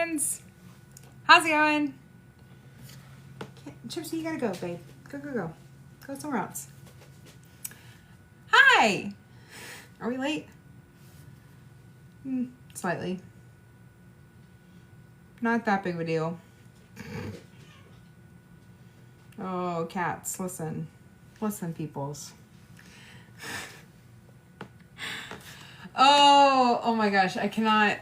friends. How's it going? Gypsy, you gotta go, babe. Go. Go somewhere else. Hi. Are we late? Slightly. Not that big of a deal. Oh, cats, listen. Listen, peoples. Oh my gosh, I cannot.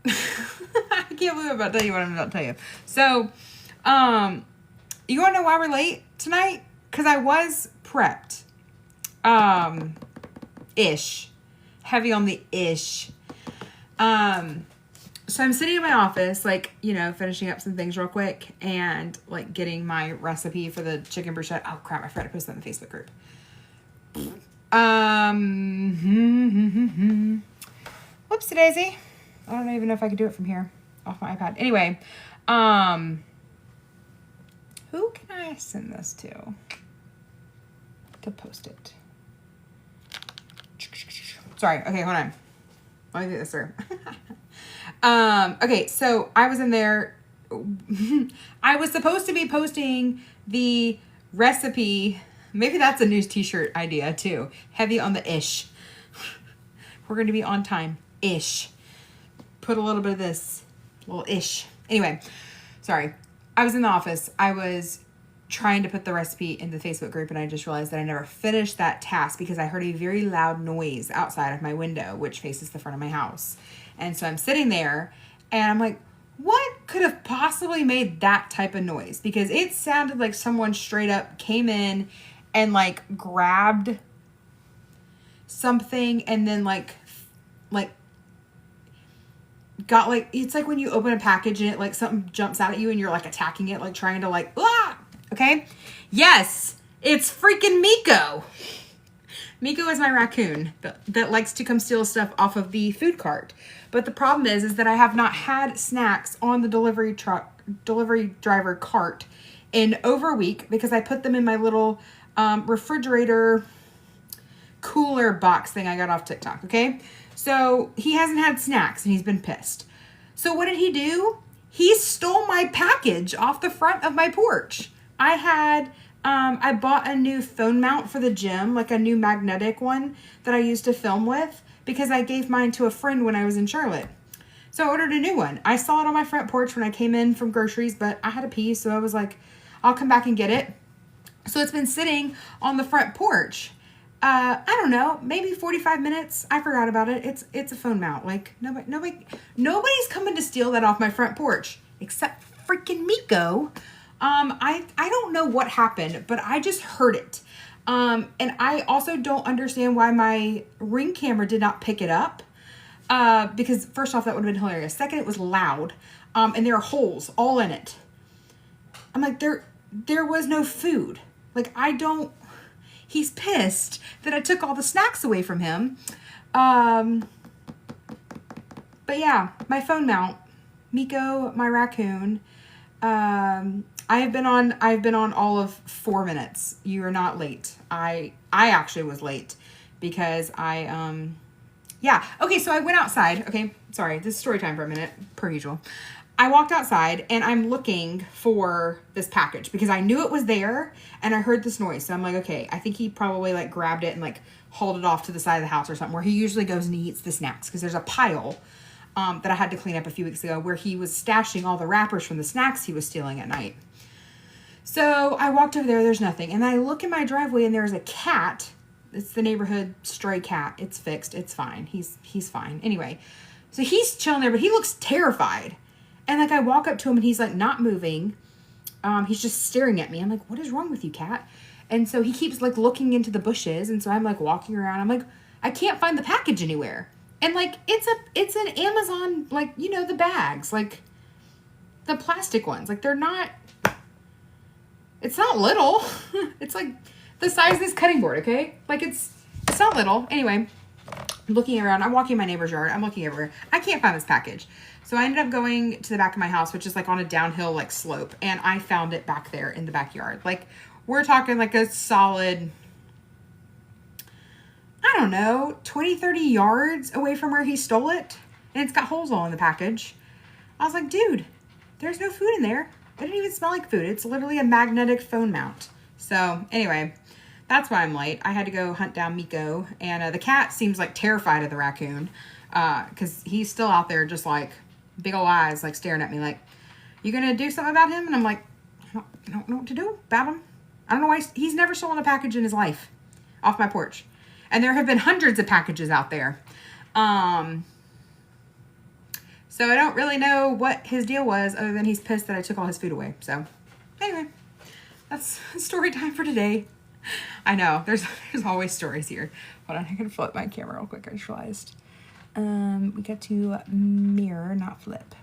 I can't believe I'm about to tell you what I'm about to tell you. So, you want to know why we're late tonight? Because I was prepped. Ish. Heavy on the ish. So I'm sitting in my office, like, you know, finishing up some things real quick and, like, getting my recipe for the chicken bruschetta. Oh, crap, I forgot to post that in the Facebook group. Whoopsie daisy. I don't even know if I could do it from here off my iPad. Anyway, who can I send this to post it? Sorry. Okay, hold on. Let me get this through. Okay, so I was in there. I was supposed to be posting the recipe. Maybe that's a new t-shirt idea too. Heavy on the ish. We're going to be on time. Ish. Put a little bit of this. A little ish. Anyway, sorry. I was in the office. I was trying to put the recipe in the Facebook group and I just realized that I never finished that task because I heard a very loud noise outside of my window, which faces the front of my house. And so I'm sitting there and I'm like, what could have possibly made that type of noise? Because it sounded like someone straight up came in and like grabbed something and then like got like, it's like when you open a package and it like something jumps out at you and you're like attacking it, like trying to like, ah! Okay? Yes, it's freaking Miko. Miko is my raccoon that likes to come steal stuff off of the food cart. But the problem is that I have not had snacks on the delivery driver cart in over a week because I put them in my little refrigerator cooler box thing I got off TikTok, okay? So he hasn't had snacks and he's been pissed. So what did he do? He stole my package off the front of my porch. I bought a new phone mount for the gym, like a new magnetic one that I used to film with because I gave mine to a friend when I was in Charlotte. So I ordered a new one. I saw it on my front porch when I came in from groceries, but I had a pee, so I was like, I'll come back and get it. So it's been sitting on the front porch. I don't know, maybe 45 minutes. I forgot about it. It's a phone mount. Like nobody's coming to steal that off my front porch except freaking Miko. I don't know what happened, but I just heard it. And I also don't understand why my Ring camera did not pick it up. Because first off, that would have been hilarious. Second, it was loud. And there are holes all in it. I'm like, there was no food. Like, he's pissed that I took all the snacks away from him. But yeah, my phone mount, Miko, my raccoon, I've been on all of 4 minutes. You are not late. I actually was late because yeah. Okay, so I went outside. Okay, sorry. This is story time for a minute, per usual. I walked outside and I'm looking for this package because I knew it was there and I heard this noise. So I'm like, okay, I think he probably like grabbed it and like hauled it off to the side of the house or something where he usually goes and he eats the snacks because there's a pile that I had to clean up a few weeks ago where he was stashing all the wrappers from the snacks he was stealing at night. So I walked over there, there's nothing. And then I look in my driveway and there's a cat. It's the neighborhood stray cat. It's fixed. It's fine. He's fine. Anyway, so he's chilling there, but he looks terrified. And like I walk up to him and he's like not moving. He's just staring at me. I'm like, what is wrong with you, cat? And so he keeps like looking into the bushes. And so I'm like walking around. I'm like, I can't find the package anywhere. And like, it's an Amazon, like, you know, the bags, like the plastic ones, like it's not little. It's like the size of this cutting board. Okay. Like it's not little. Anyway, I'm looking around. I'm walking in my neighbor's yard. I'm looking everywhere. I can't find this package. So I ended up going to the back of my house, which is like on a downhill like slope. And I found it back there in the backyard. Like we're talking like a solid, I don't know, 20, 30 yards away from where he stole it. And it's got holes all in the package. I was like, dude, there's no food in there. It didn't even smell like food. It's literally a magnetic phone mount. So anyway, that's why I'm late. I had to go hunt down Miko, and the cat seems like terrified of the raccoon because he's still out there just like big ol' eyes like staring at me like, you gonna do something about him? And I'm like, I don't know what to do about him. I don't know why he's never stolen a package in his life off my porch. And there have been hundreds of packages out there. So I don't really know what his deal was other than he's pissed that I took all his food away. So anyway, that's story time for today. I know there's always stories here. Hold on, I can flip my camera real quick. I just realized. We got to mirror, not flip.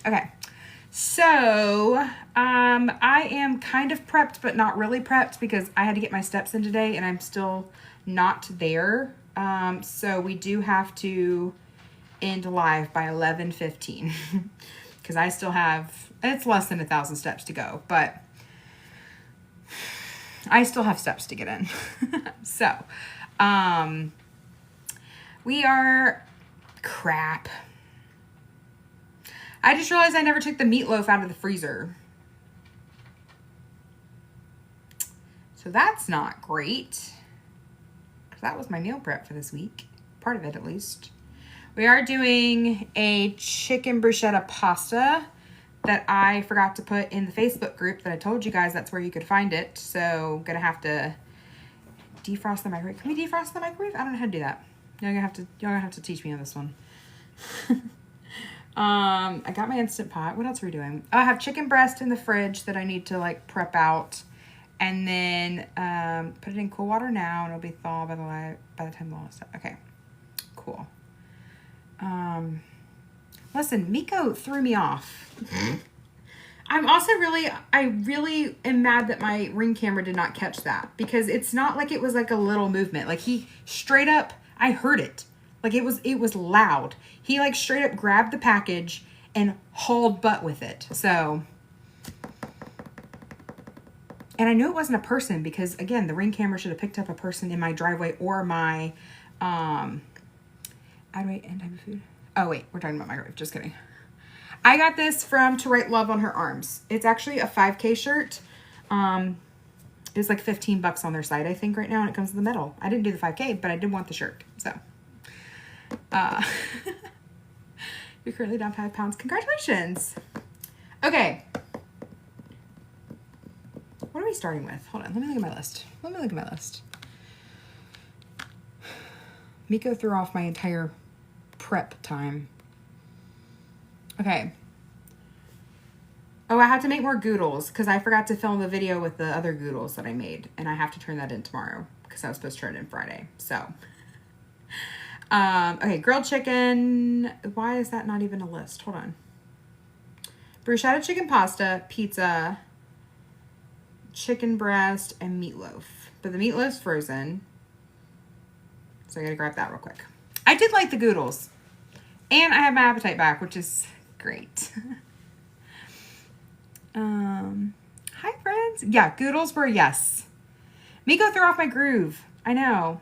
Okay. So, I am kind of prepped, but not really prepped because I had to get my steps in today and I'm still not there. So we do have to end live by 11:15 because I still have, it's less than 1,000 steps to go, but I still have steps to get in. So, we are crap. I just realized I never took the meatloaf out of the freezer. So that's not great. That was my meal prep for this week. Part of it, at least. We are doing a chicken bruschetta pasta that I forgot to put in the Facebook group that I told you guys that's where you could find it. So, gonna have to defrost the microwave. Can we defrost the microwave? I don't know how to do that. Y'all gonna have to teach me on this one. I got my Instant Pot. What else are we doing? Oh, I have chicken breast in the fridge that I need to like prep out. And then put it in cool water now, and it'll be thawed by the time the last stuff. Okay, cool. Listen, Miko threw me off. I'm also I really am mad that my Ring camera did not catch that because it's not like it was like a little movement. Like he straight up, I heard it. Like it was loud. He like straight up grabbed the package and hauled butt with it. So. And I knew it wasn't a person because, again, the Ring camera should have picked up a person in my driveway or my, how do I end time of food? Oh, wait, we're talking about microwave. Just kidding. I got this from To Write Love on Her Arms. It's actually a 5K shirt. It's like $15 on their site, I think, right now, and it comes in the metal. I didn't do the 5K, but I did want the shirt, so. You're currently down 5 pounds. Congratulations. Okay. What are we starting with? Hold on. Let me look at my list. Miko threw off my entire prep time. Okay. Oh, I have to make more goodles because I forgot to film the video with the other goodles that I made. And I have to turn that in tomorrow because I was supposed to turn it in Friday. So, okay. Grilled chicken. Why is that not even a list? Hold on. Bruschetta chicken pasta, pizza, chicken breast, and meatloaf. But the meatloaf's frozen. So I gotta grab that real quick. I did like the goodles. And I have my appetite back, which is great. Hi friends. Yeah, goodles were yes. Miko threw off my groove. I know.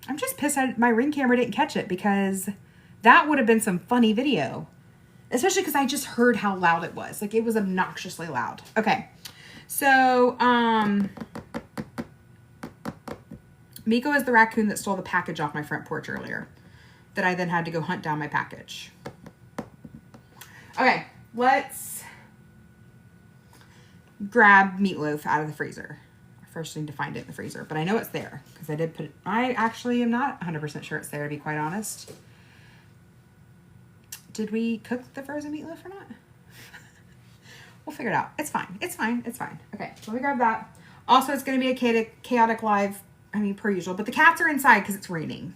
I'm just pissed my Ring camera didn't catch it because that would have been some funny video. Especially because I just heard how loud it was. Like it was obnoxiously loud. Okay. So, Miko is the raccoon that stole the package off my front porch earlier. That I then had to go hunt down my package. Okay, let's grab meatloaf out of the freezer. I first need to find it in the freezer, but I know it's there because I did put it. I actually am not 100% sure it's there, to be quite honest. Did we cook the frozen meatloaf or not? We'll figure it out. It's fine. It's fine. It's fine. Okay, let me grab that. Also, it's going to be a chaotic live, per usual. But the cats are inside because it's raining.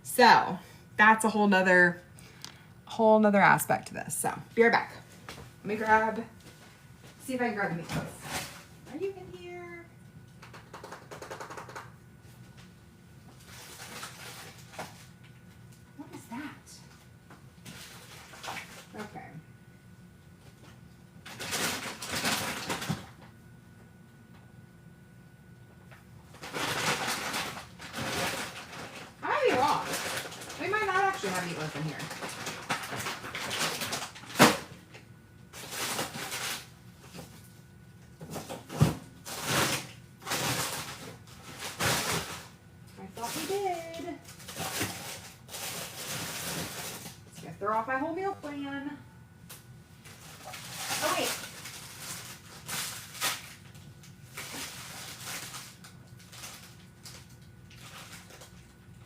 So, that's a whole nother aspect to this. So, be right back. Let me see if I can grab the meatloaf. Are you in here? What is that? Okay. I might be wrong. We might not actually have meatloaf in here. throw off my whole meal plan. Oh, wait.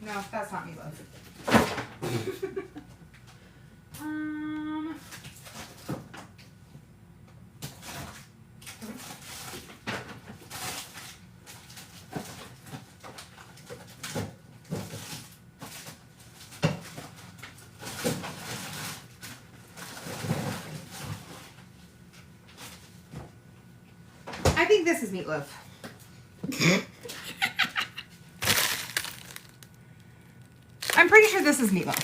No, that's not meatloaf. I think this is meatloaf. I'm pretty sure this is meatloaf.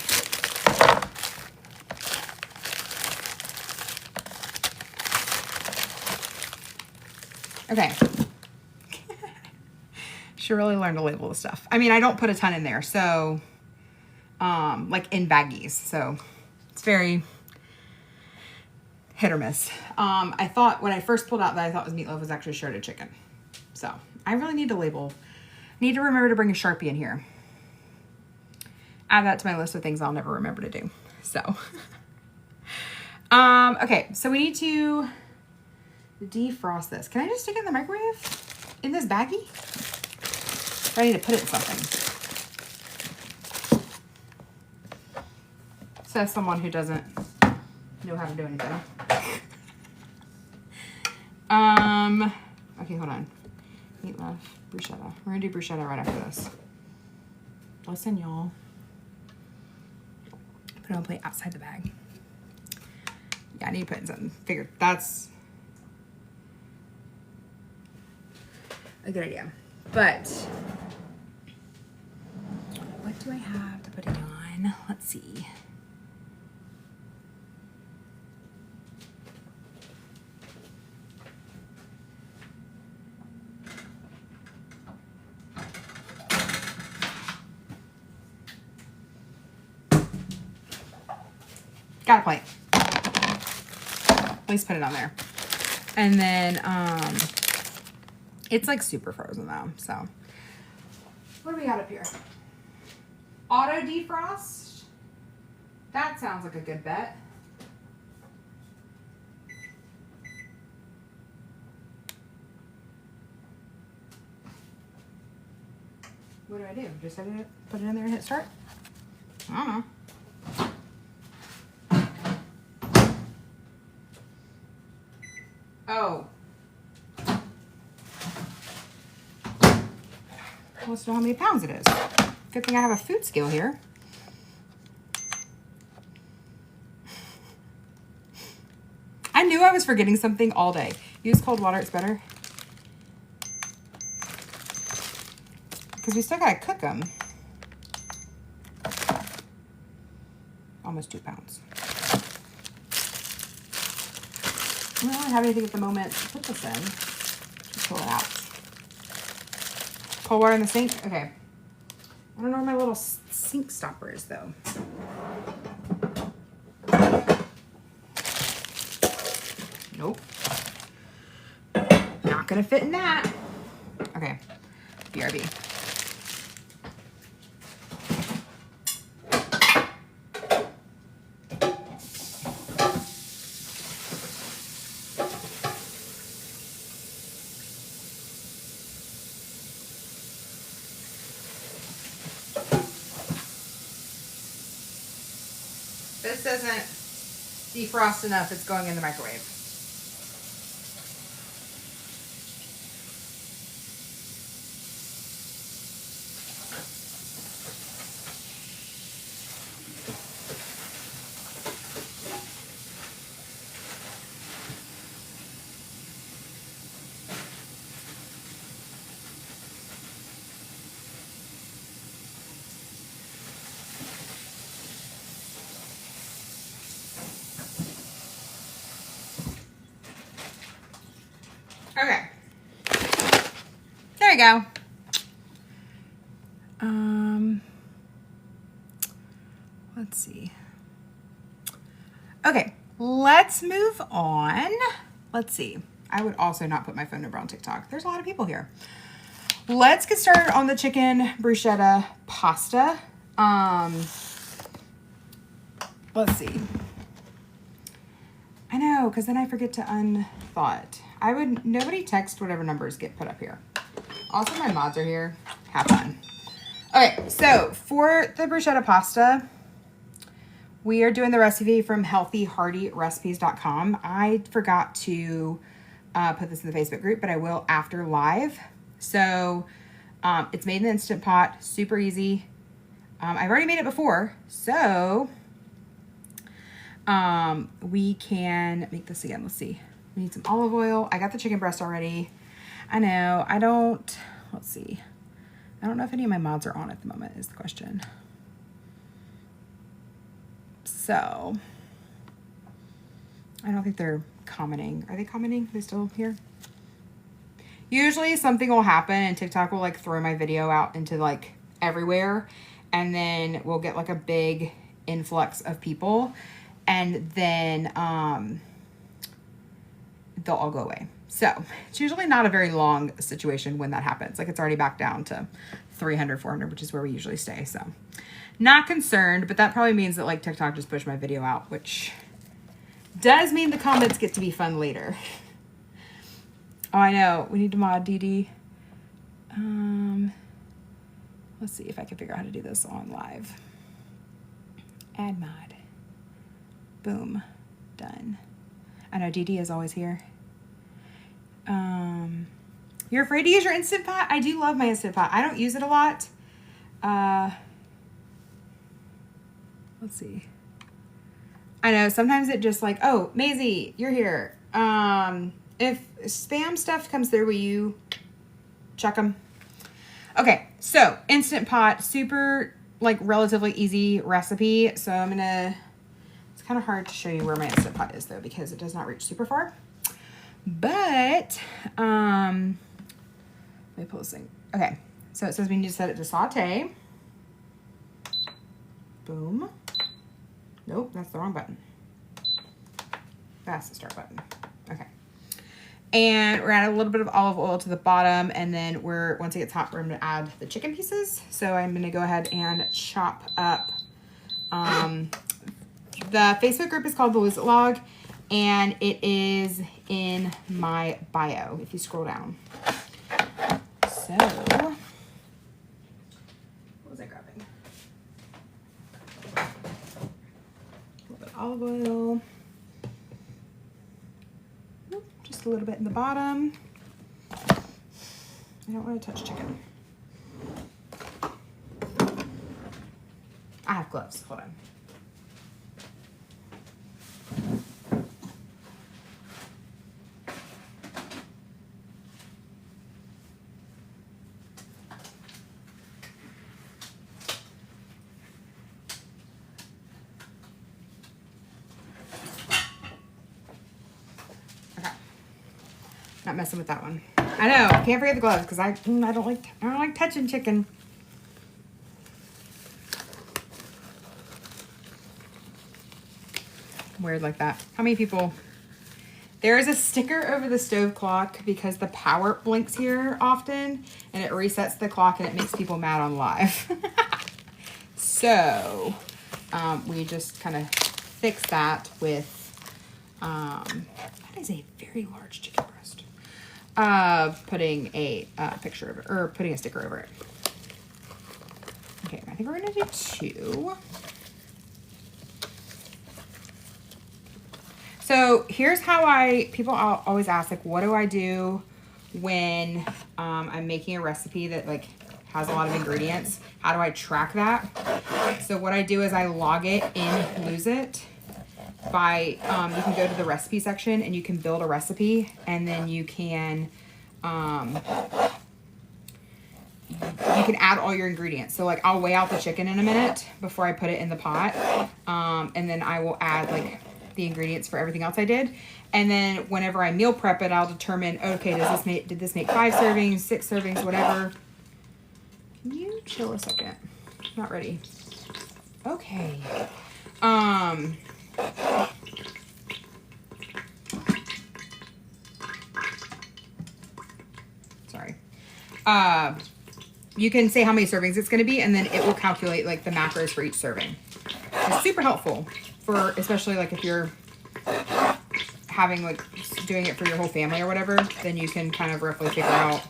Okay. Should really learn to label the stuff. I mean, I don't put a ton in there, so like in baggies, so it's very hit or miss. I thought when I first pulled out that I thought was meatloaf was actually shredded chicken. So I really need to label. Need to remember to bring a Sharpie in here. Add that to my list of things I'll never remember to do. So, okay, so we need to defrost this. Can I just stick it in the microwave in this baggie? Or I need to put it in something. Says someone who doesn't know how to do anything. Okay, hold on. Meatloaf, bruschetta. We're gonna do bruschetta right after this. Listen, y'all. Put it on a plate outside the bag. Yeah, I need to put in something. Figured that's a good idea. But what do I have to put it on? Let's see. Got a plate. At least put it on there. And then, it's like super frozen though, so. What do we got up here? Auto defrost. That sounds like a good bet. What do I do? Just put it in there and hit start? I don't know. Oh. Let's know how many pounds it is. Good thing I have a food scale here. I knew I was forgetting something all day. Use cold water, it's better. Because we still gotta cook them. Almost 2 pounds. I don't really have anything at the moment to put this in. Just pull it out. Cold water in the sink? Okay. I don't know where my little sink stopper is though. Nope. Not gonna fit in that. Okay. BRB. This doesn't defrost enough, it's going in the microwave. Okay. There we go. Let's see. Okay, let's move on. Let's see. I would also not put my phone number on TikTok. There's a lot of people here. Let's get started on the chicken bruschetta pasta. let's see. I know, because then I forget to unthaw it. Nobody text whatever numbers get put up here. Also, my mods are here. Have fun. Okay, so for the bruschetta pasta, we are doing the recipe from healthyheartyrecipes.com. I forgot to put this in the Facebook group, but I will after live. So it's made in the Instant Pot, super easy. I've already made it before, so we can make this again. Let's see. We need some olive oil. I got the chicken breast already. I know, let's see. I don't know if any of my mods are on at the moment is the question. So, I don't think they're commenting. Are they commenting? Are they still here? Usually something will happen and TikTok will like throw my video out into like everywhere. And then we'll get like a big influx of people. And then they'll all go away. So it's usually not a very long situation when that happens. Like it's already back down to 300, 400, which is where we usually stay. So not concerned, but that probably means that like TikTok just pushed my video out, which does mean the comments get to be fun later. Oh, I know. We need to mod DD. Let's see if I can figure out how to do this on live. Add mod. Boom. Done. I know DD is always here. You're afraid to use your Instant Pot? I do love my Instant Pot. I don't use it a lot. Let's see. I know sometimes it just like, oh, Maisie, you're here. If spam stuff comes through, will you check them? Okay, so Instant Pot, super like relatively easy recipe. So it's kind of hard to show you where my Instant Pot is though, because it does not reach super far. But, let me pull this thing. Okay, so it says we need to set it to saute. Boom. Nope, that's the wrong button. That's the start button. Okay. And we're adding a little bit of olive oil to the bottom, and then once it gets hot, we're gonna add the chicken pieces. So I'm gonna go ahead and chop up, the Facebook group is called The Lose It Log, and it is in my bio if you scroll down. So, what was I grabbing? A little bit of olive oil. Just a little bit in the bottom. I don't want to touch chicken. I have gloves. Hold on. Not messing with that one. I know, can't forget the gloves because I don't like touching chicken. Weird like that. How many people? There is a sticker over the stove clock because the power blinks here often and it resets the clock and it makes people mad on live. So we just kind of fix that with that is a very large chicken breast. Putting a picture of it, or putting a sticker over it. Okay, I think we're gonna do 2. So here's how people always ask, like, what do I do when I'm making a recipe that like has a lot of ingredients? How do I track that? So what I do is I log it in Lose It by, you can go to the recipe section and you can build a recipe, and then you can add all your ingredients. So like I'll weigh out the chicken in a minute before I put it in the pot. And then I will add like the ingredients for everything else I did. And then whenever I meal prep it, I'll determine, okay, did this make 5 servings, 6 servings, whatever. Can you chill a second? Not ready. Okay. Sorry. You can say how many servings it's going to be, and then it will calculate like the macros for each serving. It's super helpful for, especially like if you're having like doing it for your whole family or whatever, then you can kind of roughly figure out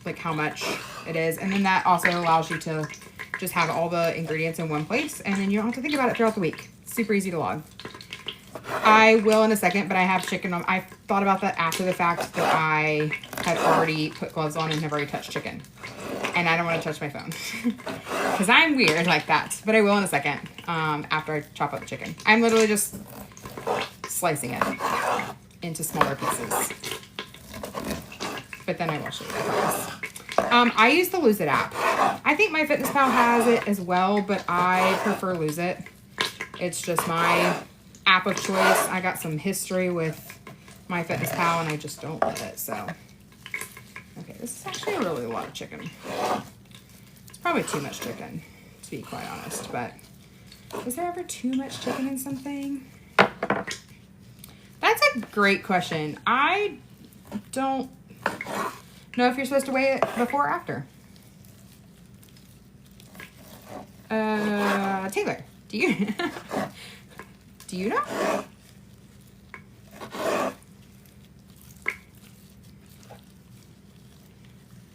like how much it is. And then that also allows you to just have all the ingredients in one place, and then you don't have to think about it throughout the week. Super easy to log. I will in a second, but I have chicken on. I thought about that after the fact that I had already put gloves on and have already touched chicken. And I don't want to touch my phone because I'm weird like that. But I will in a second after I chop up the chicken. I'm literally just slicing it into smaller pieces. But then I will show you the process. I use the Lose It app. I think MyFitnessPal has it as well, but I prefer Lose It. It's just my app of choice. I got some history with MyFitnessPal and I just don't let it, so. Okay, this is actually really a lot of chicken. It's probably too much chicken, to be quite honest, but is there ever too much chicken in something? That's a great question. I don't know if you're supposed to weigh it before or after. Taylor, do you do you know?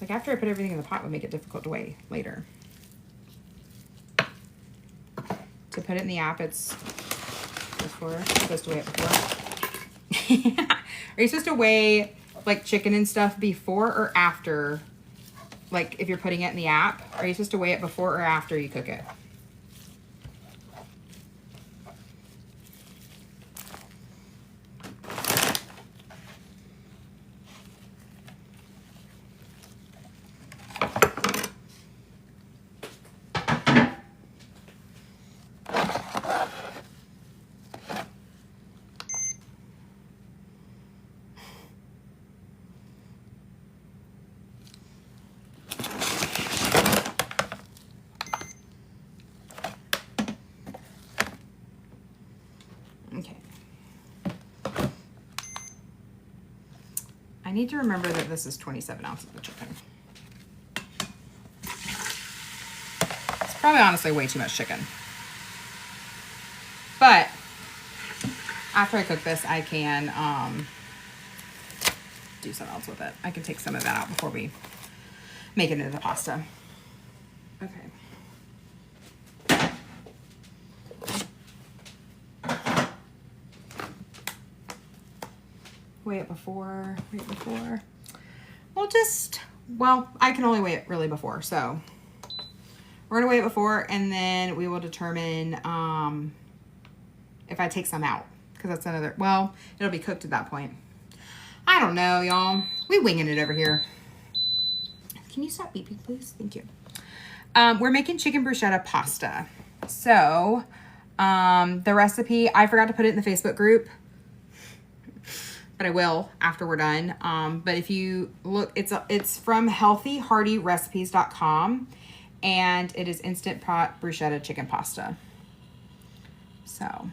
Like after I put everything in the pot would make it difficult to weigh later. To put it in the app, it's before. You're supposed to weigh it before. Are you supposed to weigh like chicken and stuff before or after? Like if you're putting it in the app, are you supposed to weigh it before or after you cook it? Okay. I need to remember that this is 27 ounces of chicken. It's probably honestly way too much chicken. But after I cook this, I can do something else with it. I can take some of that out before we make it into the pasta. Okay. Weigh it before, well, I can only weigh it really before, so we're gonna weigh it before, and then we will determine if I take some out, because that's another, well, it'll be cooked at that point. I don't know, y'all. We winging it over here. Can you stop beeping, please? Thank you. We're making chicken bruschetta pasta. So, the recipe, I forgot to put it in the Facebook group, but I will after we're done. But if you look, it's from healthyheartyrecipes.com, and it is Instant Pot bruschetta chicken pasta. So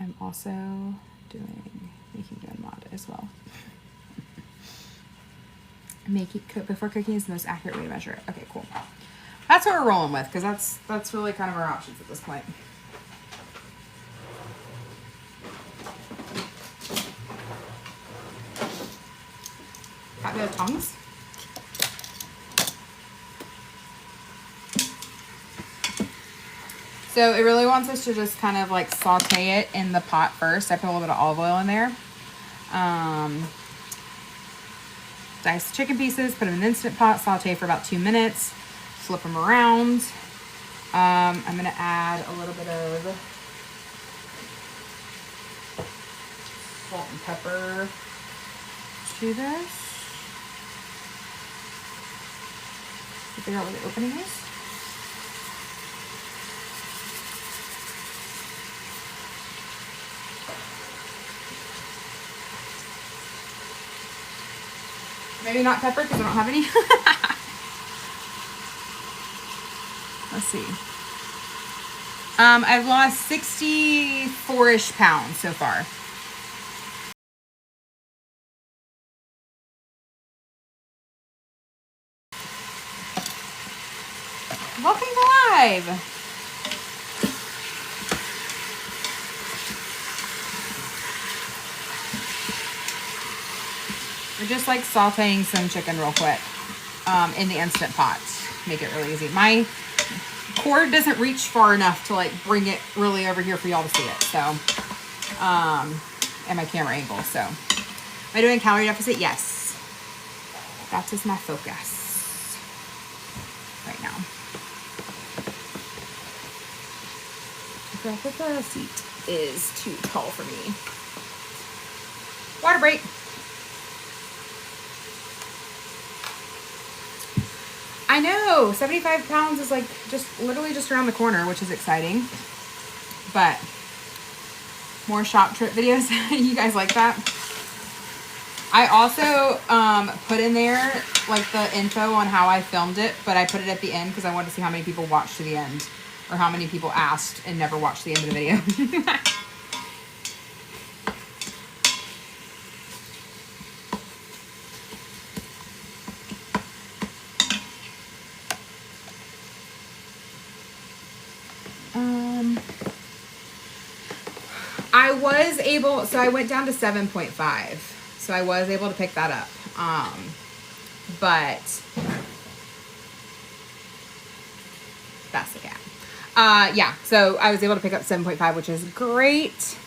I'm also making good mod as well. Cook before cooking is the most accurate way to measure it. Okay, cool. That's what we're rolling with, because that's really kind of our options at this point. Got the tongs. So it really wants us to just kind of like saute it in the pot first. I put a little bit of olive oil in there. Dice chicken pieces, put them in an Instant Pot, saute for about 2 minutes. Flip them around. I'm going to add a little bit of salt and pepper to this. Figure out where the opening is. Maybe not pepper because I don't have any. Let's see. I've lost 64-ish pounds so far. Welcome to live. We're just like sauteing some chicken real quick in the Instant Pot. Make it really easy. My cord doesn't reach far enough to like bring it really over here for y'all to see it. So, and my camera angle. So, am I doing calorie deficit? Yes. That is my focus right now. I feel like the seat is too tall for me. Water break. I know, 75 pounds is like literally just around the corner, which is exciting. But more shop trip videos. You guys like that? I also put in there like the info on how I filmed it, but I put it at the end because I wanted to see how many people watched to the end or how many people asked and never watched the end of the video. I was able, so I went down to 7.5. So I was able to pick that up. But that's the cat. Yeah, so I was able to pick up 7.5, which is great.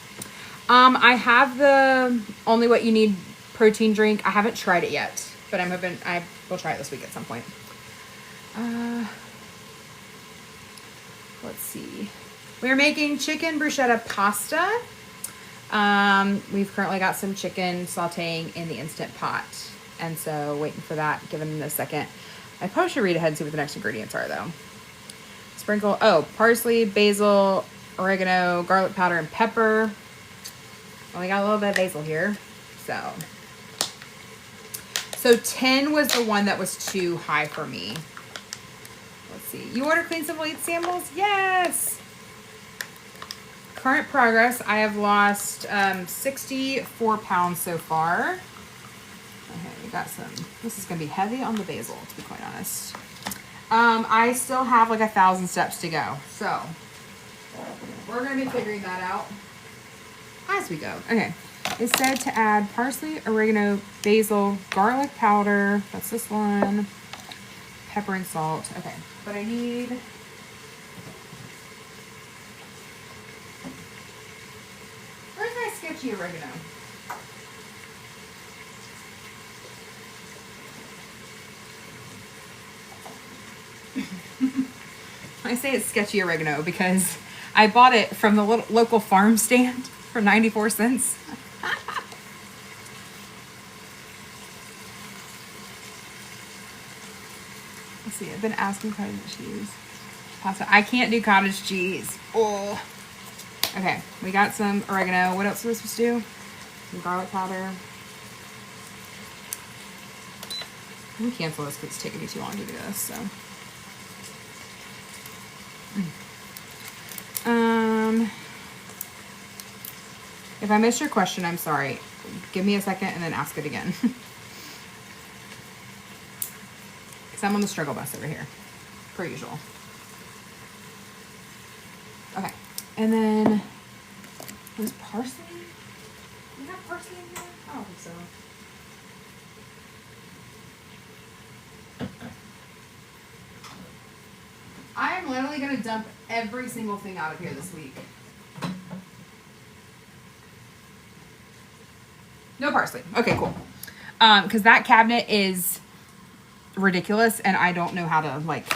I have the Only What You Need protein drink. I haven't tried it yet, but I'm hoping I will try it this week at some point. Let's see. We're making chicken bruschetta pasta. We've currently got some chicken sauteing in the Instant Pot. And so waiting for that, giving it a second. I probably should read ahead and see what the next ingredients are though. Sprinkle, parsley, basil, oregano, garlic powder, and pepper. Well, we got a little bit of basil here. So 10 was the one that was too high for me. Let's see. You order Clean Simple Eat samples? Yes! Current progress, I have lost 64 pounds so far. Okay, we got some. This is going to be heavy on the basil, to be quite honest. I still have like 1,000 steps to go. So, we're going to be figuring that out as we go. Okay. It said to add parsley, oregano, basil, garlic powder. That's this one. Pepper and salt. Okay. But I need... Where's my sketchy oregano? I say it's sketchy oregano because I bought it from the local farm stand for 94 cents. Let's see, I've been asking cottage cheese. Pasta. I can't do cottage cheese. Oh. Okay, we got some oregano. What else are we supposed to do? Some garlic powder. Let me cancel this because it's taking me too long to do this, so. If I missed your question, I'm sorry. Give me a second and then ask it again. Because I'm on the struggle bus over here, per usual. Okay, and then, was parsley? Do you have parsley in here? I don't think so. I am literally going to dump every single thing out of here this week. No parsley. Okay, cool. Because that cabinet is ridiculous, and I don't know how to, like...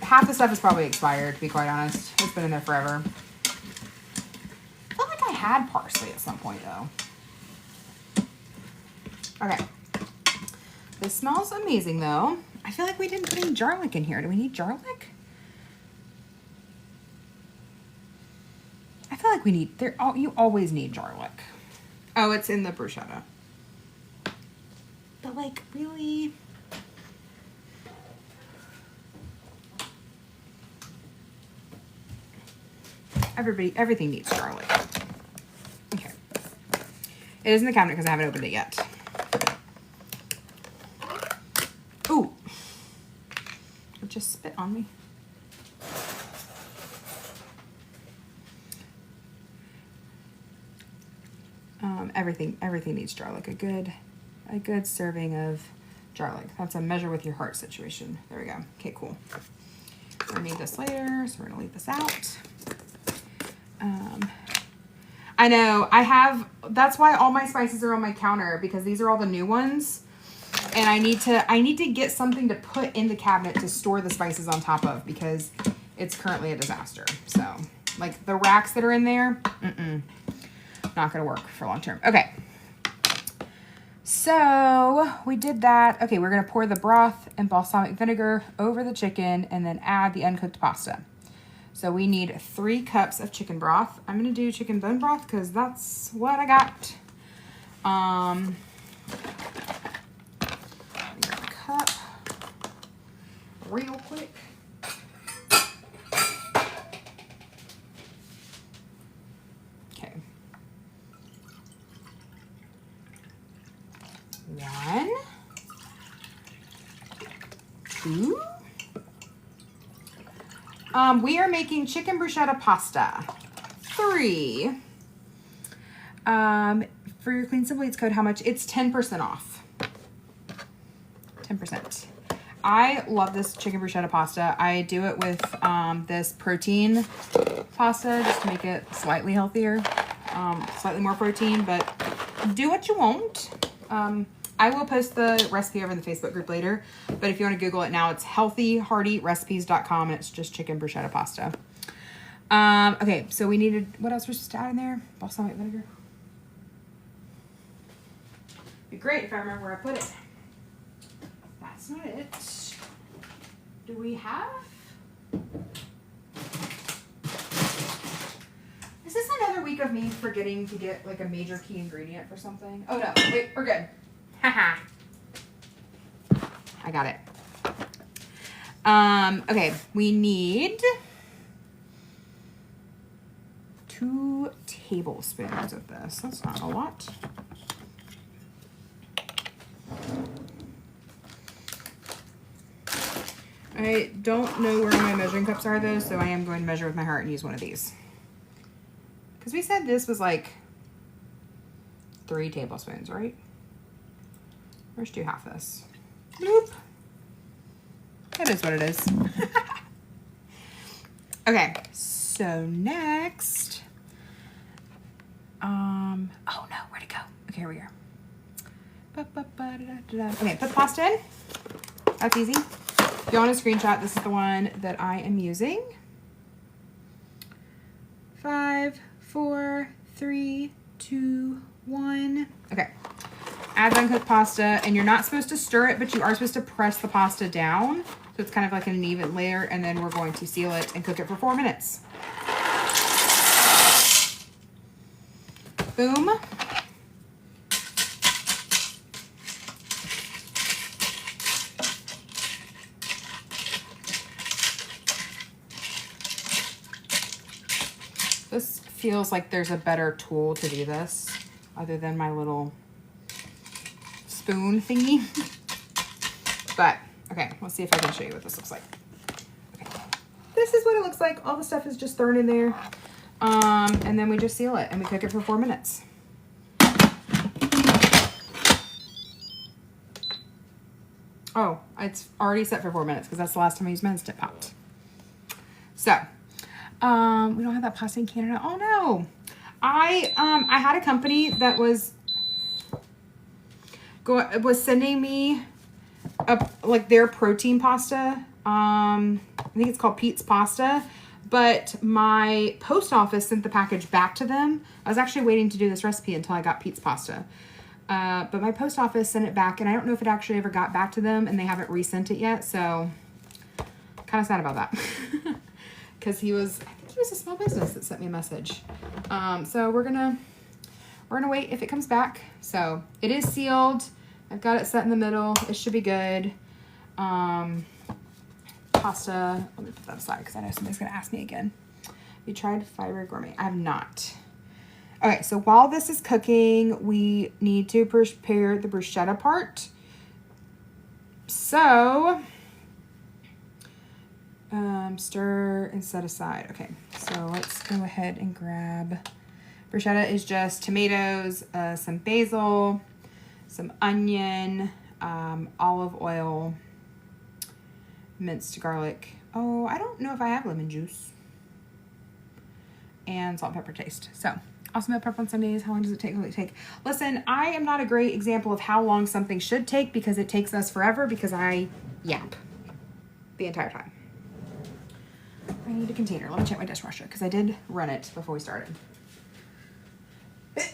Half the stuff is probably expired, to be quite honest. It's been in there forever. I feel like I had parsley at some point, though. Okay. This smells amazing, though. I feel like we didn't put any garlic in here. Do we need garlic? I feel like we need... you always need garlic. Oh, it's in the bruschetta. But, like, really... Everything needs garlic. Okay. It is in the cabinet because I haven't opened it yet. Ooh. just spit on me. Everything needs garlic. A good serving of garlic. That's a measure with your heart situation. There we go. Okay, cool. We're gonna need this later, so we're gonna leave this out. I know that's why all my spices are on my counter, because these are all the new ones. And I need to get something to put in the cabinet to store the spices on top of, because it's currently a disaster. So like the racks that are in there, not gonna work for long term. Okay. So we did that. Okay, we're gonna pour the broth and balsamic vinegar over the chicken and then add the uncooked pasta. So we need 3 cups of chicken broth. I'm gonna do chicken bone broth because that's what I got. Grab a cup real quick. Okay. 1, 2. We are making chicken bruschetta pasta. 3. For your Clean Simple Eats code, how much? It's 10% off. 10%. I love this chicken bruschetta pasta. I do it with this protein pasta just to make it slightly healthier, slightly more protein, but do what you want. I will post the recipe over in the Facebook group later, but if you want to Google it now, it's healthyheartyrecipes.com, and it's just chicken bruschetta pasta. Okay, so we needed, what else was supposed to add in there? Balsamic vinegar. Be great if I remember where I put it. That's not it. Do we have? Is this another week of me forgetting to get like a major key ingredient for something? Oh no, wait, we're good. Haha. I got it. Okay, we need 2 tablespoons of this. That's not a lot. I don't know where my measuring cups are though, so I am going to measure with my heart and use one of these. Because we said this was like 3 tablespoons, right? Let's do half this. Bloop. That is what it is. Okay, so next. Oh no, where'd it go? Okay, here we are. Okay, put the pasta in. That's easy. If you want a screenshot, this is the one that I am using. 5, 4, 3, 2, 1. Okay. Add the uncooked pasta, and you're not supposed to stir it, but you are supposed to press the pasta down. So it's kind of like an even layer, and then we're going to seal it and cook it for 4 minutes. Boom. This feels like there's a better tool to do this other than my little spoon thingy. But, okay, let's see if I can show you what this looks like. Okay. This is what it looks like. All the stuff is just thrown in there. And then we just seal it and we cook it for 4 minutes. Oh, it's already set for 4 minutes because that's the last time I used my Instant Pot. So, we don't have that pasta in Canada. Oh no. I had a company that was sending me like their protein pasta. I think it's called Pete's Pasta, but my post office sent the package back to them. I was actually waiting to do this recipe until I got Pete's Pasta. But my post office sent it back, and I don't know if it actually ever got back to them, and they haven't resent it yet, so kind of sad about that. Because I think he was a small business that sent me a message. So we're gonna wait if it comes back. So it is sealed. I've got it set in the middle. It should be good. Pasta, let me put that aside because I know somebody's gonna ask me again. You tried Fiber Gourmet? I have not. Okay, so while this is cooking, we need to prepare the bruschetta part. So Stir and set aside. Okay, so let's go ahead and grab, bruschetta is just tomatoes, some basil, some onion, olive oil, minced garlic. Oh, I don't know if I have lemon juice. And salt and pepper taste. So, awesome meal prep on Sundays. How long does it take? Will it take? Listen, I am not a great example of how long something should take because it takes us forever because I yap the entire time. I need a container. Let me check my dishwasher because I did run it before we started. Let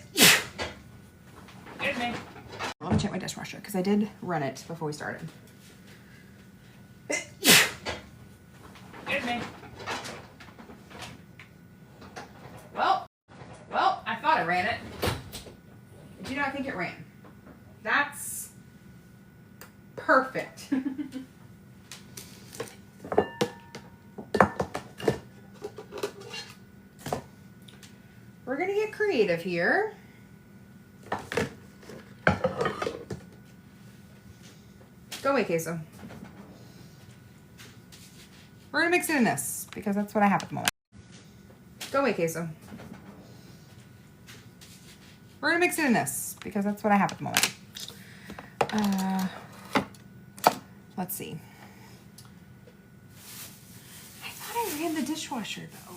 me check my dishwasher because I did run it before we started. Well, I thought I ran it. But you know, I think it ran. That's perfect. We're gonna get creative here. Go away, queso. We're gonna mix it in this because that's what I have at the moment. Go away, queso. We're gonna mix it in this because that's what I have at the moment. Let's see. I thought I ran the dishwasher though.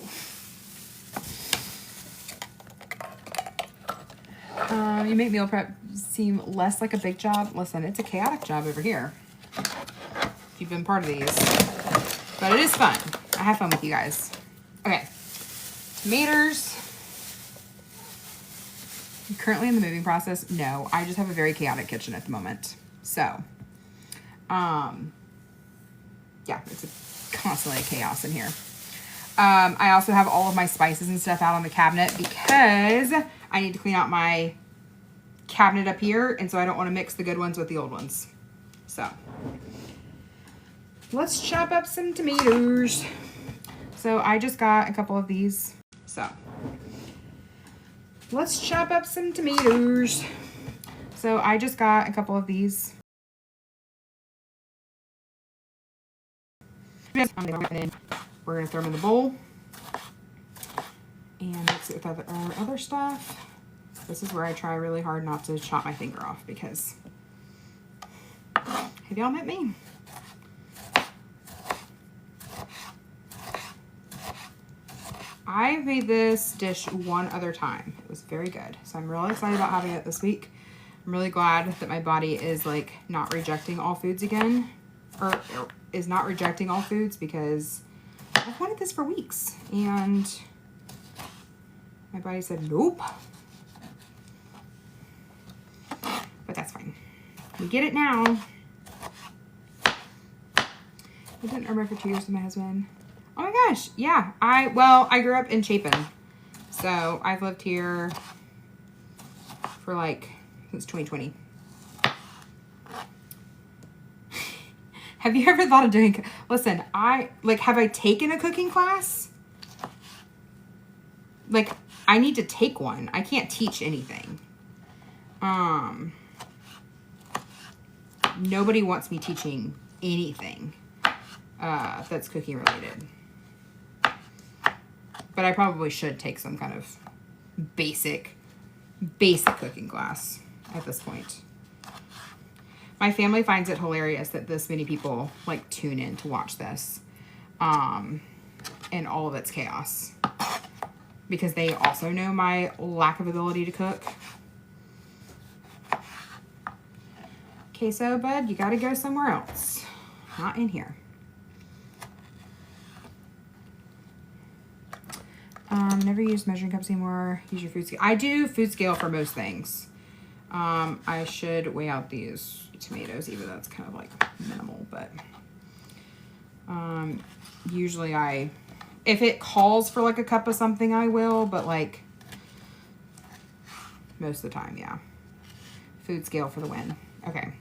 You make meal prep seem less like a big job. Listen, it's a chaotic job over here. If you've been part of these. But it is fun. I have fun with you guys. Okay. Tomatoes. I'm currently in the moving process. No, I just have a very chaotic kitchen at the moment. So, yeah, it's constantly a chaos in here. I also have all of my spices and stuff out on the cabinet because I need to clean out my cabinet up here, and so I don't want to mix the good ones with the old ones. So, let's chop up some tomatoes. So, I just got a couple of these. So, let's chop up some tomatoes. So, I just got a couple of these. We're going to throw them in the bowl. And mix it with our other stuff. This is where I try really hard not to chop my finger off because have y'all met me? I've made this dish one other time. It was very good. So I'm really excited about having it this week. I'm really glad that my body is like not rejecting all foods again. Or is not rejecting all foods because I've wanted this for weeks. And my body said, nope. But that's fine. We get it now. I didn't remember for 2 years with my husband. Oh my gosh, yeah. I grew up in Chapin. So I've lived here for like, since 2020. Have you ever thought of doing, listen, have I taken a cooking class? Like, I need to take one. I can't teach anything. Nobody wants me teaching anything that's cooking related. But I probably should take some kind of basic cooking class at this point. My family finds it hilarious that this many people like tune in to watch this and all of its chaos because they also know my lack of ability to cook. Queso, bud, you gotta go somewhere else. Not in here. Never use measuring cups anymore. Use your food scale. I do food scale for most things. I should weigh out these tomatoes, even though that's kind of like minimal, but usually if it calls for like a cup of something, I will, but like most of the time, yeah. Food scale for the win. Okay.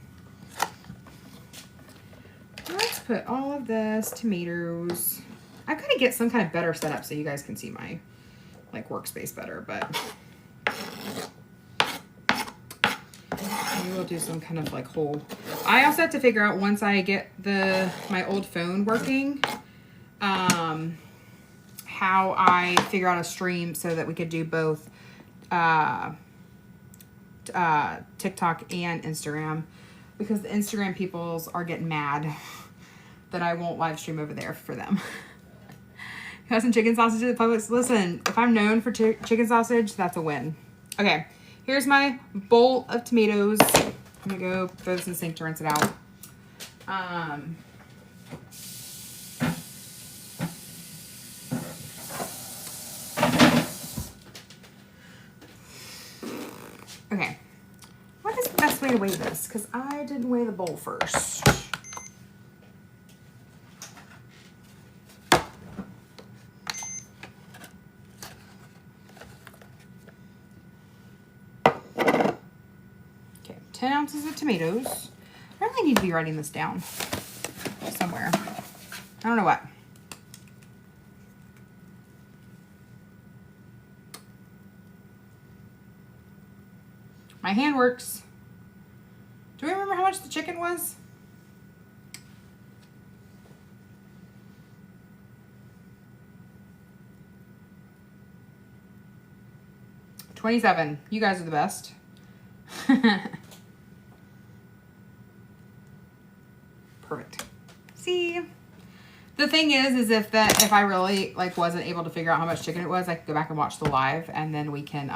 Let's put all of this tomatoes. I gotta get some kind of better setup so you guys can see my like workspace better, but maybe we'll do some kind of like whole. I also have to figure out once I get my old phone working, how I figure out a stream so that we could do both TikTok and Instagram, because the Instagram peoples are getting mad that I won't live stream over there for them. Got some chicken sausage at the Publix. Listen, if I'm known for chicken sausage, that's a win. Okay, here's my bowl of tomatoes. I'm gonna go throw this in the sink to rinse it out. Okay, what is the best way to weigh this? Because I didn't weigh the bowl first. Okay, 10 ounces of tomatoes. I really need to be writing this down somewhere. I don't know what. My hand works. Do we remember how much the chicken was? $27. You guys are the best. Perfect. See, the thing is if I really like wasn't able to figure out how much chicken it was, I could go back and watch the live, and then we can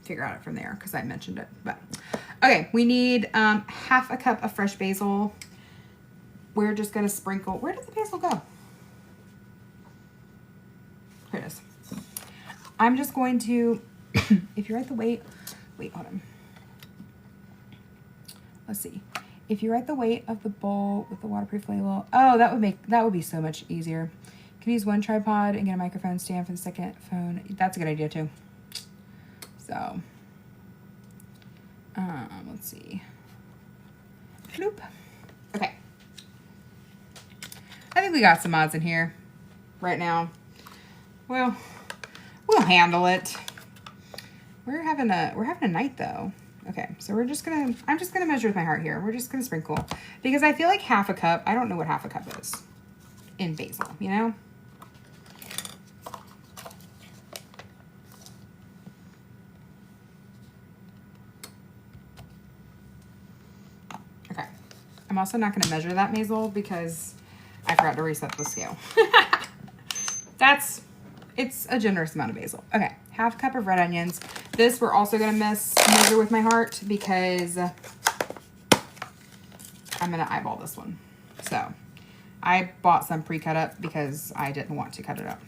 figure out it from there because I mentioned it. But okay, we need half a cup of fresh basil. We're just gonna sprinkle. Where did the basil go? Here it is. I'm just going to, if you write the weight, wait, hold on. Let's see. If you write the weight of the bowl with the waterproof label, oh, that would be so much easier. Can use one tripod and get a microphone stand for the second phone. That's a good idea too. So, let's see. Bloop. Okay. I think we got some odds in here right now. Well, we'll handle it. We're having a night though. Okay, so I'm just gonna measure with my heart here. We're just gonna sprinkle because I feel like half a cup. I don't know what half a cup is in basil, you know? Okay, I'm also not gonna measure that basil because I forgot to reset the scale. It's a generous amount of basil. Okay, half cup of red onions. This we're also gonna measure with my heart because I'm gonna eyeball this one. So I bought some pre-cut up because I didn't want to cut it up.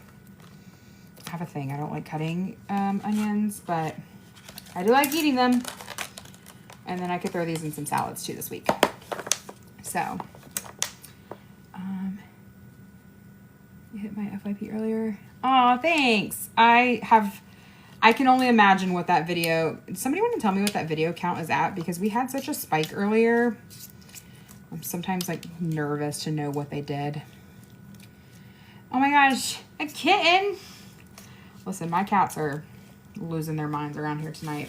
I have a thing, I don't like cutting onions, but I do like eating them. And then I could throw these in some salads too this week. So, you hit my FYP earlier. Oh, thanks. I can only imagine what that video, somebody want to tell me what that video count is at, because we had such a spike earlier. I'm sometimes like nervous to know what they did. Oh my gosh, a kitten. Listen, my cats are losing their minds around here tonight.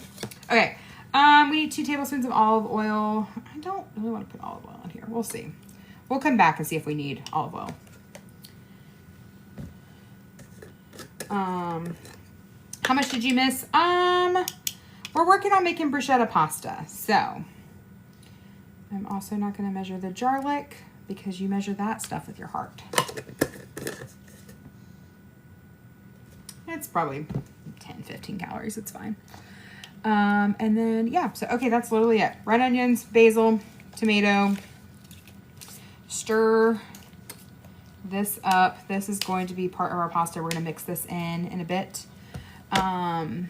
Okay, we need 2 tablespoons of olive oil. I don't really want to put olive oil in here. We'll see. We'll come back and see if we need olive oil. How much did you miss? We're working on making bruschetta pasta, so I'm also not going to measure the garlic because you measure that stuff with your heart. It's probably 10, 15 calories. It's fine. And then, yeah, so, okay, that's literally it. Red onions, basil, tomato. Stir this up. This is going to be part of our pasta. We're going to mix this in a bit. I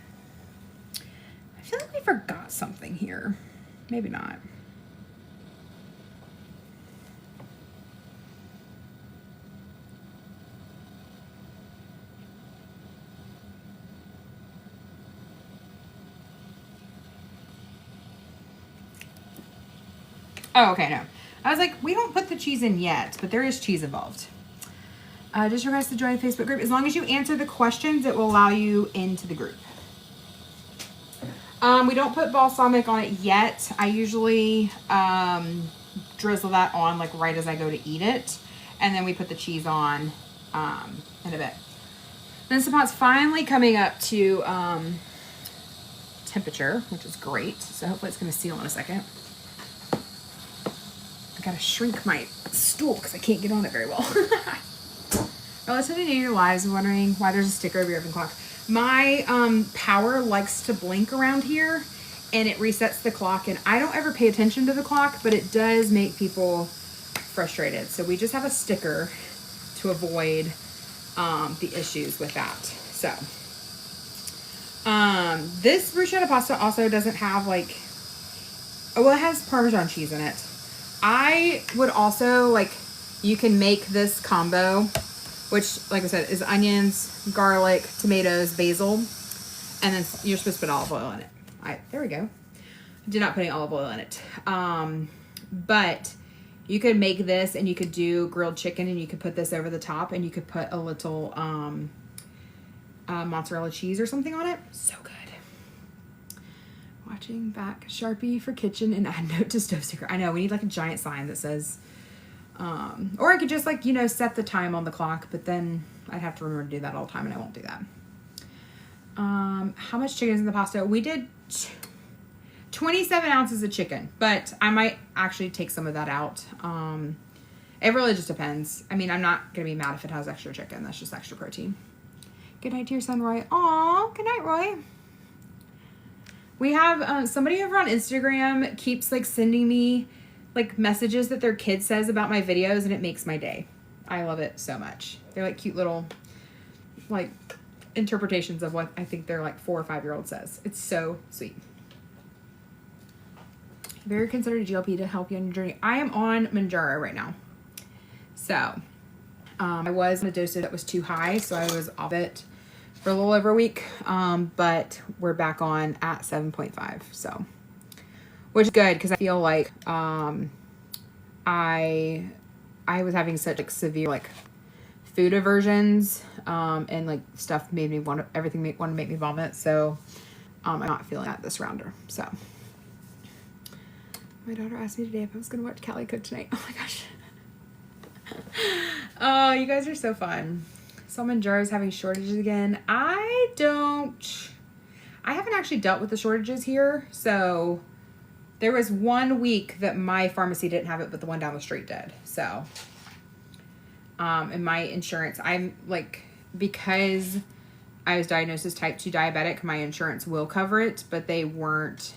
feel like we forgot something here. Maybe not. Oh, okay, no. I was like, we don't put the cheese in yet, but there is cheese involved. Just request to join the Facebook group. As long as you answer the questions, it will allow you into the group. We don't put balsamic on it yet. I usually drizzle that on like right as I go to eat it. And then we put the cheese on in a bit. Then Instant Pot's finally coming up to temperature, which is great. So hopefully it's going to seal in a second. I gotta shrink my stool because I can't get on it very well. Relatively new to your lives, wondering why there's a sticker over your oven clock. My power likes to blink around here and it resets the clock, and I don't ever pay attention to the clock, but it does make people frustrated. So we just have a sticker to avoid the issues with that. So this bruschetta pasta also doesn't have like, oh, well, it has Parmesan cheese in it. I would also, like, you can make this combo, which, like I said, is onions, garlic, tomatoes, basil, and then you're supposed to put olive oil in it. There we go. I did not put any olive oil in it. But you could make this, and you could do grilled chicken, and you could put this over the top, and you could put a little mozzarella cheese or something on it. So good. Watching back Sharpie for kitchen and add note to stove sticker. I know, we need like a giant sign that says, or I could just like, you know, set the time on the clock, but then I'd have to remember to do that all the time, and I won't do that. How much chicken is in the pasta? We did 27 ounces of chicken, but I might actually take some of that out. It really just depends. I mean, I'm not going to be mad if it has extra chicken. That's just extra protein. Good night to your son, Roy. Aw, good night, Roy. We have somebody over on Instagram keeps like sending me like messages that their kid says about my videos, and it makes my day. I love it so much. They're like cute little like interpretations of what I think their like 4 or 5-year-old says. It's so sweet. Very considered GLP to help you on your journey. I am on Mounjaro right now. So I was on a dosage that was too high, so I was off it for a little over a week, but we're back on at 7.5, so, which is good because I feel like I was having such like severe like food aversions, and like stuff made me want to make me vomit, so I'm not feeling that this rounder. So my daughter asked me today if I was gonna watch Callie cook tonight. Oh my gosh. Oh, you guys are so fun. Salmon jars having shortages again. I haven't actually dealt with the shortages here. So there was 1 week that my pharmacy didn't have it, but the one down the street did. So, and my insurance, I'm like, because I was diagnosed as type 2 diabetic, my insurance will cover it, but they won't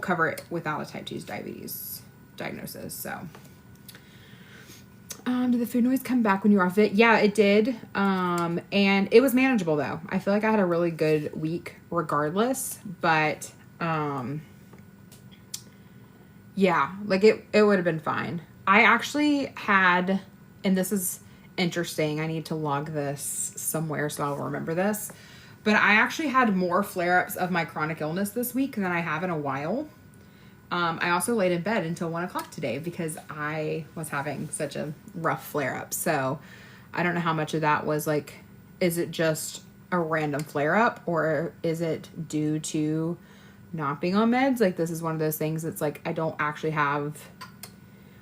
cover it without a type 2 diabetes diagnosis. So, did the food noise come back when you were off it? Yeah, it did. And it was manageable though. I feel like I had a really good week regardless, but, yeah, like it would have been fine. I actually had, and this is interesting, I need to log this somewhere so I'll remember this, but I actually had more flare-ups of my chronic illness this week than I have in a while. I also laid in bed until 1 o'clock today because I was having such a rough flare-up. So I don't know how much of that was like, is it just a random flare-up, or is it due to not being on meds? Like, this is one of those things that's like, I don't actually have,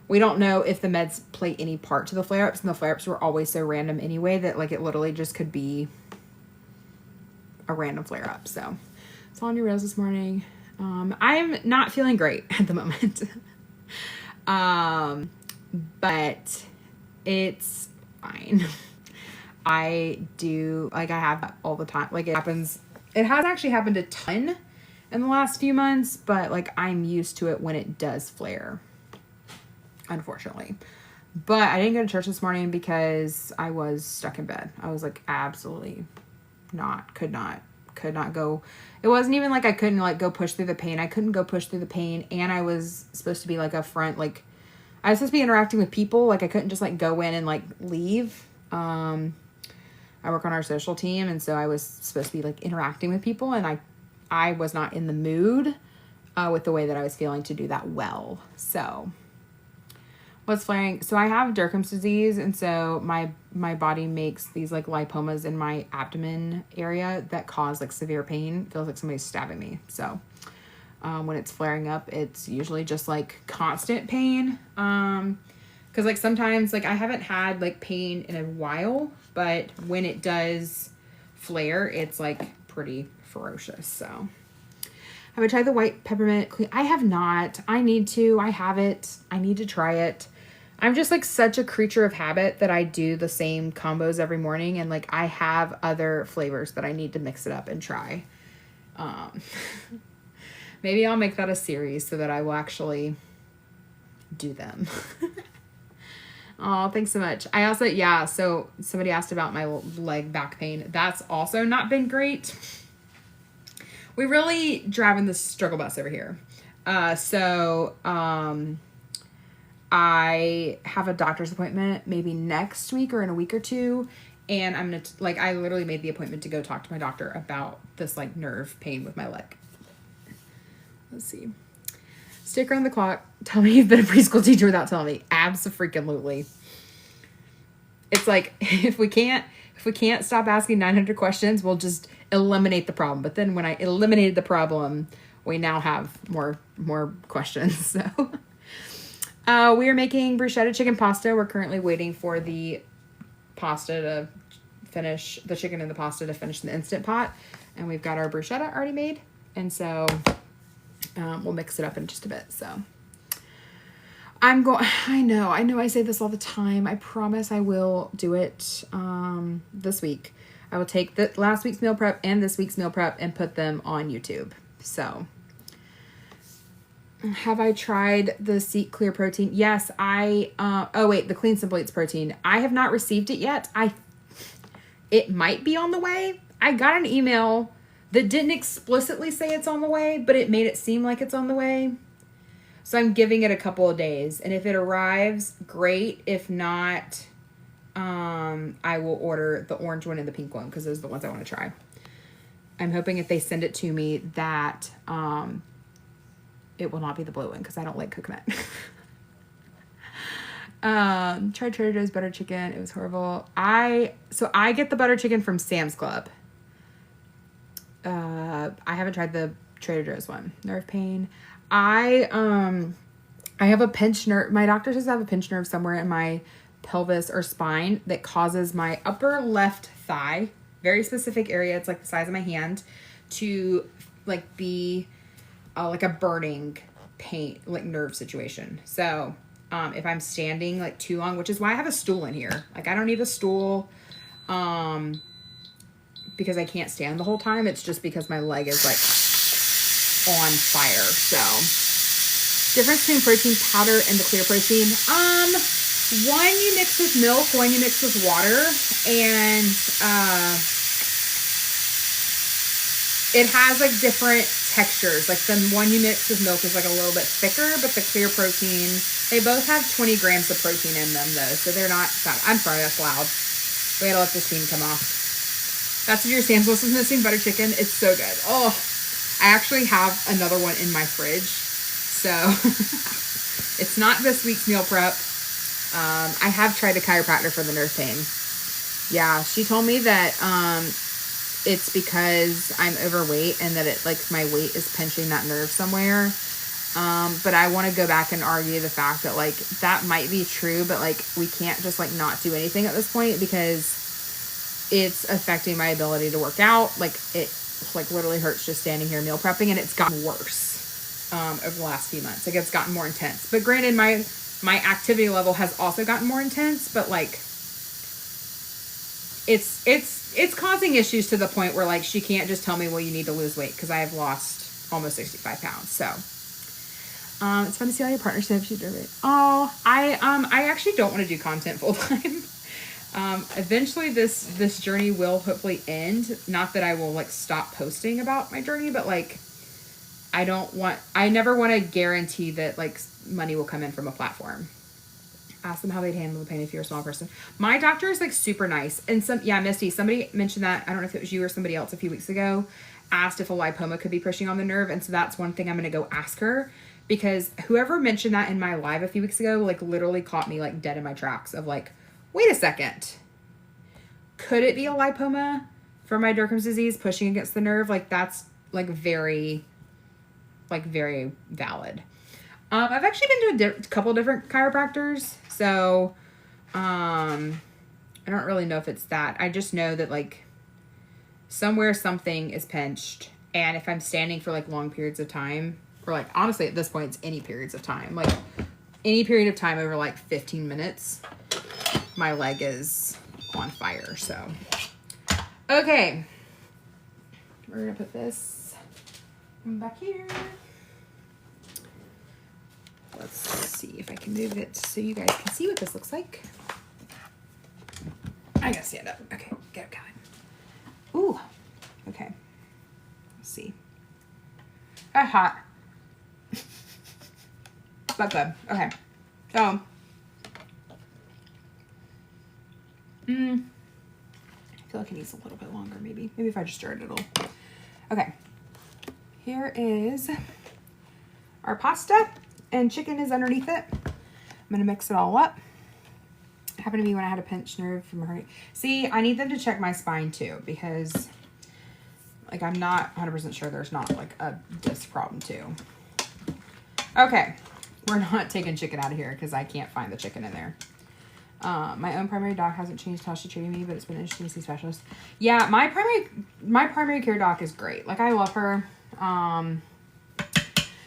we don't know if the meds play any part to the flare-ups, and the flare-ups were always so random anyway that like it literally just could be a random flare-up. So it's all on your rails this morning. I'm not feeling great at the moment. But it's fine. I do, like, I have all the time. Like, it has actually happened a ton in the last few months, but like, I'm used to it when it does flare, unfortunately. But I didn't go to church this morning because I was stuck in bed. I was like, absolutely could not go. It wasn't even like I couldn't like go push through the pain. I couldn't go push through the pain, and I was supposed to be like a front, like I was supposed to be interacting with people. Like, I couldn't just like go in and like leave. I work on our social team, and so I was supposed to be like interacting with people, and I was not in the mood with the way that I was feeling to do that well. So what's flaring? So I have Derkham's disease, and so my body makes these like lipomas in my abdomen area that cause like severe pain. It feels like somebody's stabbing me. So When it's flaring up, it's usually just like constant pain. Because like sometimes like I haven't had like pain in a while, but when it does flare, it's like pretty ferocious. So have I tried the white peppermint clean? I have not. I need to. I have it. I need to try it. I'm just like such a creature of habit that I do the same combos every morning, and like I have other flavors that I need to mix it up and try. Maybe I'll make that a series so that I will actually do them. Oh, thanks so much. I also, yeah, so somebody asked about my leg back pain. That's also not been great. We really driving the struggle bus over here. I have a doctor's appointment maybe next week or in a week or two. And I'm going to, like, I literally made the appointment to go talk to my doctor about this, like, nerve pain with my leg. Let's see. Stick around the clock. Tell me you've been a preschool teacher without telling me. Abso-freaking-lutely. It's like, if we can't stop asking 900 questions, we'll just eliminate the problem. But then when I eliminated the problem, we now have more questions. So we are making bruschetta chicken pasta. We're currently waiting for the pasta to finish, the chicken and the pasta to finish the Instant Pot. And we've got our bruschetta already made. And so we'll mix it up in just a bit. So I know I say this all the time. I promise I will do it this week. I will take the last week's meal prep and this week's meal prep and put them on YouTube. So have I tried the Seek Clear protein? Yes, the Clean Simple Eats protein. I have not received it yet. It might be on the way. I got an email that didn't explicitly say it's on the way, but it made it seem like it's on the way. So I'm giving it a couple of days. And if it arrives, great. If not, I will order the orange one and the pink one because those are the ones I want to try. I'm hoping if they send it to me that it will not be the blue one because I don't like coconut. Tried Trader Joe's butter chicken. It was horrible. I get the butter chicken from Sam's Club. I haven't tried the Trader Joe's one. Nerve pain. I have a pinched nerve. My doctor says I have a pinched nerve somewhere in my pelvis or spine that causes my upper left thigh, very specific area. It's like the size of my hand, to like be like a burning pain, like nerve situation. So if I'm standing like too long, which is why I have a stool in here. Like I don't need a stool because I can't stand the whole time. It's just because my leg is like on fire. So difference between protein powder and the clear protein. One you mix with milk, one you mix with water, and it has like different textures. Like the one you mix with milk is like a little bit thicker, but the clear protein, they both have 20 grams of protein in them though, so they're not fat. I'm sorry, that's loud. We gotta let the steam come off. That's what your Sam's List is missing, butter chicken. It's so good. Oh, I actually have another one in my fridge. So it's not this week's meal prep. I have tried a chiropractor for the nerve pain. Yeah, she told me that it's because I'm overweight and that it like my weight is pinching that nerve somewhere. But I want to go back and argue the fact that like that might be true, but like we can't just like not do anything at this point because it's affecting my ability to work out. Like it like literally hurts just standing here meal prepping, and it's gotten worse over the last few months. Like it's gotten more intense. But granted, my activity level has also gotten more intense, but like it's causing issues to the point where like she can't just tell me, well, you need to lose weight, because I have lost almost 65 pounds. So it's fun to see all your partnerships. You do it. Oh, I actually don't want to do content full time. Eventually this journey will hopefully end. Not that I will like stop posting about my journey, but like I never want to guarantee that like money will come in from a platform. Ask them how they'd handle the pain if you're a small person. My doctor is like super nice. And Misty, somebody mentioned that, I don't know if it was you or somebody else a few weeks ago, asked if a lipoma could be pushing on the nerve. And so that's one thing I'm going to go ask her, because whoever mentioned that in my live a few weeks ago, like literally caught me like dead in my tracks of like, wait a second. Could it be a lipoma for my Durkheim's disease pushing against the nerve? Like that's like very like very valid. I've actually been to a couple different chiropractors, so I don't really know if it's that. I just know that like somewhere something is pinched, and if I'm standing for like long periods of time, or like honestly at this point it's any periods of time, like any period of time over like 15 minutes, my leg is on fire. So okay, we're gonna put this back here. Let's see if I can move it so you guys can see what this looks like. I gotta stand up. Okay, get up, Callie. Ooh, okay. Let's see. Hot. But good. Okay. So, I feel like it needs a little bit longer, maybe. Maybe if I just stir it, it'll. Okay. Here is our pasta, and chicken is underneath it. I'm gonna mix it all up. Happened to me when I had a pinched nerve from her. See, I need them to check my spine too, because like I'm not 100% sure there's not like a disc problem too. Okay, we're not taking chicken out of here because I can't find the chicken in there. My own primary doc hasn't changed how she treated me, but it's been interesting to see specialists. Yeah, my primary care doc is great. Like I love her.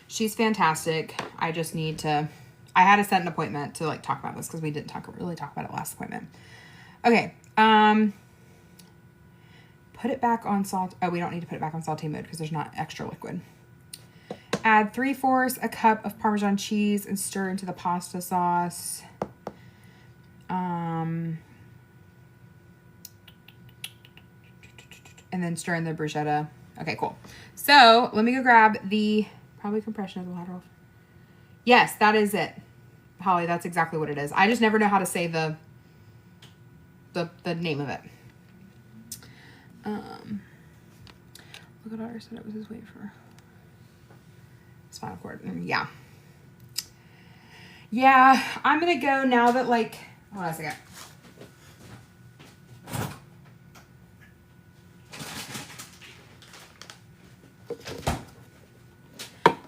She's fantastic. I just need to. I had to set an appointment to like talk about this because we didn't really talk about it last appointment. Okay. Put it back on salt. Oh, we don't need to put it back on saute mode because there's not extra liquid. Add 3/4 a cup of Parmesan cheese and stir into the pasta sauce. And then stir in the bruschetta. Okay, cool. So let me go grab the probably compression of the lateral. Yes, that is it. Holly, that's exactly what it is. I just never know how to say the name of it. Look at ours said it was his weight for spinal cord. Yeah. Yeah, I'm gonna go now that like hold on a second.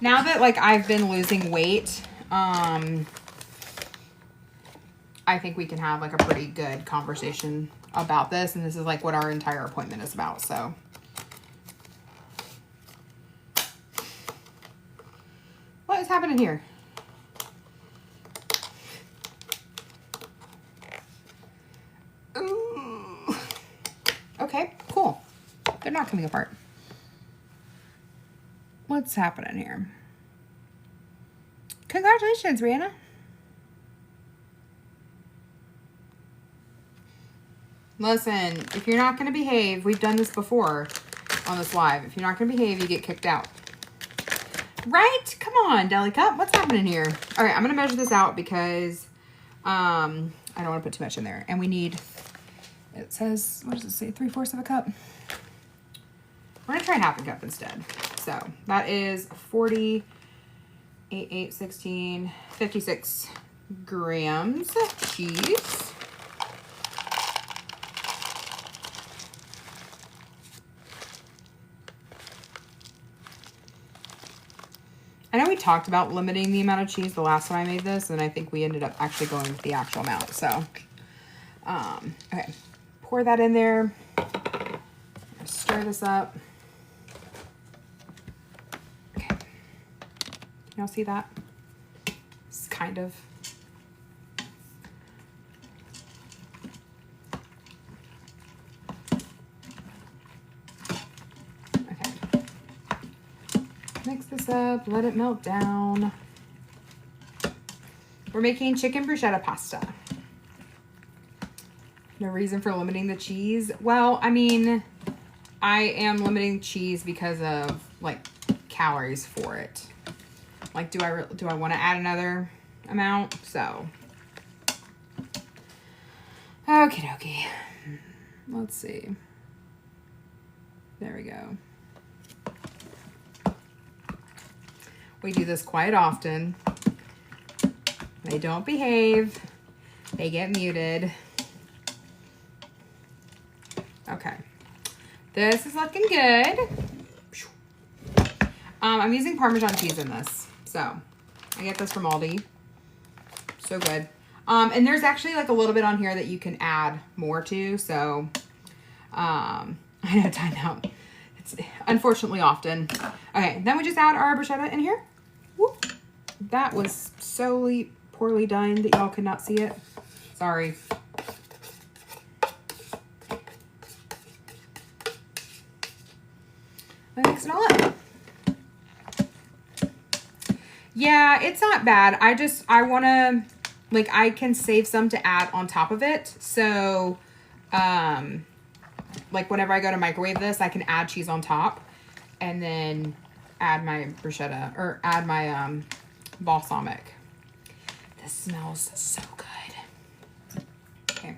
Now that like I've been losing weight, I think we can have like a pretty good conversation about this, and this is like what our entire appointment is about. So what is happening here? Ooh. Okay, cool. They're not coming apart. What's happening here? Congratulations, Rihanna. Listen, if you're not going to behave, we've done this before on this live. If you're not going to behave, you get kicked out. Right? Come on, Deli Cup. What's happening here? All right, I'm going to measure this out because I don't want to put too much in there. And we need, it says, what does it say? 3/4 of a cup. We're going to try half a cup instead. So that is 40, 8, 8, 16, 56 grams of cheese. I know we talked about limiting the amount of cheese the last time I made this, and I think we ended up actually going with the actual amount. So, okay, pour that in there. Stir this up. Okay, y'all see that? It's kind of. Mix this up, let it melt down. We're making chicken bruschetta pasta. No reason for limiting the cheese. Well, I mean, I am limiting cheese because of like calories for it. Like, do I want to add another amount? So, okie dokie. Let's see. There we go. We do this quite often. They don't behave. They get muted. Okay. This is looking good. I'm using Parmesan cheese in this. So I get this from Aldi. So good. And there's actually like a little bit on here that you can add more to. So I know, time out. It's unfortunately often. Okay, then we just add our bruschetta in here. Whoop. That was so poorly done that y'all could not see it. Sorry. I mix it all up. Yeah, it's not bad. I want to, like, I can save some to add on top of it. So, like, whenever I go to microwave this, I can add cheese on top and then add my bruschetta or add my balsamic. This smells so good. Okay.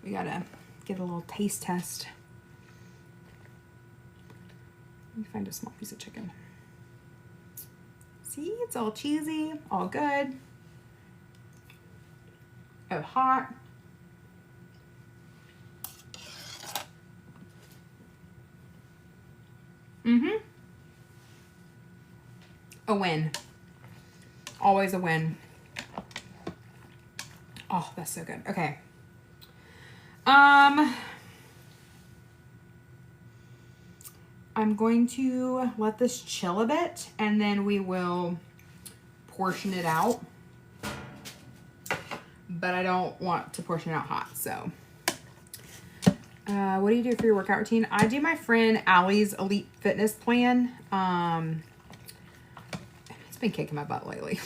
We got to get a little taste test. Let me find a small piece of chicken. See, it's all cheesy, all good. Oh, hot. A win. Always a win. Oh, that's so good. Okay. I'm going to let this chill a bit and then we will portion it out. But I don't want to portion it out hot, so. What do you do for your workout routine? I do my friend Allie's Elite Fitness Plan. It's been kicking my butt lately.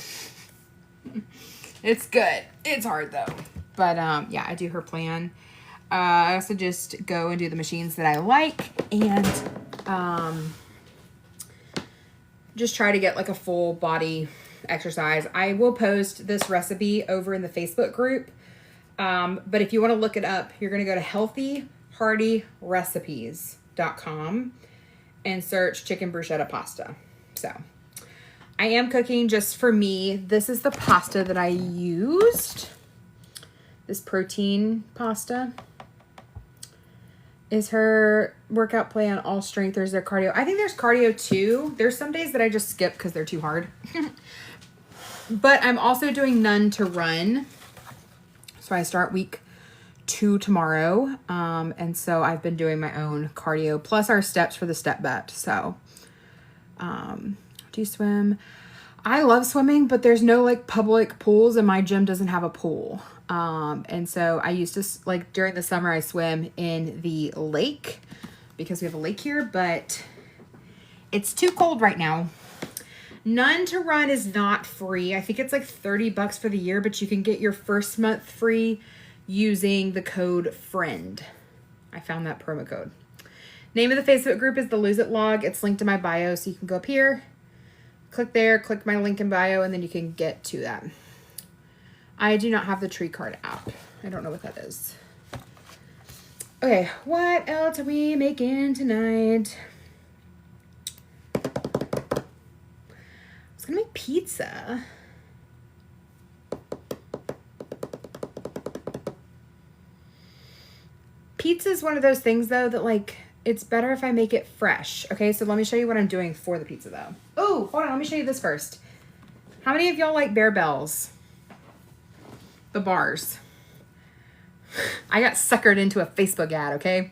It's good. It's hard though. But yeah, I do her plan. I also just go and do the machines that I like and just try to get like a full body exercise. I will post this recipe over in the Facebook group. But if you want to look it up, you're going to go to healthyheartyrecipes.com and search chicken bruschetta pasta. So I am cooking just for me. This is the pasta that I used. This protein pasta is her workout plan. All strength. There's their cardio. I think there's cardio too. There's some days that I just skip because they're too hard. But I'm also doing none to run. So I start week 2 tomorrow. And so I've been doing my own cardio plus our steps for the step bet. So, do you swim? I love swimming, but there's no like public pools and my gym doesn't have a pool. And so I used to like during the summer, I swim in the lake because we have a lake here, but it's too cold right now. None to Run is not free. I think it's like $30 for the year, but you can get your first month free using the code FRIEND. I found that promo code. Name of the Facebook group is the Lose It Log. It's linked to my bio, so you can go up here, click there, click my link in bio, and then you can get to that. I do not have the Tree Card app. I don't know what that is. Okay, what else are we making tonight? I was gonna make pizza. Pizza is one of those things though that like, it's better if I make it fresh. Okay, so let me show you what I'm doing for the pizza though. Oh, hold on, let me show you this first. How many of y'all like Bear Bells? The bars. I got suckered into a Facebook ad, okay?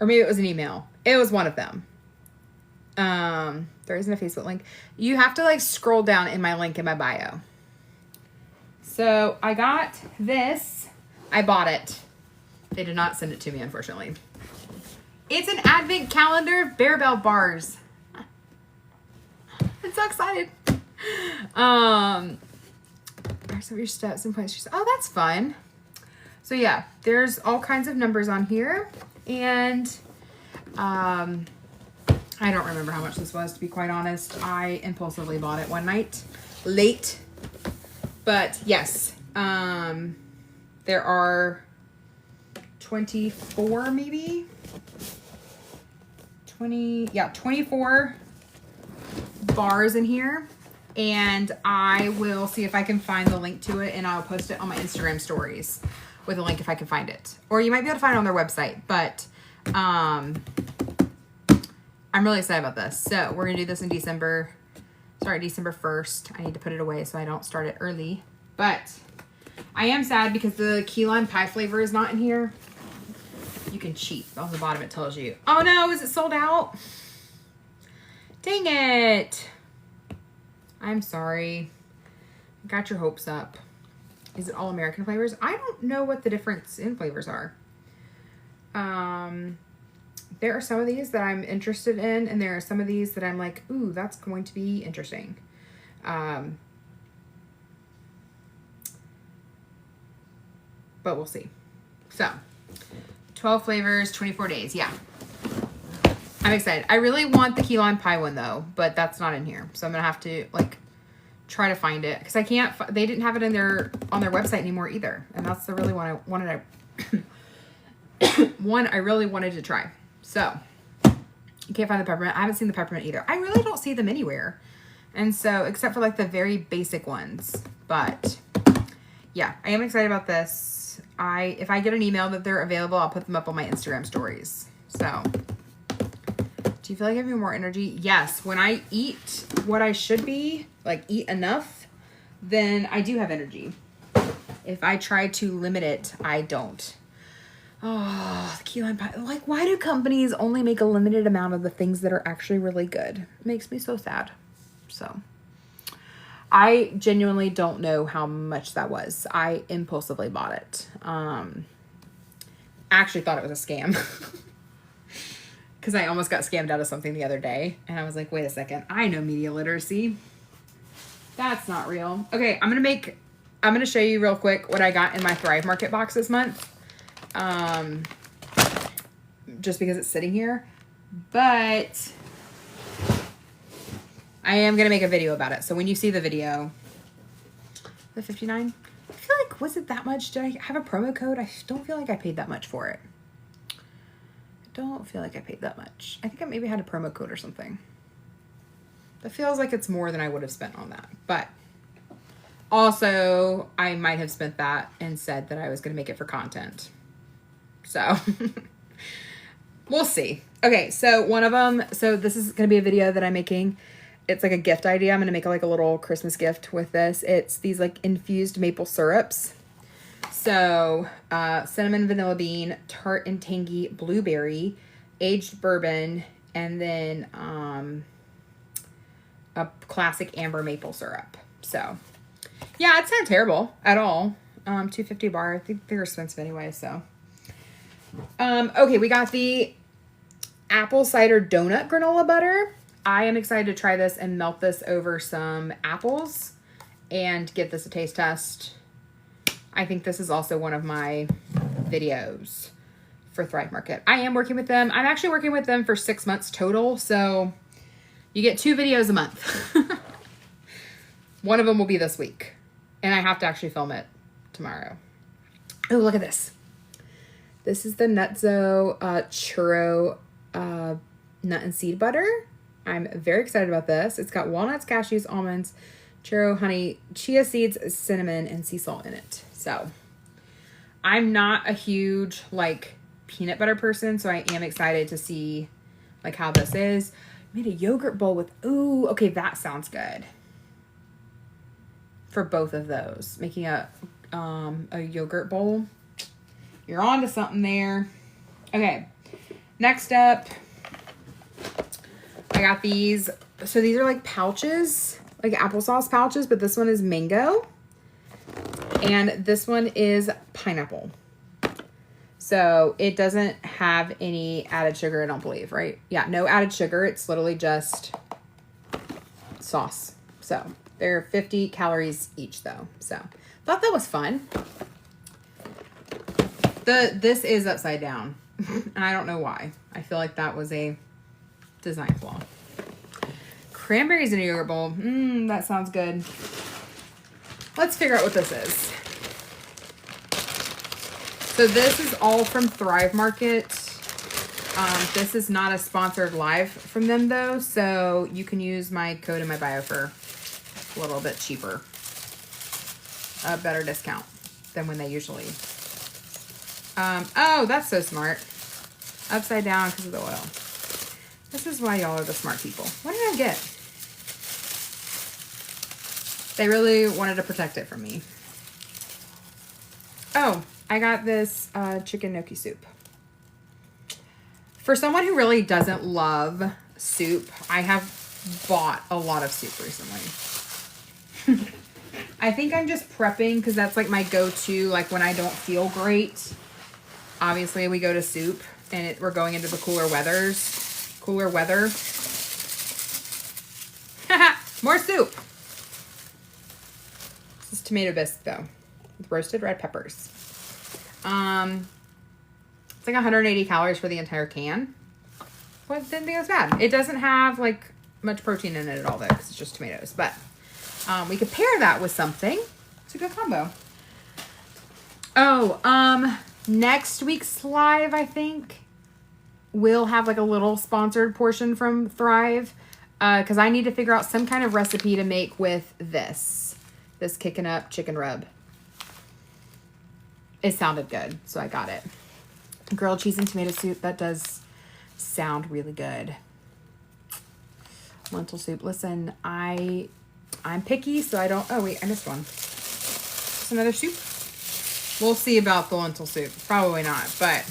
Or maybe it was an email. It was one of them. There isn't a Facebook link. You have to like scroll down in my link in my bio. So I got this. I bought it. They did not send it to me, unfortunately. It's an advent calendar of Bear Bell bars. I'm so excited. Are some of your steps and points. Oh, that's fun. So yeah, there's all kinds of numbers on here. And I don't remember how much this was, to be quite honest. I impulsively bought it one night, late. But yes, there are 24 maybe? 24 bars in here. And I will see if I can find the link to it and I'll post it on my Instagram stories with a link if I can find it. Or you might be able to find it on their website. But I'm really excited about this. So we're gonna do this in December. Start December 1st. I need to put it away so I don't start it early. But I am sad because the key lime pie flavor is not in here. You can cheat. On the bottom it tells you. Oh no, is it sold out? Dang it. I'm sorry. Got your hopes up. Is it all American flavors? I don't know what the difference in flavors are. There are some of these that I'm interested in, and there are some of these that I'm like, ooh, that's going to be interesting. But we'll see. So, 12 flavors, 24 days. Yeah. I'm excited. I really want the key lime pie one, though, but that's not in here. So I'm going to have to, like, try to find it. Because I can't, they didn't have it on their website anymore either. And that's the really one I wanted to, one I really wanted to try. So, you can't find the peppermint. I haven't seen the peppermint either. I really don't see them anywhere. And so, except for, like, the very basic ones. But, yeah, I am excited about this. If I get an email that they're available, I'll put them up on my Instagram stories. So, do you feel like having more energy? Yes. When I eat what I should be, like eat enough, then I do have energy. If I try to limit it, I don't. Oh, the key lime pie. Like, why do companies only make a limited amount of the things that are actually really good? It makes me so sad. So, I genuinely don't know how much that was. I impulsively bought it. Actually thought it was a scam. Because I almost got scammed out of something the other day. And I was like, wait a second. I know media literacy. That's not real. Okay, I'm going to show you real quick what I got in my Thrive Market box this month. Just because it's sitting here. But I am going to make a video about it. So when you see the video, the 59, I feel like, was it that much? Did I have a promo code? I don't feel like I paid that much for it. Don't feel like I paid that much. I think I maybe had a promo code or something. That feels like it's more than I would have spent on that. But also, I might have spent that and said that I was going to make it for content. So, we'll see. Okay, so one of them, so this is going to be a video that I'm making. It's like a gift idea. I'm going to make like a little Christmas gift with this. It's these like infused maple syrups. So, cinnamon, vanilla bean, tart and tangy blueberry, aged bourbon, and then a classic amber maple syrup. So, yeah, it's not terrible at all. $2.50 bar. I think they're expensive anyway, so. Okay, we got the apple cider donut granola butter. I am excited to try this and melt this over some apples and give this a taste test. I think this is also one of my videos for Thrive Market. I am working with them. I'm actually working with them for 6 months total. So you get 2 videos a month. One of them will be this week. And I have to actually film it tomorrow. Oh, look at this. This is the Nutzo churro nut and seed butter. I'm very excited about this. It's got walnuts, cashews, almonds, churro, honey, chia seeds, cinnamon, and sea salt in it. So, I'm not a huge, like, peanut butter person, so I am excited to see, like, how this is. I made a yogurt bowl with, ooh, okay, that sounds good. For both of those. Making a yogurt bowl. You're on to something there. Okay, next up, I got these. So, these are, like, pouches, like applesauce pouches, but this one is mango. And this one is pineapple. So it doesn't have any added sugar, I don't believe, right? Yeah, no added sugar. It's literally just sauce. So they're 50 calories each though. So thought that was fun. This is upside down. And I don't know why. I feel like that was a design flaw. Cranberries in a yogurt bowl. That sounds good. Let's figure out what this is. So this is all from Thrive Market. This is not a sponsored live from them though, so you can use my code in my bio for a little bit cheaper. A better discount than when they usually. Oh, that's so smart. Upside down because of the oil. This is why y'all are the smart people. What did I get? They really wanted to protect it from me. Oh, I got this chicken gnocchi soup. For someone who really doesn't love soup, I have bought a lot of soup recently. I think I'm just prepping because that's like my go-to, like when I don't feel great. Obviously, we go to soup and we're going into the cooler weather. More soup. This is tomato bisque though, with roasted red peppers. It's like 180 calories for the entire can. Well, I didn't think it was bad. It doesn't have like much protein in it at all though, because it's just tomatoes. But we could pair that with something. It's a good combo. Oh, next week's live, I think, we'll have like a little sponsored portion from Thrive. Because I need to figure out some kind of recipe to make with this Kicking Up chicken rub. It sounded good, so I got it. Grilled cheese and tomato soup. That does sound really good. Lentil soup. Listen, I'm picky, so I don't... Oh, wait, I missed one. Just another soup? We'll see about the lentil soup. Probably not, but...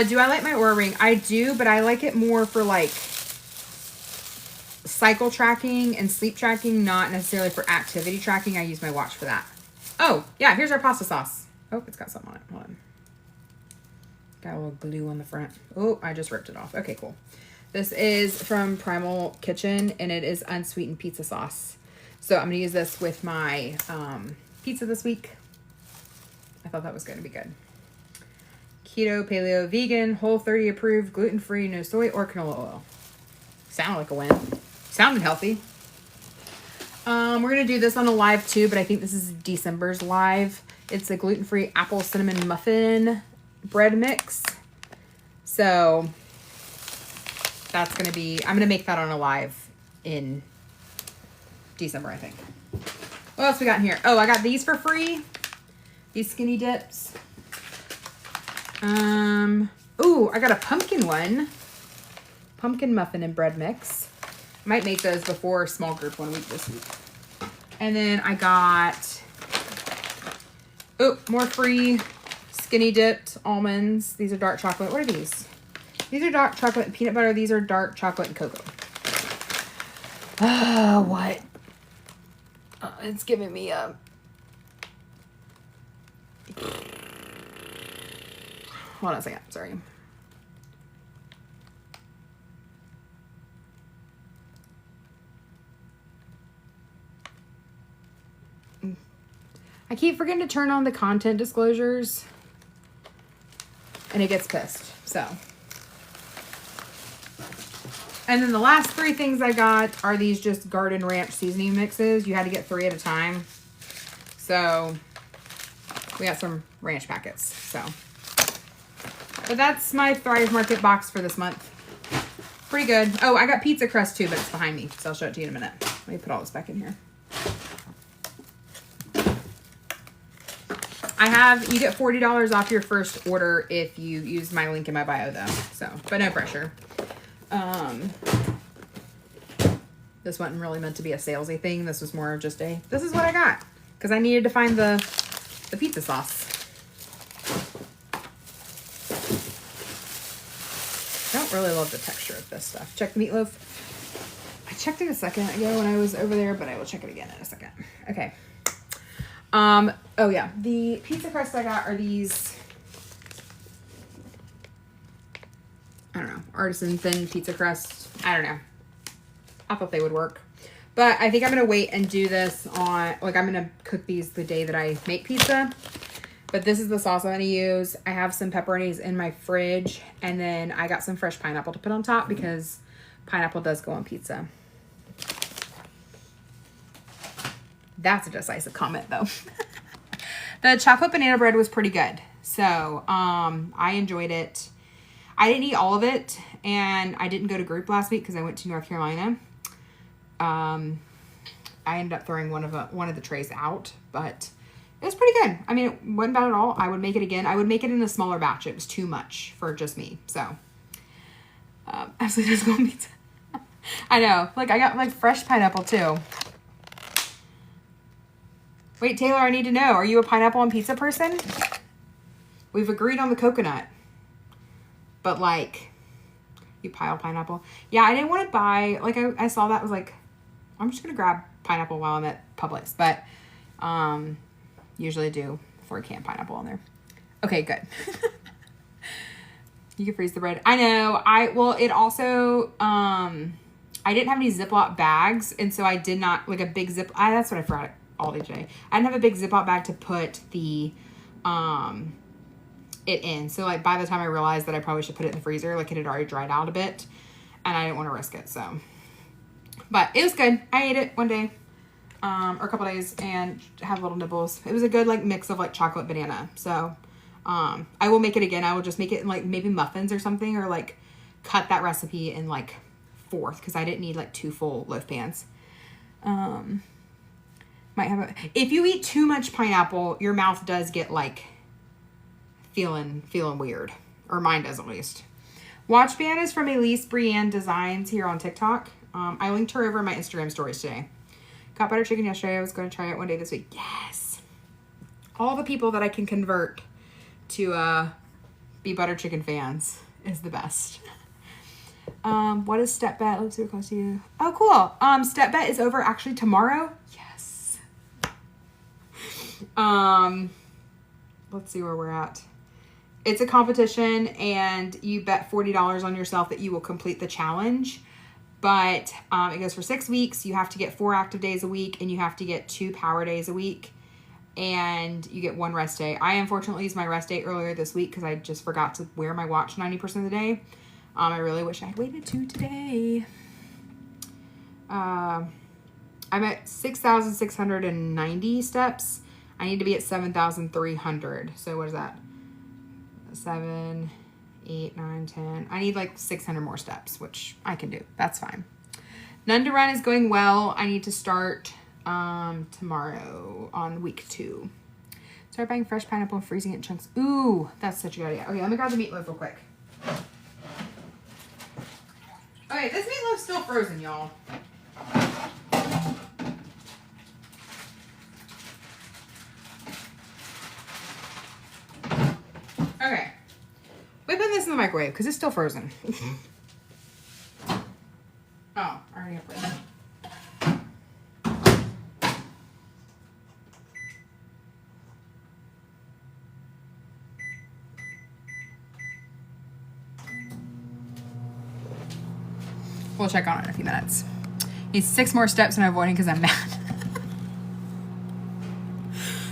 do I like my Oura Ring? I do, but I like it more for, like, cycle tracking and sleep tracking, not necessarily for activity tracking. I use my watch for that. Oh, yeah, here's our pasta sauce. Oh, it's got something on it. Hold on. Got a little glue on the front. Oh, I just ripped it off. Okay, cool. This is from Primal Kitchen, and it is unsweetened pizza sauce. So I'm going to use this with my pizza this week. I thought that was going to be good. Keto, paleo, vegan, Whole30 approved, gluten-free, no soy or canola oil. Sounded like a win. Sounded healthy. We're going to do this on a live too, but I think this is December's live. It's a gluten-free apple cinnamon muffin bread mix. So that's going to be, I'm going to make that on a live in December, I think. What else we got in here? Oh, I got these for free. These skinny dips. Ooh, I got a pumpkin one. Pumpkin muffin and bread mix. Might make those before small group 1 week this week. And then I got, more free skinny dipped almonds. These are dark chocolate. What are these? These are dark chocolate and peanut butter. These are dark chocolate and cocoa. What? It's giving me a... Hold on a second. Sorry. I keep forgetting to turn on the content disclosures. And it gets pissed. So. And then the last 3 things I got are these just Garden Ranch seasoning mixes. You had to get 3 at a time. So we got some ranch packets. So. But that's my Thrive Market box for this month. Pretty good. Oh, I got pizza crust too, but it's behind me. So I'll show it to you in a minute. Let me put all this back in here. You get $40 off your first order if you use my link in my bio though. So, but no pressure. This wasn't really meant to be a salesy thing. This was more of just this is what I got. Because I needed to find the pizza sauce. I don't really love the texture of this stuff. Check the meatloaf. I checked it a second ago when I was over there, but I will check it again in a second. Okay. Oh yeah, the pizza crust I got are these, I don't know, artisan thin pizza crust. I don't know. I thought they would work. But I think I'm going to wait and do this on, like I'm going to cook these the day that I make pizza. But this is the sauce I'm going to use. I have some pepperonis in my fridge. And then I got some fresh pineapple to put on top because pineapple does go on pizza. That's a decisive comment though. The chocolate banana bread was pretty good. So, I enjoyed it. I didn't eat all of it and I didn't go to group last week because I went to North Carolina. I ended up throwing one of the trays out, but it was pretty good. I mean, it wasn't bad at all. I would make it again. I would make it in a smaller batch. It was too much for just me. So, Absolutely just going pizza. I know. Like, I got, like, fresh pineapple, too. Wait, Taylor, I need to know. Are you a pineapple on pizza person? We've agreed on the coconut. But, like, you pile pineapple. Yeah, I didn't want to buy, like, I saw that, was like, I'm just going to grab pineapple while I'm at Publix. But, usually do for a canned pineapple on there. Okay, good. You can freeze the bread. I know. Well, it also, I didn't have any Ziploc bags. And so I did not, like a big that's what I forgot all day today. I didn't have a big Ziploc bag to put the, it in. So like by the time I realized that I probably should put it in the freezer, like it had already dried out a bit and I didn't want to risk it. So, but it was good. I ate it one day, or a couple days and had little nibbles. It was a good like mix of like chocolate banana. So, I will make it again. I will just make it in like maybe muffins or something, or like cut that recipe in like fourth, because I didn't need like 2 full loaf pans. If you eat too much pineapple, your mouth does get like feeling weird, or mine does at least. Watch band is from Elise Brienne Designs here on TikTok. I linked her over in my Instagram stories today. Got butter chicken yesterday. I was going to try it one day this week. Yes. All the people that I can convert to be butter chicken fans is the best. What is Step Bet? Let's see what it costs you. Oh, cool. Step Bet is over actually tomorrow. Yes. Let's see where we're at. It's a competition and you bet $40 on yourself that you will complete the challenge. But it goes for 6 weeks. You have to get 4 active days a week and you have to get 2 power days a week. And you get 1 rest day. I unfortunately used my rest day earlier this week because I just forgot to wear my watch 90% of the day. I really wish I had waited to today. I'm at 6,690 steps. I need to be at 7,300. So what is that? 7, 8, 9, 10. I need like 600 more steps, which I can do. That's fine. None to Run is going well. I need to start tomorrow on week 2. Start buying fresh pineapple and freezing it in chunks. Ooh, that's such a good idea. Okay, let me grab the meatloaf real quick. Okay, this meatloaf's still frozen, y'all. Okay. We put this in the microwave because it's still frozen. Oh, I already have it. We'll check on it in a few minutes. Need 6 more steps and I'm avoiding because I'm mad.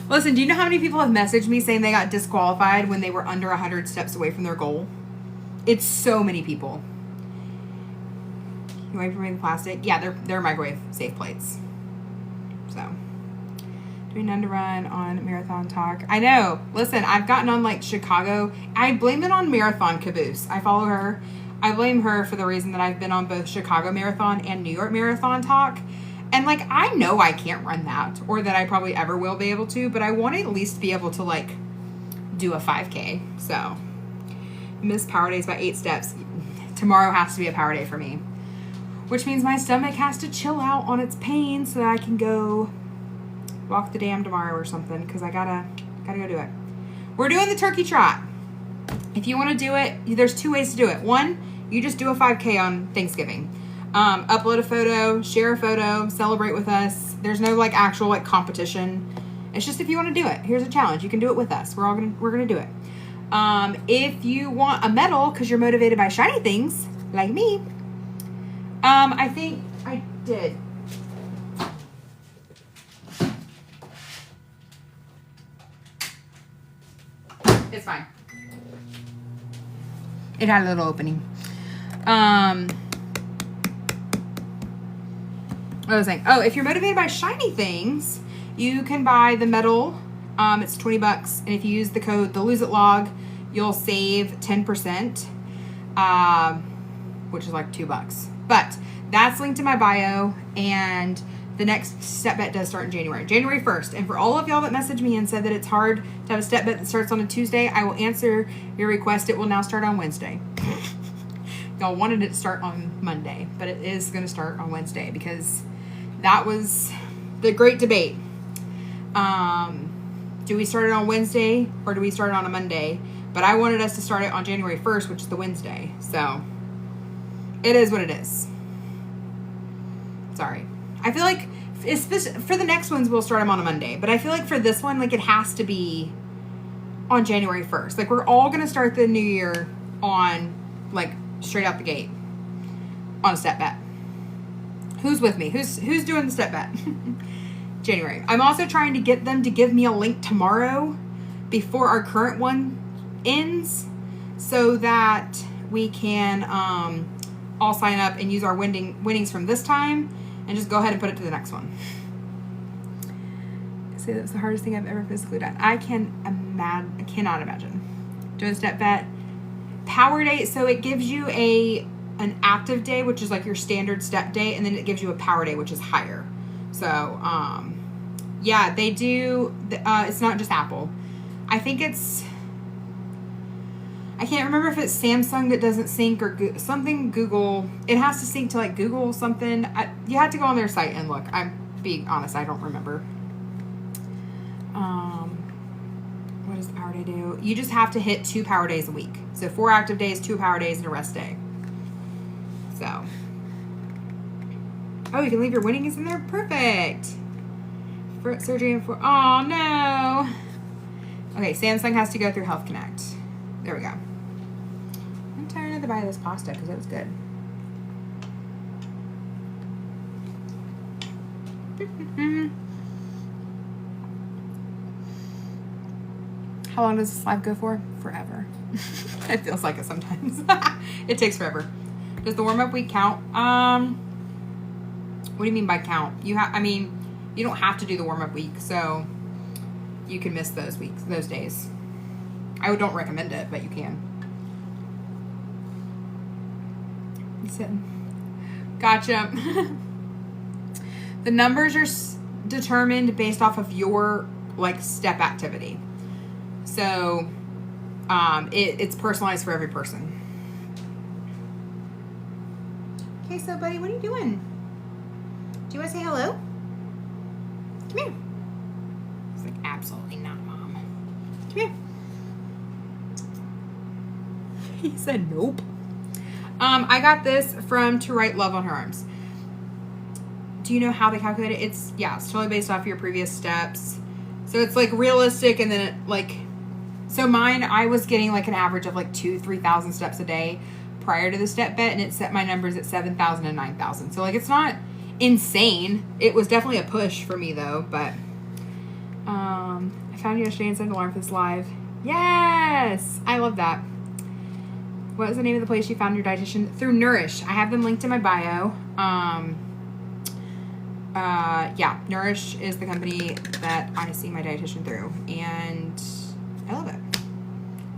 Listen, do you know how many people have messaged me saying they got disqualified when they were under 100 steps away from their goal? It's so many people. You wipe away the plastic? Yeah, they're microwave safe plates. So, doing None to Run on Marathon Talk. I know. Listen, I've gotten on like Chicago. I blame it on Marathon Caboose. I follow her. I blame her for the reason that I've been on both Chicago Marathon and New York Marathon Talk. And, like, I know I can't run that, or that I probably ever will be able to, but I want to at least be able to, like, do a 5K. So, miss power days by 8 steps. Tomorrow has to be a power day for me. Which means my stomach has to chill out on its pain so that I can go walk the dam tomorrow or something, because I gotta go do it. We're doing the turkey trot. If you want to do it, there's 2 ways to do it. One, you just do a 5K on Thanksgiving. Upload a photo, share a photo, celebrate with us. There's no like actual like competition. It's just if you want to do it. Here's a challenge. You can do it with us. We're gonna do it. If you want a medal because you're motivated by shiny things, like me, I think I did. It's fine. It had a little opening. What was I saying? Oh, if you're motivated by shiny things, you can buy the medal. It's $20, and if you use the code TheLoseItLog, you'll save 10%, which is like $2. But that's linked in my bio, and the next step bet does start in January 1st. And for all of y'all that messaged me and said that it's hard to have a step bet that starts on a Tuesday, I will answer your request. It will now start on Wednesday. Y'all wanted it to start on Monday, but it is going to start on Wednesday because that was the great debate. Do we start it on Wednesday or do we start it on a Monday? But I wanted us to start it on January 1st, which is the Wednesday. So it is what it is. Sorry. I feel like for the next ones, we'll start them on a Monday. But I feel like for this one, like it has to be on January 1st. Like we're all going to start the new year on like straight out the gate on a step bet. Who's with me? Who's doing the step bet? January. I'm also trying to get them to give me a link tomorrow before our current one ends so that we can all sign up and use our winnings from this time and just go ahead and put it to the next one. Say that was the hardest thing I've ever physically done. I cannot imagine. Doing a step bet. Power day, so it gives you an active day, which is like your standard step day, and then it gives you a power day, which is higher. So, yeah, they do, it's not just Apple. I think I can't remember if it's Samsung that doesn't sync or something Google. It has to sync to like Google something. You have to go on their site and look. I'm being honest, I don't remember. What does the power day do? You just have to hit 2 power days a week. So 4 active days, 2 power days, and a rest day. So. Oh, you can leave your winnings in there? Perfect. For surgery and for... Oh, no. Okay, Samsung has to go through Health Connect. There we go. I'm tired to buy this pasta because it was good. How long does this live go for? Forever. It feels like it sometimes. It takes forever. Does the warm-up week count? What do you mean by count? You don't have to do the warm-up week, so you can miss those days. I don't recommend it, but you can. Gotcha. The numbers are determined based off of your like step activity. So it's personalized for every person. Okay, so buddy, what are you doing? Do you want to say hello? Come here. He's like, absolutely not, Mom. Come here. He said nope. I got this from To Write Love on Her Arms. Do you know how they calculate it? It's totally based off your previous steps. So it's like realistic, and then it like, so mine, I was getting like an average of like 2,000-3,000 steps a day prior to the step bet, and it set my numbers at 7,000 and 9,000. So like, it's not insane. It was definitely a push for me though, but I found you yesterday and set an alarm for this live. Yes, I love that. What was the name of the place you found your dietitian? Through Nourish. I have them linked in my bio. Nourish is the company that I see my dietitian through, and I love it.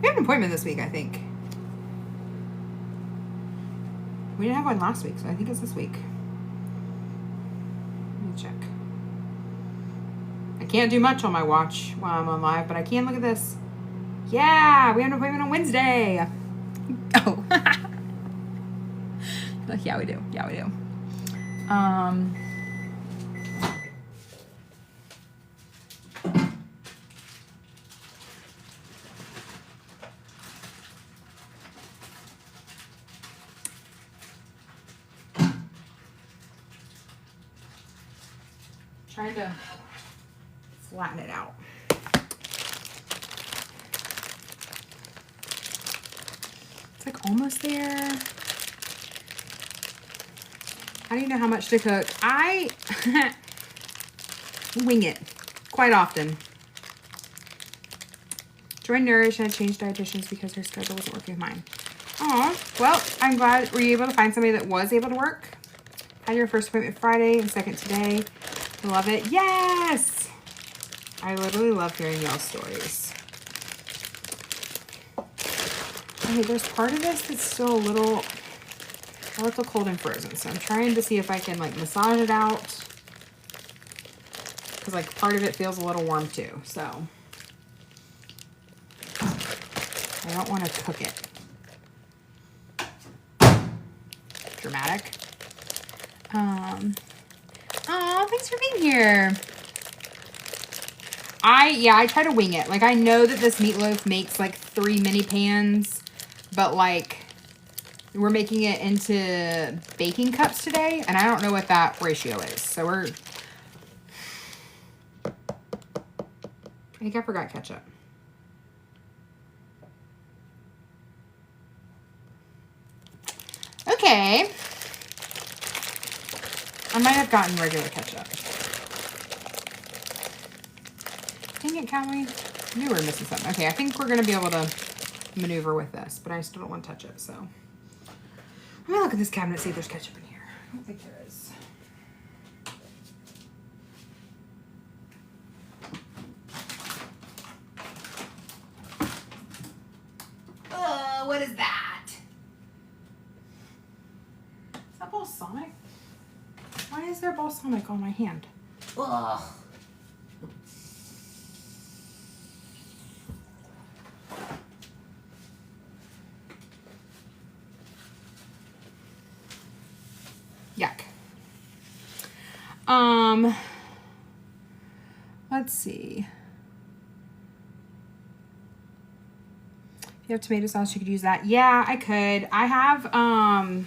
We have an appointment this week, I think. We didn't have one last week, so I think it's this week. Let me check. I can't do much on my watch while I'm on live, but I can look at this. Yeah, we have an appointment on Wednesday. Oh. Yeah, we do. Trying to flatten it out. It's like almost there. How do you know how much to cook? I wing it quite often. Joined Nourish and I changed dietitians because her schedule wasn't working with mine. Aw, well, I'm glad. Were you able to find somebody that was able to work? Had your first appointment Friday and second today. Love it. Yes! I literally love hearing y'all's stories. Okay, there's part of this that's still a little cold and frozen. So I'm trying to see if I can like massage it out. Because like part of it feels a little warm too. So I don't want to cook it. dramatic. Oh, thanks for being here. I try to wing it. Like, I know that this meatloaf makes like 3 mini pans, but like we're making it into baking cups today, and I don't know what that ratio is. So I think I forgot ketchup. Okay. I might have gotten regular ketchup. Dang it, Callie. I knew we were missing something. Okay, I think we're going to be able to maneuver with this, but I still don't want to touch it, so. I'm going to look at this cabinet, see if there's ketchup in here. I don't think there is. What is that? Is that balsamic? Why is there balsamic on my hand? Ugh. Yuck. Let's see. If you have tomato sauce, you could use that. Yeah, I could. I have,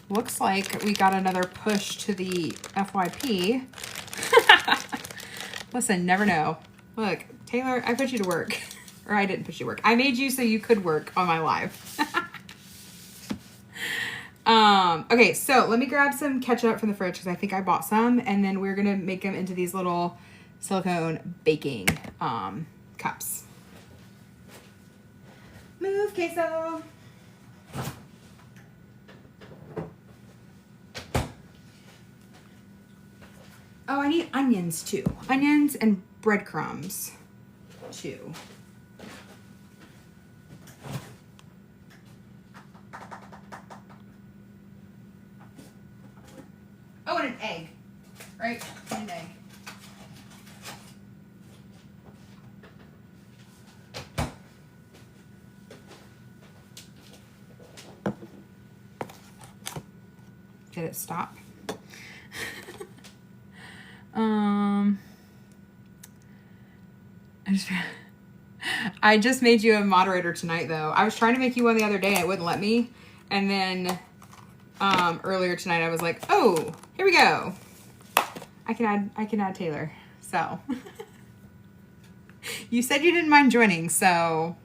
looks like we got another push to the FYP. Listen, never know. Look, Taylor, I put you to work. Or I didn't put you to work. I made you so you could work on my live. Okay, so let me grab some ketchup from the fridge because I think I bought some, and then we're gonna make them into these little silicone baking cups. Move, queso. Oh, I need onions too. Onions and breadcrumbs too. Oh, and an egg, right? And an egg. Did it stop? I just made you a moderator tonight, though. I was trying to make you one the other day, and it wouldn't let me. And then earlier tonight, I was like, "Oh, here we go. I can add Taylor." So you said you didn't mind joining, so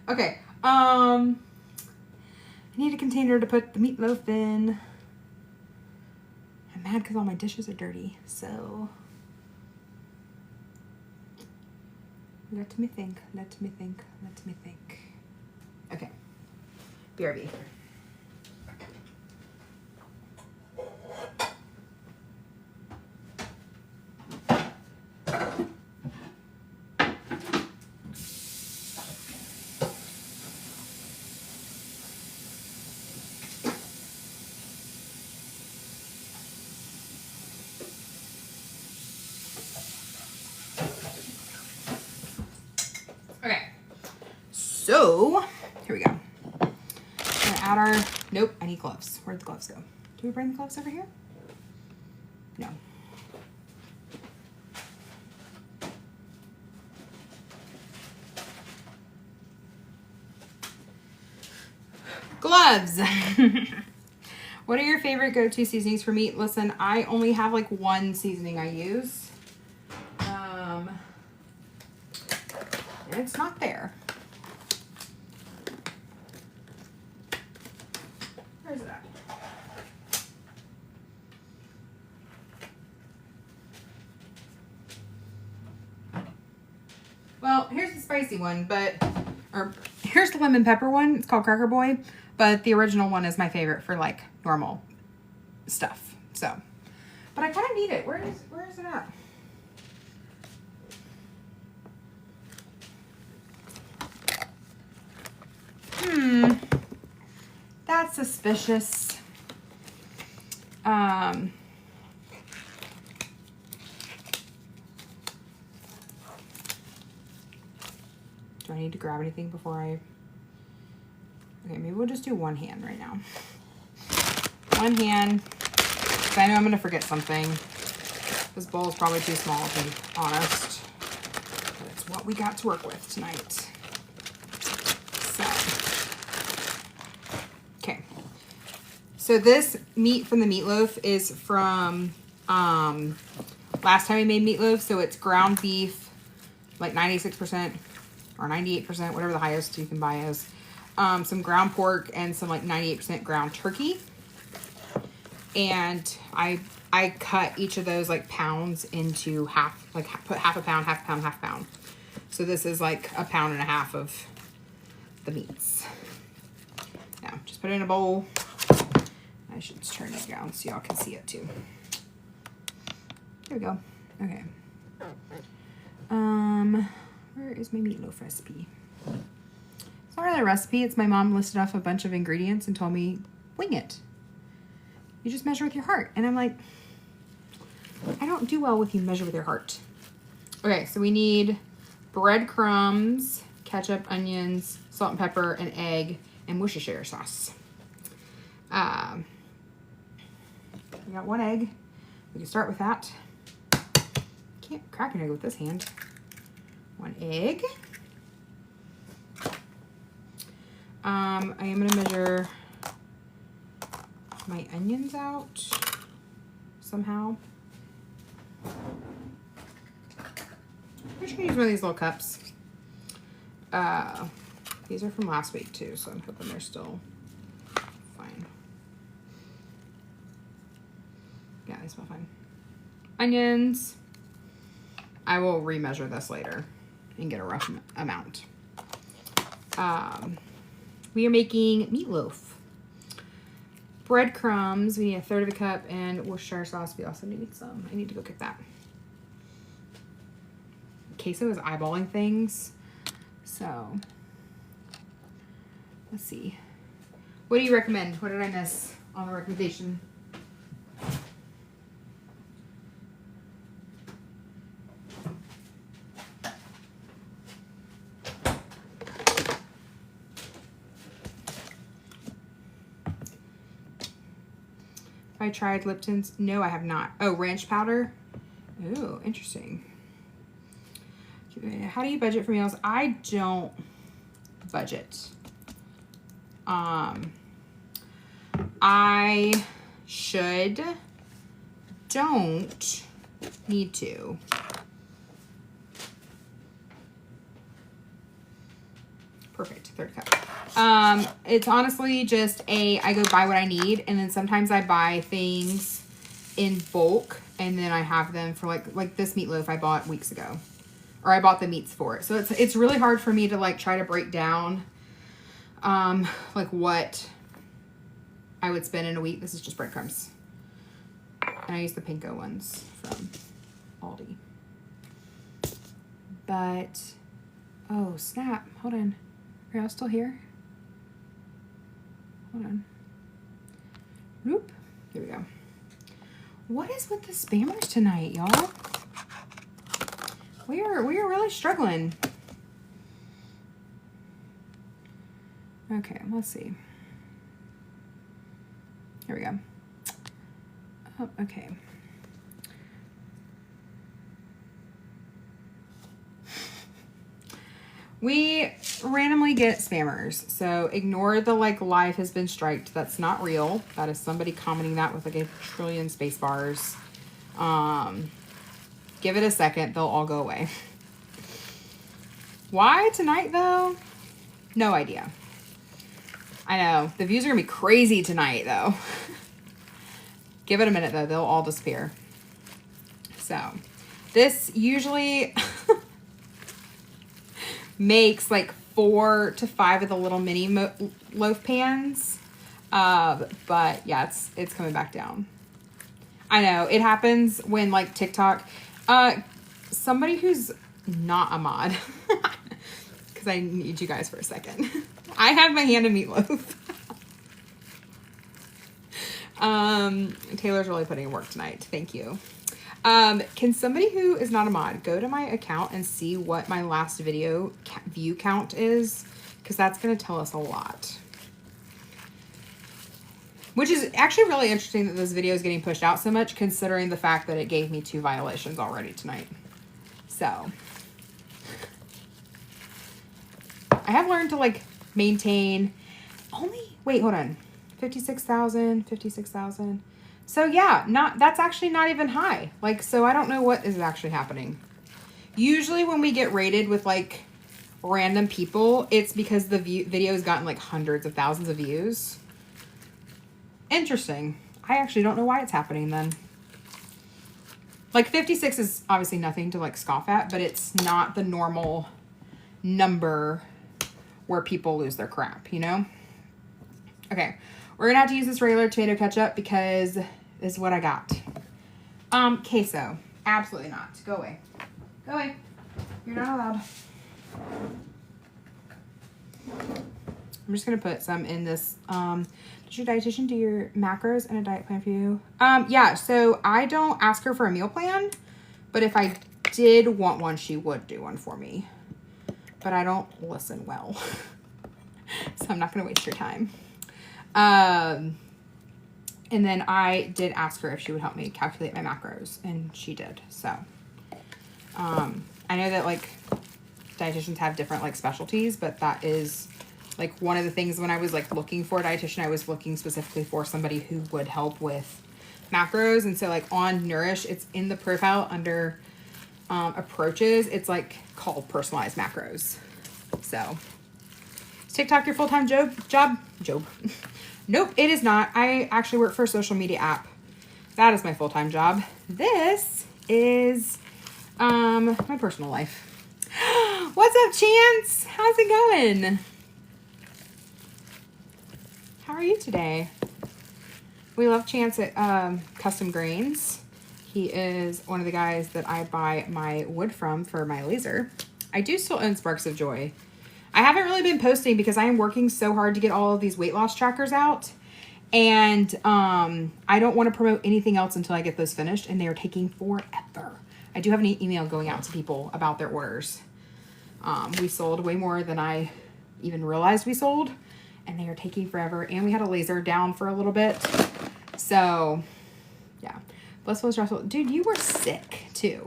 okay. I need a container to put the meatloaf in. I'm mad because all my dishes are dirty, so let me think. Okay, BRB. Okay, so here we go. I'm gonna add our, nope, I need gloves. Where'd the gloves go? Do we bring the gloves over here? No. Gloves. What are your favorite go-to seasonings for meat? Listen, I only have like one seasoning I use. And it's not there. Where's it at? Well, here's the spicy one, or here's the lemon pepper one. It's called Cracker Boy, but the original one is my favorite for like normal stuff. So, but I kind of need it. Where is it at? That's suspicious. Do I need to grab anything before I Okay, maybe we'll just do one hand right now. One hand. Because I know I'm going to forget something. This bowl is probably too small, to be honest. But it's what we got to work with tonight. So. Okay. So this meat from the meatloaf is from last time we made meatloaf. So it's ground beef, like 96% or 98%, whatever the highest you can buy is. Some ground pork and some like 98% ground turkey. And I cut each of those like pounds into half, like put half a pound, half a pound, half a pound. So this is like 1.5 pounds of the meats. Now just put it in a bowl. I should turn it down so y'all can see it too. There we go. Okay. Where is my meatloaf recipe? It's not really a recipe. It's my mom listed off a bunch of ingredients and told me, wing it. You just measure with your heart. And I'm like, I don't do well with you measure with your heart. Okay, so we need breadcrumbs, ketchup, onions, salt and pepper, an egg, and Worcestershire sauce. We got one egg. We can start with that. Can't crack an egg with this hand. One egg. I am going to measure my onions out somehow. I'm just going to use one of these little cups. These are from last week too, so I'm hoping they're still fine. Yeah, they smell fine. Onions. I will remeasure this later and get a rough amount. We are making meatloaf. Breadcrumbs, we need 1/3 of a cup, and Worcestershire sauce, we also need some. I need to go cook that. Queso is eyeballing things, so let's see. What do you recommend? What did I miss on the recommendation? I tried Lipton's. No, I have not. Oh, ranch powder. Oh, interesting. How do you budget for meals? I don't budget. I don't need to. Perfect, 1/3 cup. It's honestly just I go buy what I need, and then sometimes I buy things in bulk, and then I have them for like this meatloaf I bought weeks ago, or I bought the meats for it. So it's really hard for me to like try to break down, like what I would spend in a week. This is just breadcrumbs, and I use the Pinko ones from Aldi. But oh snap! Hold on. Are y'all still here? Hold on. Whoop. Here we go. What is with the spammers tonight, y'all? We are really struggling. Okay, let's see. Here we go. Oh, okay. We randomly get spammers, so ignore the like live has been striked. That's not real. That is somebody commenting that with like 1 trillion space bars. Give it a second, they'll all go away. Why tonight though? No idea. I know the views are gonna be crazy tonight though. Give it a minute though, they'll all disappear. So this usually makes like 4 to 5 of the little mini loaf pans. But yeah, it's coming back down. I know it happens when like TikTok, somebody who's not a mod, because I need you guys for a second. I have my hand in meatloaf. Taylor's really putting in work tonight. Thank you. Can somebody who is not a mod go to my account and see what my last video view count is? Because that's going to tell us a lot. Which is actually really interesting that this video is getting pushed out so much, considering the fact that it gave me 2 violations already tonight. So, I have learned to, like, maintain only, wait, hold on, 56,000, 56,000. So, yeah, that's actually not even high. Like, so I don't know what is actually happening. Usually when we get rated with, like, random people, it's because the video has gotten, like, hundreds of thousands of views. Interesting. I actually don't know why it's happening then. Like 56 is obviously nothing to like scoff at, but it's not the normal number where people lose their crap, you know? Okay. We're going to have to use this regular tomato ketchup because this is what I got. Queso. Absolutely not. Go away. Go away. You're not allowed. I'm just going to put some in this, does your dietitian do your macros and a diet plan for you? Yeah, so I don't ask her for a meal plan, but if I did want one, she would do one for me. But I don't listen well. So I'm not going to waste your time. And then I did ask her if she would help me calculate my macros, and she did. So, I know that like dietitians have different like specialties, but that is like one of the things when I was like looking for a dietitian, I was looking specifically for somebody who would help with macros. And so like on Nourish, it's in the profile under approaches. It's like called personalized macros. So is TikTok your full-time job? Nope, it is not. I actually work for a social media app. That is my full-time job. This is my personal life. What's up, Chance? How's it going? How are you today? We love Chance at Custom Grains. He is one of the guys that I buy my wood from for my laser. I do still own Sparks of Joy. I haven't really been posting because I am working so hard to get all of these weight loss trackers out. And I don't want to promote anything else until I get those finished. And they are taking forever. I do have an email going out to people about their orders. We sold way more than I even realized we sold. And they are taking forever. And we had a laser down for a little bit. So, yeah. Blissful stressful. Dude, you were sick, too.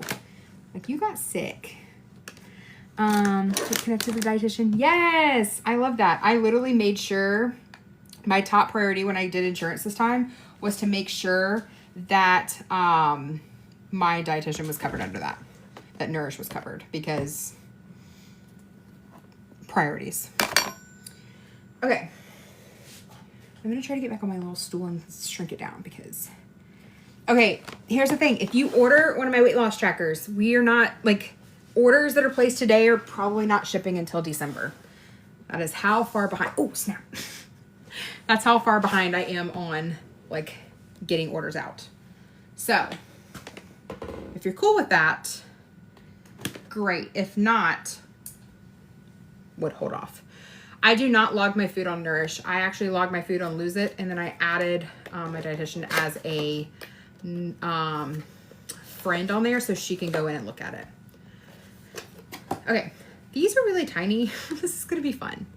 Like, you got sick. Connect to the dietitian. Yes! I love that. I literally made sure my top priority when I did insurance this time was to make sure that my dietitian was covered under that. That Nourish was covered. Because priorities. Okay. I'm going to try to get back on my little stool and shrink it down because... Okay, here's the thing. If you order one of my weight loss trackers, we are not, like, orders that are placed today are probably not shipping until December. That is how far behind... Oh, snap. That's how far behind I am on, like, getting orders out. So, if you're cool with that, great. If not, would hold off. I do not log my food on Nourish. I actually log my food on Lose It, and then I added my dietitian as a friend on there so she can go in and look at it. Okay, these are really tiny. This is gonna be fun.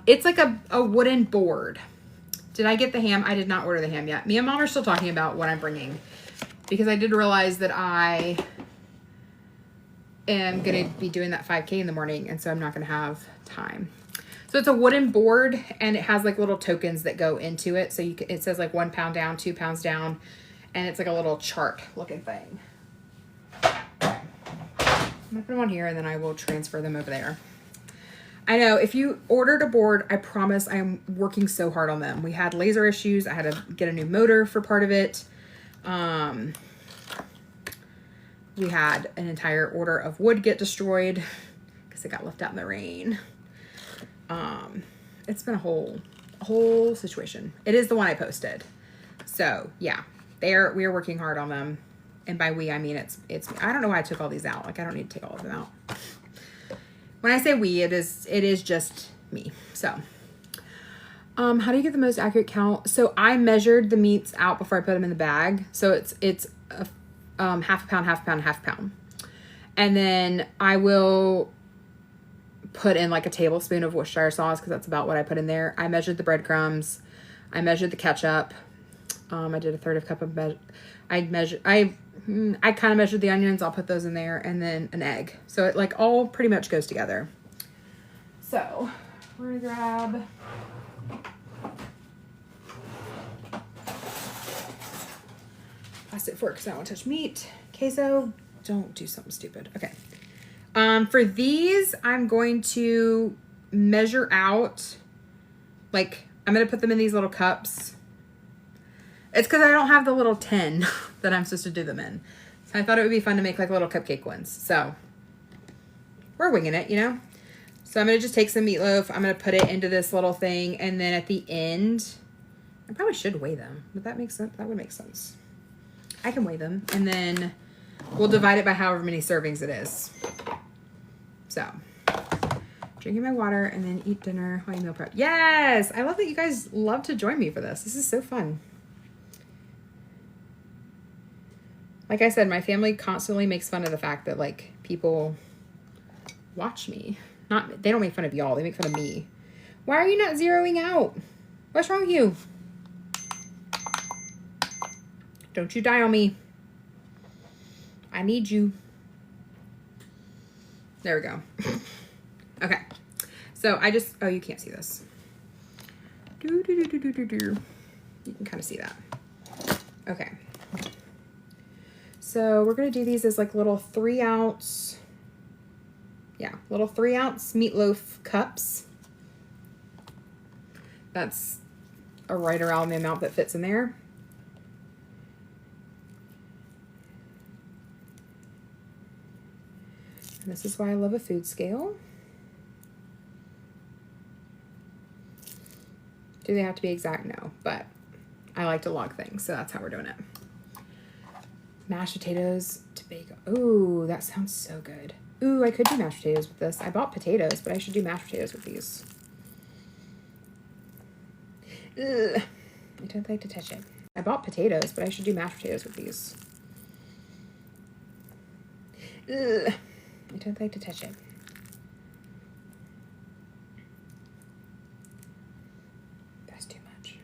It's like a wooden board. Did I get the ham? I did not order the ham yet. Me and Mom are still talking about what I'm bringing because I did realize that I am gonna be doing that 5K in the morning, and so I'm not gonna have time. So it's a wooden board, and it has like little tokens that go into it. So it says like 1 pound down, 2 pounds down, and it's like a little chart looking thing. I'm gonna put them on here, and then I will transfer them over there. I know if you ordered a board, I promise I'm working so hard on them. We had laser issues. I had to get a new motor for part of it. We had an entire order of wood get destroyed because it got left out in the rain. It's been a whole situation. It is the one I posted. So yeah, we are working hard on them. And by we, I mean, it's me. I don't know why I took all these out. Like, I don't need to take all of them out. When I say we, it is just me. So, how do you get the most accurate count? So I measured the meats out before I put them in the bag. So it's a, half a pound, half a pound, half a pound. And then I will put in like a tablespoon of Worcestershire sauce because that's about what I put in there. I measured the breadcrumbs. I measured the ketchup. I did a third of a cup of I kind of measured the onions. I'll put those in there, and then an egg. So it like all pretty much goes together. So we're gonna grab plastic fork because I don't want to touch meat. Queso, don't do something stupid. Okay. For these, I'm going to measure out, like, I'm going to put them in these little cups. It's because I don't have the little tin that I'm supposed to do them in. So I thought it would be fun to make like little cupcake ones. So we're winging it, you know? So I'm going to just take some meatloaf. I'm going to put it into this little thing. And then at the end, I probably should weigh them. Would that make sense? That would make sense. I can weigh them. And then we'll divide it by however many servings it is. So drinking my water and then eat dinner while you meal prep. Yes! I love that you guys love to join me for this. This is so fun. Like I said, my family constantly makes fun of the fact that like people watch me. They don't make fun of y'all, they make fun of me. Why are you not zeroing out? What's wrong with you? Don't you die on me. I need you. There we go. Okay. So I just, oh, you can't see this. You can kind of see that. Okay. So we're going to do these as like little 3-ounce, little 3-ounce meatloaf cups. That's right around the amount that fits in there. And this is why I love a food scale. Do they have to be exact? No, but I like to log things, so that's how we're doing it. Mashed potatoes to bake. Ooh, that sounds so good. Ooh, I could do mashed potatoes with this. I bought potatoes, but I should do mashed potatoes with these. Ugh. I don't like to touch it. I bought potatoes, but I should do mashed potatoes with these. Ugh. I don't like to touch it. That's too much.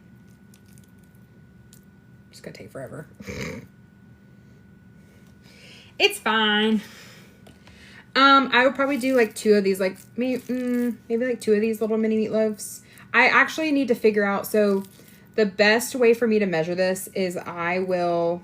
It's gonna take forever. It's fine. I would probably do like 2 of these, like maybe like 2 of these little mini meatloaves. I actually need to figure out, so the best way for me to measure this is I will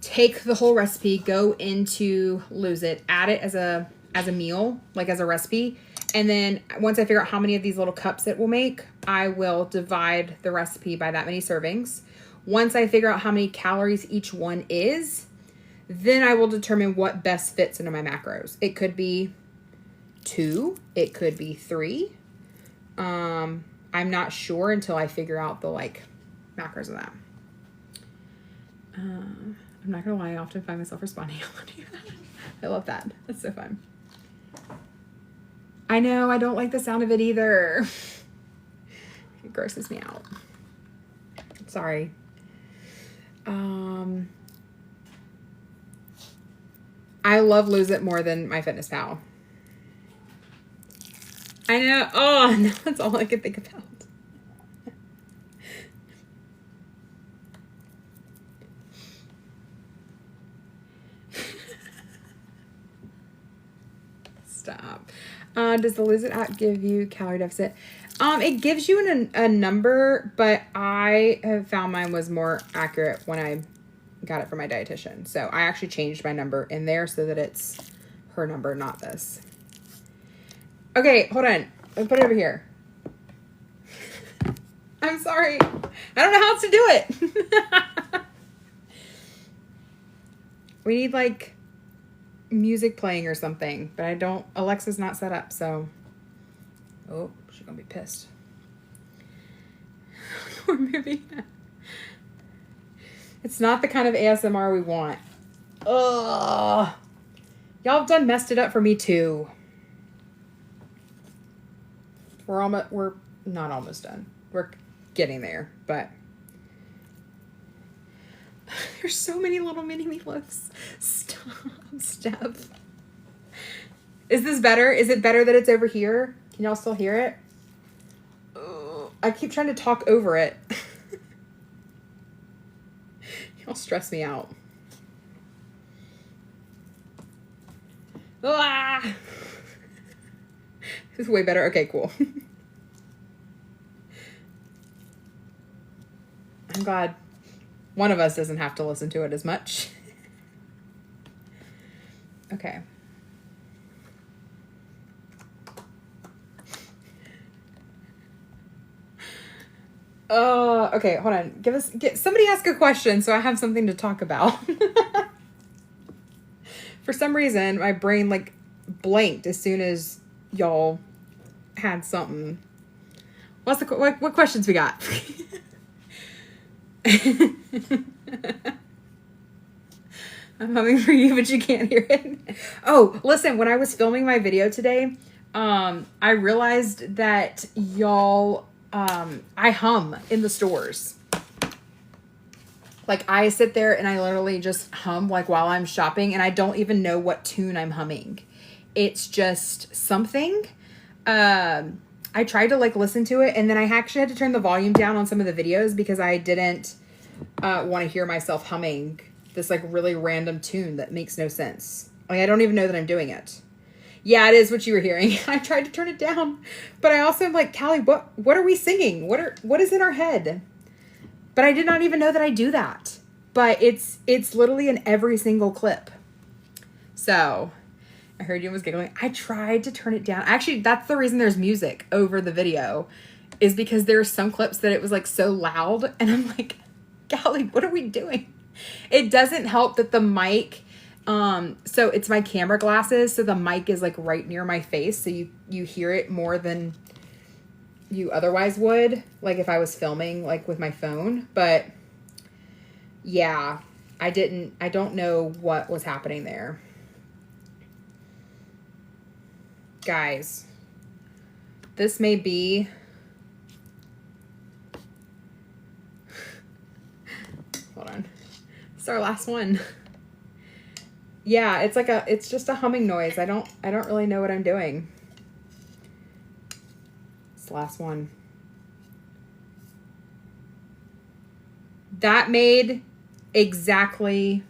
take the whole recipe, go into Lose It, add it as a meal, like as a recipe. And then once I figure out how many of these little cups it will make, I will divide the recipe by that many servings. Once I figure out how many calories each one is, then I will determine what best fits into my macros. It could be 2, it could be 3. I'm not sure until I figure out the like macros of that. I'm not gonna lie, I often find myself responding. I love that. That's so fun. I know, I don't like the sound of it either. It grosses me out. Sorry. I love Lose It more than MyFitnessPal. I know. Oh, no, that's all I can think about. Stop. Does the Lose It app give you calorie deficit? It gives you a number, but I have found mine was more accurate when I got it from my dietitian. So I actually changed my number in there so that it's her number, not this. Okay, hold on. Let me put it over here. I'm sorry. I don't know how else to do it. We need like music playing or something, but I don't, Alexa's not set up, so. Oh, she's gonna be pissed. We're moving. It's not the kind of ASMR we want. Ugh. Y'all have done messed it up for me too. We're not almost done. We're getting there, but there's so many little mini meatloaves. Stop. Is this better? Is it better that it's over here? Can y'all still hear it? I keep trying to talk over it. Y'all stress me out. Ah! This is way better. Okay, cool. I'm glad one of us doesn't have to listen to it as much. Okay. Okay, hold on. Somebody ask a question so I have something to talk about. For some reason, my brain like blanked as soon as y'all had something. What questions we got? I'm humming for you, but you can't hear it. Oh, listen, when I was filming my video today, I realized that y'all, I hum in the stores. Like, I sit there and I literally just hum, like, while I'm shopping, and I don't even know what tune I'm humming. It's just something. I tried to, like, listen to it, and then I actually had to turn the volume down on some of the videos because I didn't want to hear myself humming this, like, really random tune that makes no sense. Like, I don't even know that I'm doing it. Yeah, it is what you were hearing. I tried to turn it down, but I also am like, Callie, what are we singing? What is in our head? But I did not even know that I do that. But it's literally in every single clip. So I heard you was giggling. I tried to turn it down. Actually, that's the reason there's music over the video, is because there's some clips that it was like so loud, and I'm like, Callie, what are we doing? It doesn't help that the mic, so it's my camera glasses, so the mic is like right near my face, so you hear it more than you otherwise would, like if I was filming like with my phone. But yeah, I don't know what was happening there. Guys, this may be hold on. It's our last one. Yeah, it's just a humming noise. I don't really know what I'm doing. It's the last one. That made exactly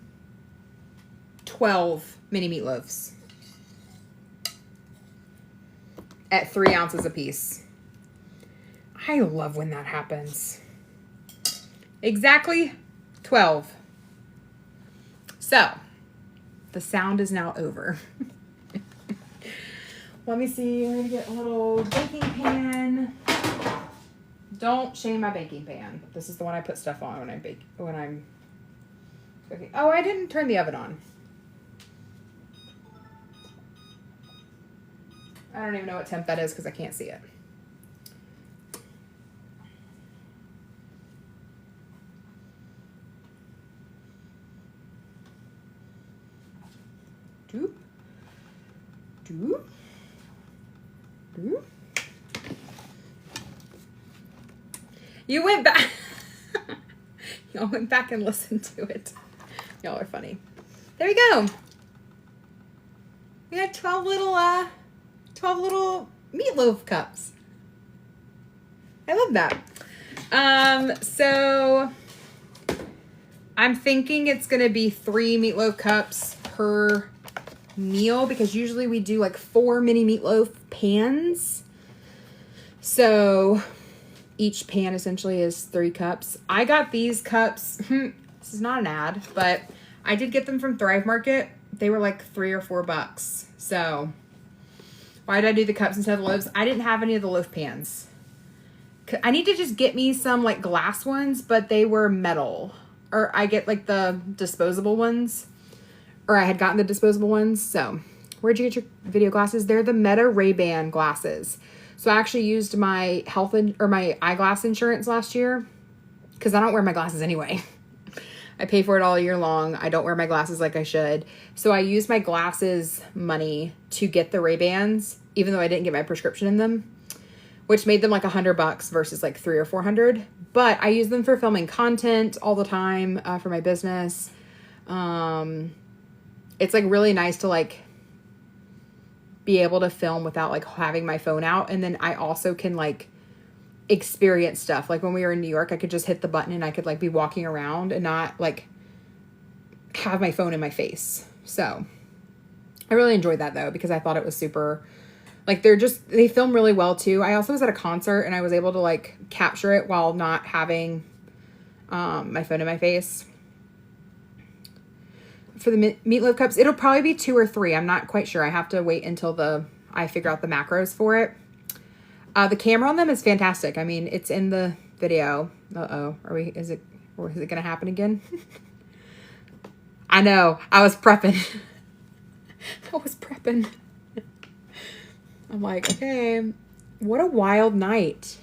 12 mini meatloaves at 3 ounces a piece. I love when that happens. Exactly 12. So, the sound is now over. Let me see. I'm going to get a little baking pan. Don't shame my baking pan. This is the one I put stuff on when I'm cooking. Oh, I didn't turn the oven on. I don't even know what temp that is because I can't see it. Doop. Doop. Doop. You went back. Y'all went back and listened to it. Y'all are funny. There we go. We had 12 little meatloaf cups. I love that. So I'm thinking it's going to be 3 meatloaf cups per meal, because usually we do like 4 mini meatloaf pans. So each pan essentially is 3 cups. I got these cups. This is not an ad, but I did get them from Thrive Market. They were like $3 or $4. So why did I do the cups instead of the loaves? I didn't have any of the loaf pans. I need to just get me some like glass ones, but they were metal. Or I get like the disposable ones. Or I had gotten the disposable ones. So where'd you get your video glasses? They're the Meta Ray-Ban glasses. So I actually used my my eyeglass insurance last year, because I don't wear my glasses anyway. I pay for it all year long. I don't wear my glasses like I should. So I used my glasses money to get the Ray-Bans, even though I didn't get my prescription in them, which made them like $100 versus like $300 or $400. But I use them for filming content all the time for my business. It's like really nice to like be able to film without like having my phone out. And then I also can like experience stuff. Like when we were in New York, I could just hit the button and I could like be walking around and not like have my phone in my face. So I really enjoyed that though, because I thought it was super, like they film really well too. I also was at a concert and I was able to like capture it while not having my phone in my face. For the meatloaf cups, it'll probably be 2 or 3. I'm not quite sure. I have to wait until I figure out the macros for it. The camera on them is fantastic. I mean, it's in the video. Is it gonna happen again? I know. I was prepping. I'm like, okay, what a wild night.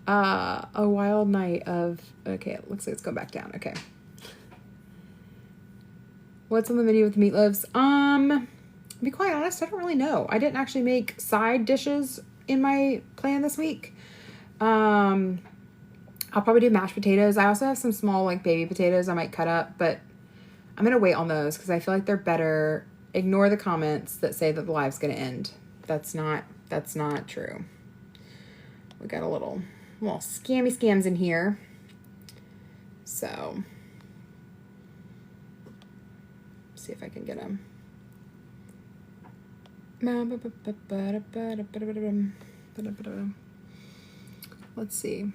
A wild night of, okay, it looks like it's going back down. Okay. What's on the menu with the meatloaves? To be quite honest, I don't really know. I didn't actually make side dishes in my plan this week. I'll probably do mashed potatoes. I also have some small like baby potatoes I might cut up, but I'm going to wait on those because I feel like they're better. Ignore the comments that say that the live's going to end. That's not true. We got a little scams in here. So, see if I can get them. Let's see.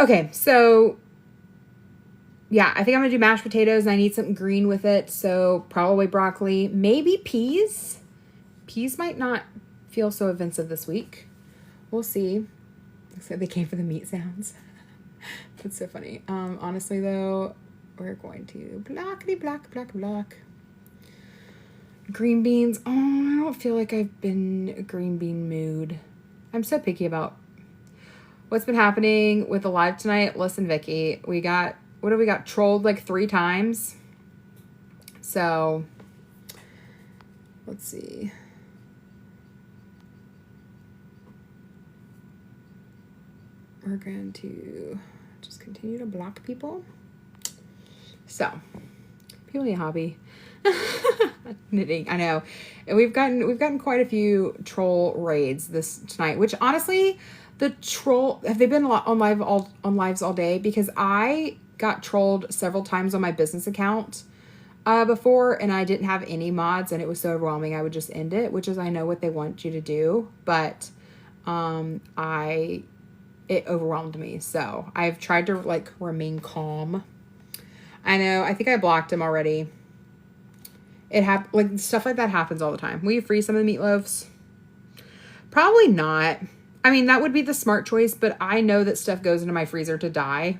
Okay, so yeah, I think I'm gonna do mashed potatoes and I need something green with it. So probably broccoli, maybe peas. Peas might not feel so offensive this week. We'll see. Looks like they came for the meat sounds. That's so funny. Honestly though, we're going to block. Green beans. Oh, I don't feel like I've been a green bean mood. I'm so picky about what's been happening with the live tonight. Listen, Vicky, we got trolled like 3 times. So let's see. We're going to just continue to block people. So people need a hobby. Knitting, I know. And we've gotten quite a few troll raids tonight, which honestly, have they been on lives all day? Because I got trolled several times on my business account before, and I didn't have any mods, and it was so overwhelming I would just end it, which is I know what they want you to do, but it overwhelmed me. So I've tried to like remain calm. I know, I think I blocked him already. Like stuff like that happens all the time. Will you freeze some of the meatloaves? Probably not. I mean, that would be the smart choice, but I know that stuff goes into my freezer to die.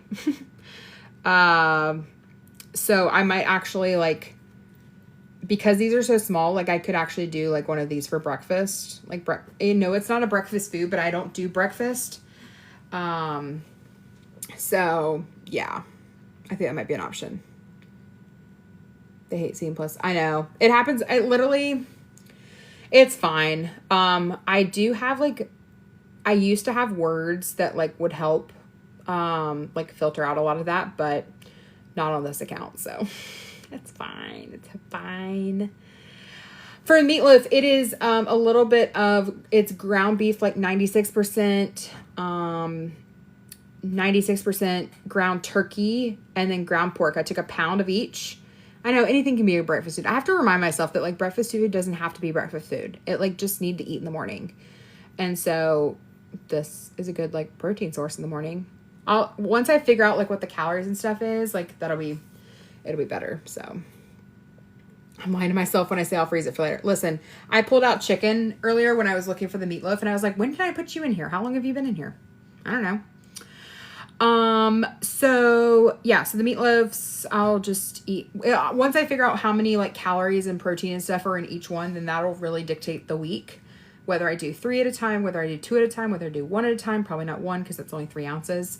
So I might actually like, because these are so small, like I could actually do like one of these for breakfast. Like, it's not a breakfast food, but I don't do breakfast. So yeah, I think that might be an option. They hate seeing plus. I know it happens. It's fine. I do have I used to have words that like would help, like filter out a lot of that, but not on this account. So it's fine. It's fine. For meatloaf, it is, a little bit of, it's ground beef, like 96%, 96% ground turkey, and then ground pork. I took a pound of each. I know anything can be a breakfast food. I have to remind myself that like breakfast food doesn't have to be breakfast food. It like just need to eat in the morning. And so this is a good like protein source in the morning. Once I figure out like what the calories and stuff is, like it'll be better. So I'm lying to myself when I say I'll freeze it for later. Listen, I pulled out chicken earlier when I was looking for the meatloaf and I was like, when did I put you in here? How long have you been in here? I don't know. So the meatloaves, I'll just eat. Once I figure out how many like calories and protein and stuff are in each one, then that'll really dictate the week. Whether I do 3 at a time, whether I do 2 at a time, whether I do 1 at a time, probably not 1 because that's only 3 ounces.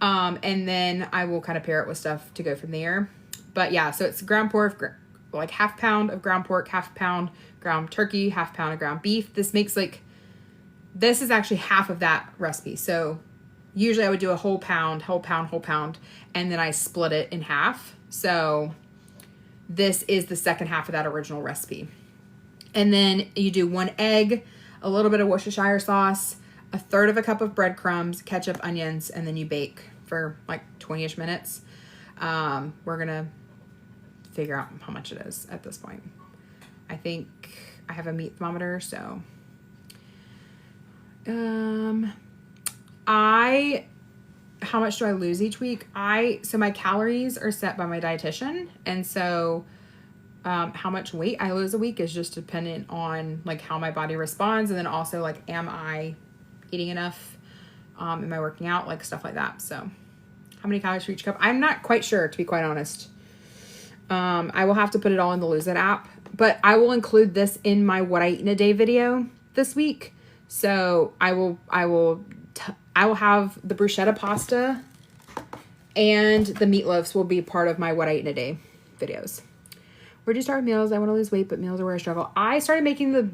And then I will kind of pair it with stuff to go from there. But yeah, so it's ground pork, like half pound of ground pork, half pound ground turkey, half pound of ground beef. This is actually half of that recipe. So usually I would do a whole pound, and then I split it in half. So this is the second half of that original recipe. And then you do 1 egg, a little bit of Worcestershire sauce, a third of a cup of breadcrumbs, ketchup, onions, and then you bake for like 20-ish minutes. We're going to figure out how much it is at this point. I think I have a meat thermometer, so how much do I lose each week? So my calories are set by my dietitian, and so how much weight I lose a week is just dependent on like how my body responds, and then also like, am I eating enough? Am I working out? Like stuff like that. So how many calories for each cup? I'm not quite sure, to be quite honest. I will have to put it all in the Lose It app, but I will include this in my what I eat in a day video this week. So I will have the bruschetta pasta and the meatloaves will be part of my what I eat in a day videos. Where do you start with meals? I want to lose weight, but meals are where I struggle. I started making the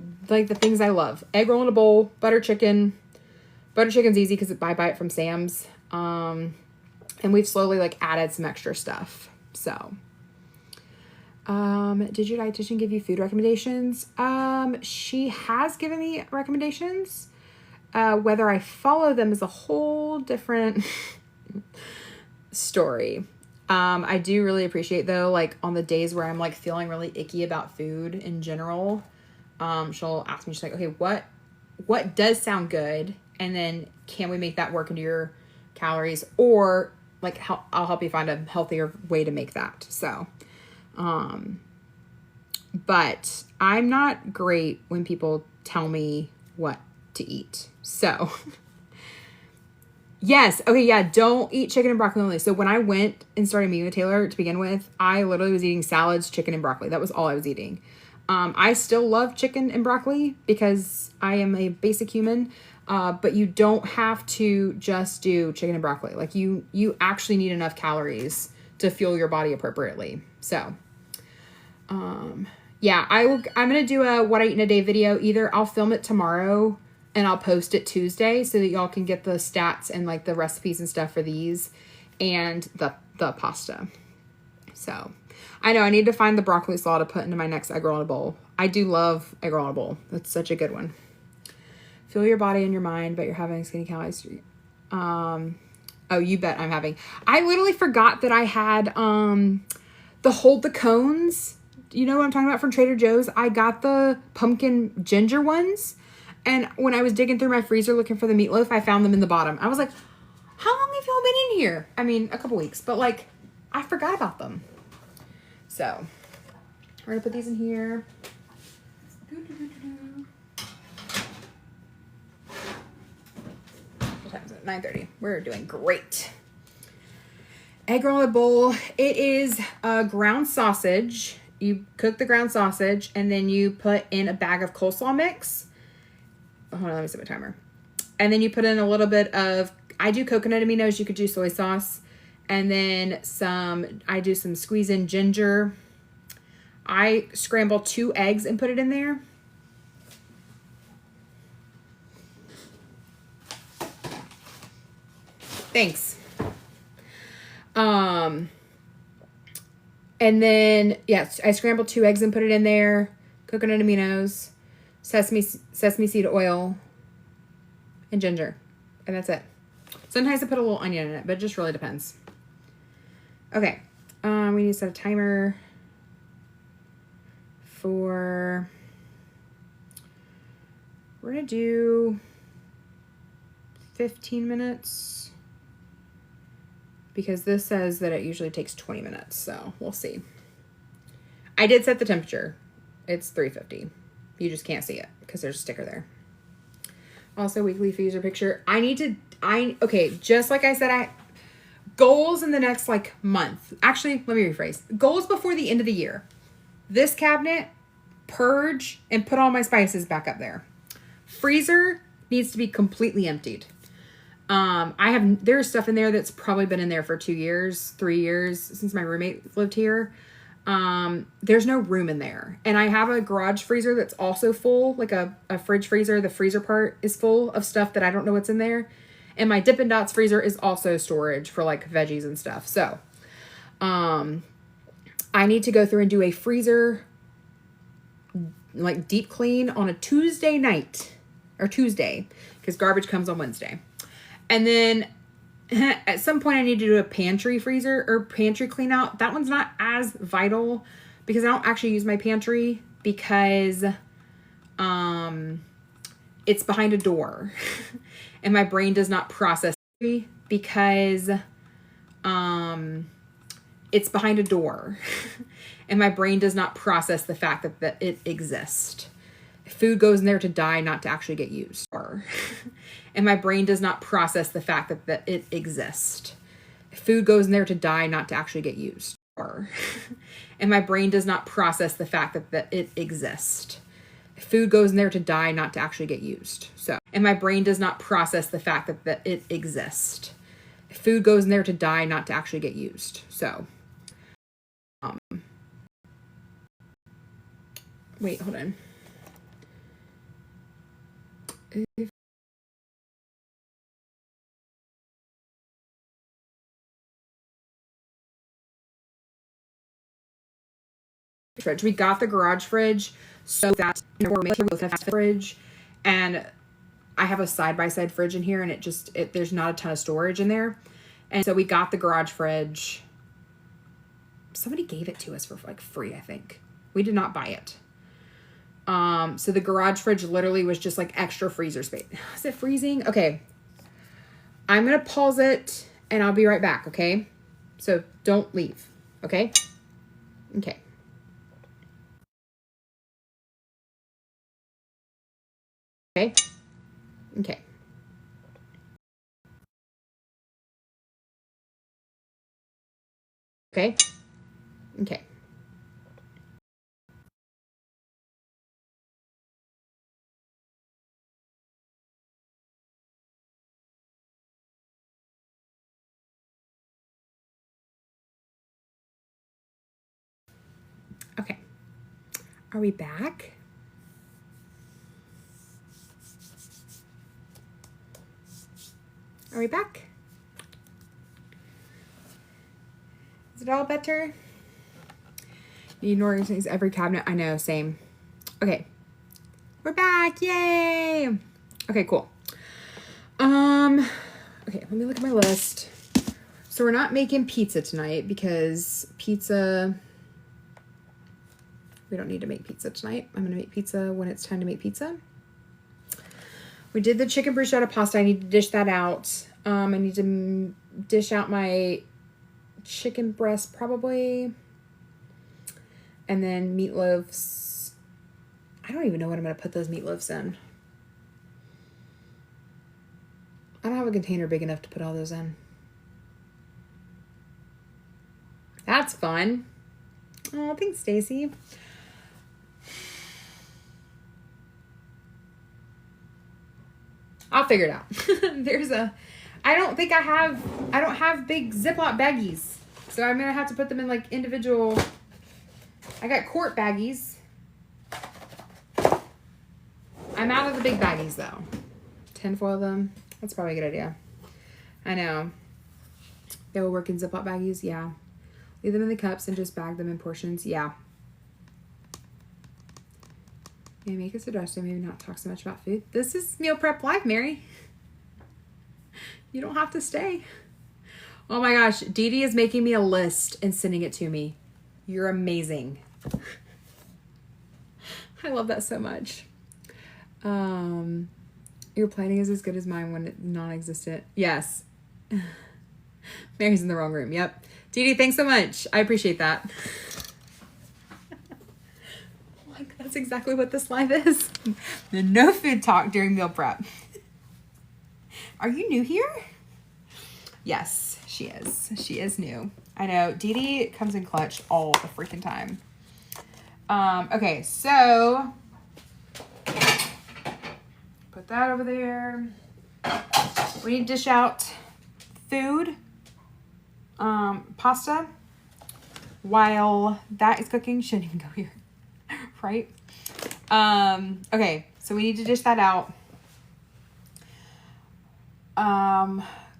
things I love. Egg roll in a bowl, butter chicken. Butter chicken's easy because I buy it from Sam's. And we've slowly like added some extra stuff. So, did your dietitian give you food recommendations? She has given me recommendations. Whether I follow them is a whole different story. I do really appreciate though, like on the days where I'm like feeling really icky about food in general, she'll ask me, she's like, okay, what does sound good? And then can we make that work into your calories, or like I'll help you find a healthier way to make that. So, but I'm not great when people tell me what to eat. So yes. Okay. Yeah. Don't eat chicken and broccoli only. So when I went and started meeting with Taylor to begin with, I literally was eating salads, chicken, and broccoli. That was all I was eating. I still love chicken and broccoli because I am a basic human. But you don't have to just do chicken and broccoli. Like you actually need enough calories to fuel your body appropriately. So, yeah, I'm going to do a what I eat in a day video. Either I'll film it tomorrow and I'll post it Tuesday so that y'all can get the stats and like the recipes and stuff for these and the pasta. So I know I need to find the broccoli slaw to put into my next egg roll in a bowl. I do love egg roll in a bowl. That's such a good one. Feel your body and your mind, but you're having skinny calories. Oh, you bet I'm having. I literally forgot that I had the Hold the Cones. You know what I'm talking about from Trader Joe's? I got the pumpkin ginger ones. And when I was digging through my freezer looking for the meatloaf, I found them in the bottom. I was like, how long have y'all been in here? I mean, a couple weeks, but like, I forgot about them. So, we're gonna put these in here. What time is it? 9:30. We're doing great. Egg roll in a bowl. It is ground sausage. You cook the ground sausage and then you put in a bag of coleslaw mix. Hold on, let me set my timer. And then you put in a little bit of, I do coconut aminos. You could do soy sauce. And then I do some squeeze in ginger. I scramble 2 eggs and put it in there. Thanks. And then, yes, I scrambled 2 eggs and put it in there. Coconut aminos, sesame seed oil, and ginger. And that's it. Sometimes I put a little onion in it, but it just really depends. Okay. We need to set a timer we're going to do 15 minutes because this says that it usually takes 20 minutes. So we'll see. I did set the temperature. It's 350. You just can't see it because there's a sticker there. Also, weekly freezer picture. Okay, just like I said, goals in the next like month. Actually, let me rephrase. Goals before the end of the year. This cabinet, purge, and put all my spices back up there. Freezer needs to be completely emptied. There's stuff in there that's probably been in there for 2 years, 3 years since my roommate lived here. There's no room in there. And I have a garage freezer that's also full, like a fridge freezer. The freezer part is full of stuff that I don't know what's in there. And my Dippin' Dots freezer is also storage for like veggies and stuff. So, I need to go through and do a freezer, like deep clean on a Tuesday night. or Tuesday, because garbage comes on Wednesday. And then at some point I need to do a pantry freezer or pantry clean out. That one's not as vital because I don't actually use my pantry because it's behind a door and my brain does not process because it's behind a door and my brain does not process the fact that it exists. Food goes in there to die, not to actually get used. And my brain does not process the fact that it exists. Food goes in there to die, not to actually get used. And my brain does not process the fact that it exists. Food goes in there to die, not to actually get used. So, and my brain does not process the fact that it exists. Food goes in there to die, not to actually get used. So, wait, hold on. Fridge. We got the garage fridge so that we're making a fridge, and I have a side-by-side fridge in here, and there's not a ton of storage in there, and so we got the garage fridge. Somebody gave it to us for like free, I think. We did not buy it. So the garage fridge literally was just like extra freezer space. Is it freezing? Okay. I'm gonna pause it and I'll be right back, okay? So don't leave, okay? Okay. Okay. Okay. Okay. Okay. Okay. Are we back? Are we back? Is it all better? You ignore things every cabinet. I know, same. Okay. We're back. Yay. Okay, cool. Okay, let me look at my list. So we're not making pizza tonight because we don't need to make pizza tonight. I'm going to make pizza when it's time to make pizza. We did the chicken bruschetta pasta. I need to dish that out. I need to dish out my chicken breast probably. And then meatloaves. I don't even know what I'm going to put those meatloaves in. I don't have a container big enough to put all those in. That's fun. Oh, thanks, Stacy. I'll figure it out. I don't have big Ziploc baggies. So I'm going to have to put them in like individual. I got quart baggies. I'm out of the big baggies though. Tinfoil them. That's probably a good idea. I know. They will work in Ziploc baggies. Yeah. Leave them in the cups and just bag them in portions. Yeah. Maybe make a suggestion. Maybe not talk so much about food. This is Meal Prep Live, Mary. You don't have to stay. Oh my gosh. Dee Dee is making me a list and sending it to me. You're amazing. I love that so much. Your planning is as good as mine when it's non-existent. Yes. Mary's in the wrong room. Yep. Dee Dee, thanks so much. I appreciate that. Like, that's exactly what this live is. The no food talk during meal prep. Are you new here? Yes, she is. She is new. I know. Dee Dee comes in clutch all the freaking time. Okay, so put that over there. We need to dish out food, pasta, while that is cooking. Shouldn't even go here, right? Okay, so we need to dish that out.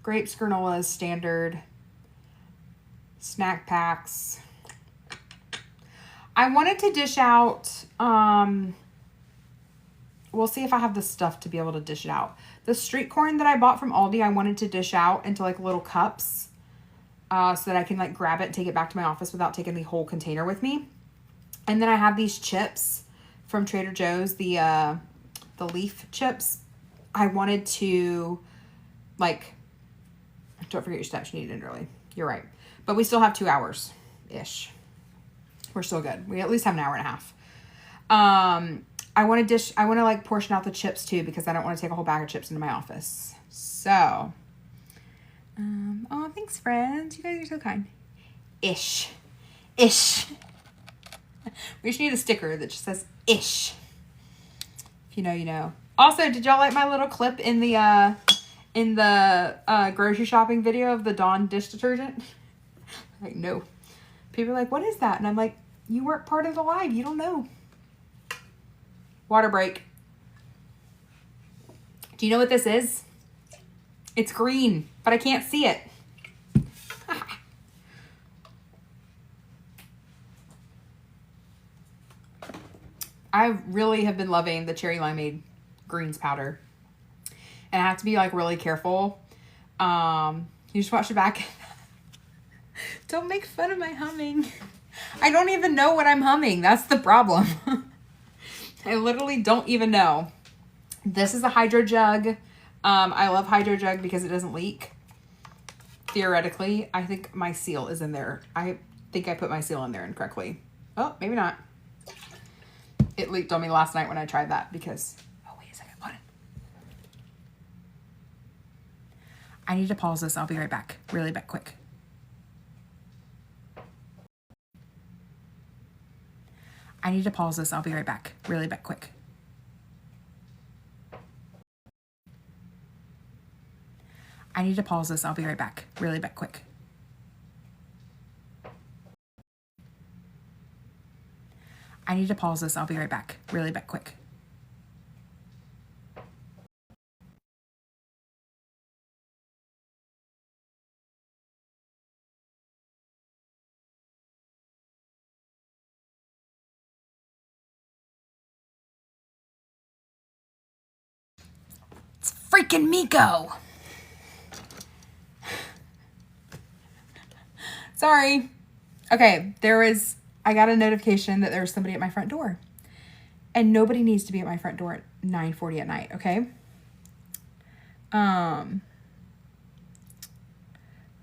Grapes, granolas, standard. Snack packs. I wanted to dish out, we'll see if I have the stuff to be able to dish it out. The street corn that I bought from Aldi, I wanted to dish out into like little cups so that I can like grab it and take it back to my office without taking the whole container with me. And then I have these chips from Trader Joe's, the leaf chips. I wanted to, like, don't forget your steps, you need it in early. You're right. But we still have 2 hours-ish. We're still good. We at least have an hour and a half. I want to like portion out the chips too, because I don't want to take a whole bag of chips into my office. So, oh, thanks, friends. You guys are so kind. Ish. We just need a sticker that just says ish. If you know, you know. Also, did y'all like my little clip in the grocery shopping video of the Dawn dish detergent? Like, no. People are like, what is that? And I'm like, you weren't part of the live. You don't know. Water break. Do you know what this is? It's green, but I can't see it. I really have been loving the Cherry Limeade greens powder. And I have to be like really careful. You just watch it back. Don't make fun of my humming. I don't even know what I'm humming. That's the problem. I literally don't even know. This is a Hydro Jug. I love Hydro Jug because it doesn't leak. Theoretically, I think my seal is in there. I think I put my seal in there incorrectly. Oh, maybe not. It leaked on me last night when I tried that because... Oh, wait a second. Hold on. I need to pause this. I'll be right back. Really back quick. I need to pause this. I'll be right back. Really back quick. I need to pause this. I'll be right back. Really back quick. I need to pause this. I'll be right back. Really back quick. It's freaking Miko. Sorry. Okay, I got a notification that there was somebody at my front door. And nobody needs to be at my front door at 9:40 at night, okay?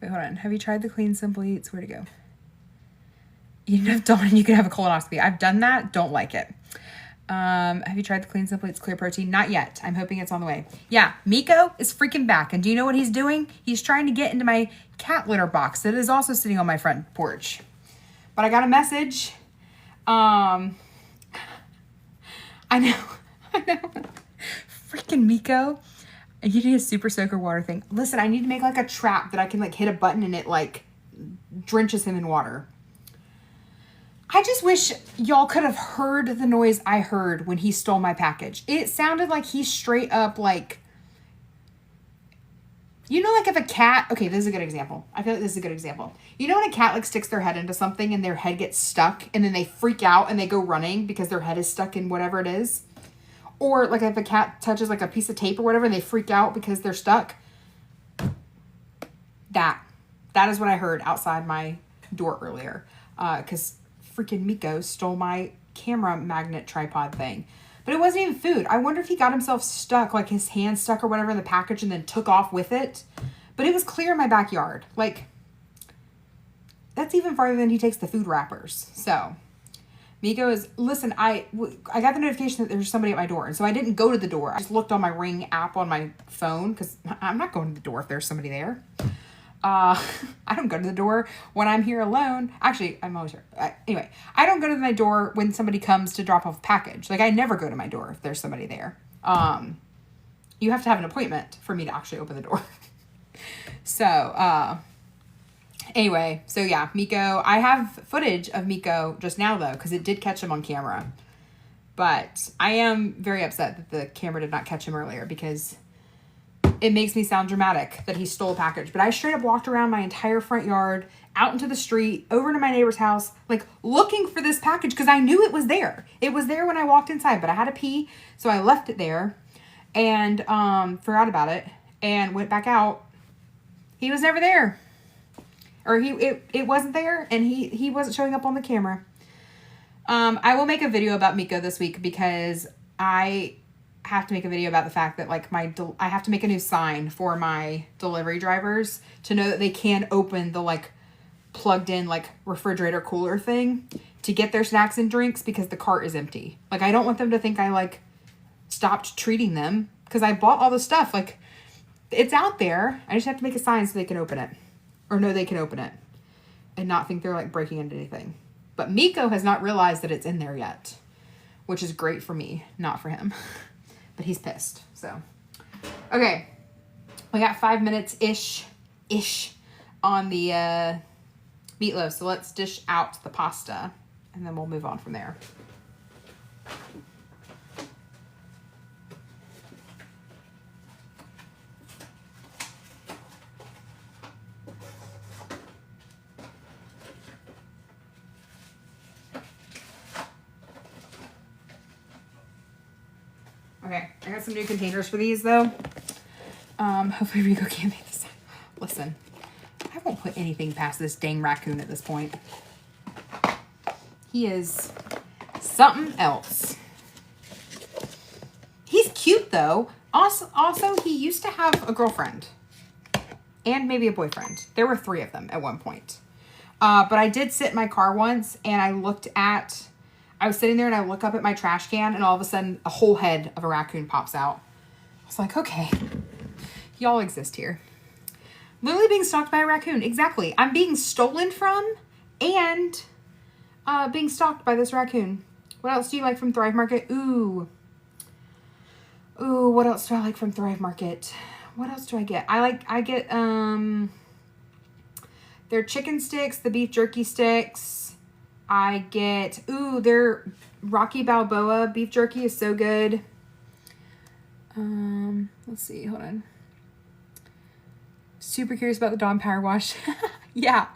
Wait, hold on. Have you tried the Clean Simple Eats? Where'd it go? You can have Dawn, you can have a colonoscopy. I've done that. Don't like it. Have you tried the Clean Simple Eats Clear Protein? Not yet. I'm hoping it's on the way. Yeah, Miko is freaking back. And do you know what he's doing? He's trying to get into my cat litter box that is also sitting on my front porch. But I got a message. I know. Freaking Miko. You need a super soaker water thing. Listen, I need to make like a trap that I can like hit a button and it like drenches him in water. I just wish y'all could have heard the noise I heard when he stole my package. It sounded like he straight up like, you know, like if a cat, okay, this is a good example. I feel like this is a good example. You know when a cat like sticks their head into something and their head gets stuck and then they freak out and they go running because their head is stuck in whatever it is? Or like if a cat touches like a piece of tape or whatever and they freak out because they're stuck? That is what I heard outside my door earlier. Because freaking Miko stole my camera magnet tripod thing. But it wasn't even food. I wonder if he got himself stuck, like his hand stuck or whatever in the package and then took off with it. But it was clear in my backyard. Like, that's even farther than he takes the food wrappers. So, Miko is, listen, I got the notification that there's somebody at my door. And so I didn't go to the door. I just looked on my Ring app on my phone because I'm not going to the door if there's somebody there. I don't go to the door when I'm here alone. Actually, I'm always here. Anyway, I don't go to my door when somebody comes to drop off a package. Like, I never go to my door if there's somebody there. You have to have an appointment for me to actually open the door. So, anyway, so yeah, Miko. I have footage of Miko just now, though, because it did catch him on camera. But I am very upset that the camera did not catch him earlier because it makes me sound dramatic that he stole a package. But I straight up walked around my entire front yard, out into the street, over to my neighbor's house, like looking for this package because I knew it was there. It was there when I walked inside, but I had to pee, so I left it there and forgot about it and went back out. He was never there. Or it wasn't there, and he wasn't showing up on the camera. I will make a video about Miko this week because I have to make a video about the fact that like I have to make a new sign for my delivery drivers to know that they can open the like plugged in like refrigerator cooler thing to get their snacks and drinks because the cart is empty. Like I don't want them to think I like stopped treating them because I bought all the stuff. Like it's out there. I just have to make a sign so they can open it or know they can open it and not think they're like breaking into anything. But Miko has not realized that it's in there yet, which is great for me, not for him. But he's pissed, so. Okay, we got 5 minutes-ish on the meatloaf. So let's dish out the pasta, and then we'll move on from there. Okay, I got some new containers for these though. Hopefully Rico can't make this. Listen, I won't put anything past this dang raccoon at this point. He is something else. He's cute though. Also, he used to have a girlfriend and maybe a boyfriend. There were 3 of them at one point. But I did sit in my car once and I was sitting there and I look up at my trash can and all of a sudden a whole head of a raccoon pops out. I was like, okay, y'all exist here. Literally being stalked by a raccoon. Exactly. I'm being stolen from and being stalked by this raccoon. What else do you like from Thrive Market? Ooh, what else do I like from Thrive Market? What else do I get? I get their chicken sticks, the beef jerky sticks. I get, their Rocky Balboa beef jerky is so good. Let's see, hold on. Super curious about the Dawn Power Wash. Yeah,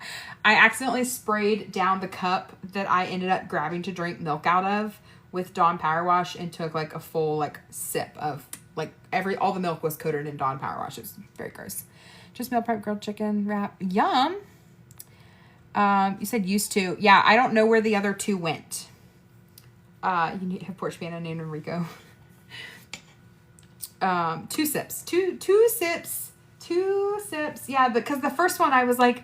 I accidentally sprayed down the cup that I ended up grabbing to drink milk out of with Dawn Power Wash and took like a full like sip of like all the milk was coated in Dawn Power Wash. It was very gross. Just meal prep grilled chicken wrap. Yum. You said used to. Yeah, I don't know where the other 2 went. You need to have Porch Piano named Enrico. 2 sips. Two sips. Yeah, because the first one I was like,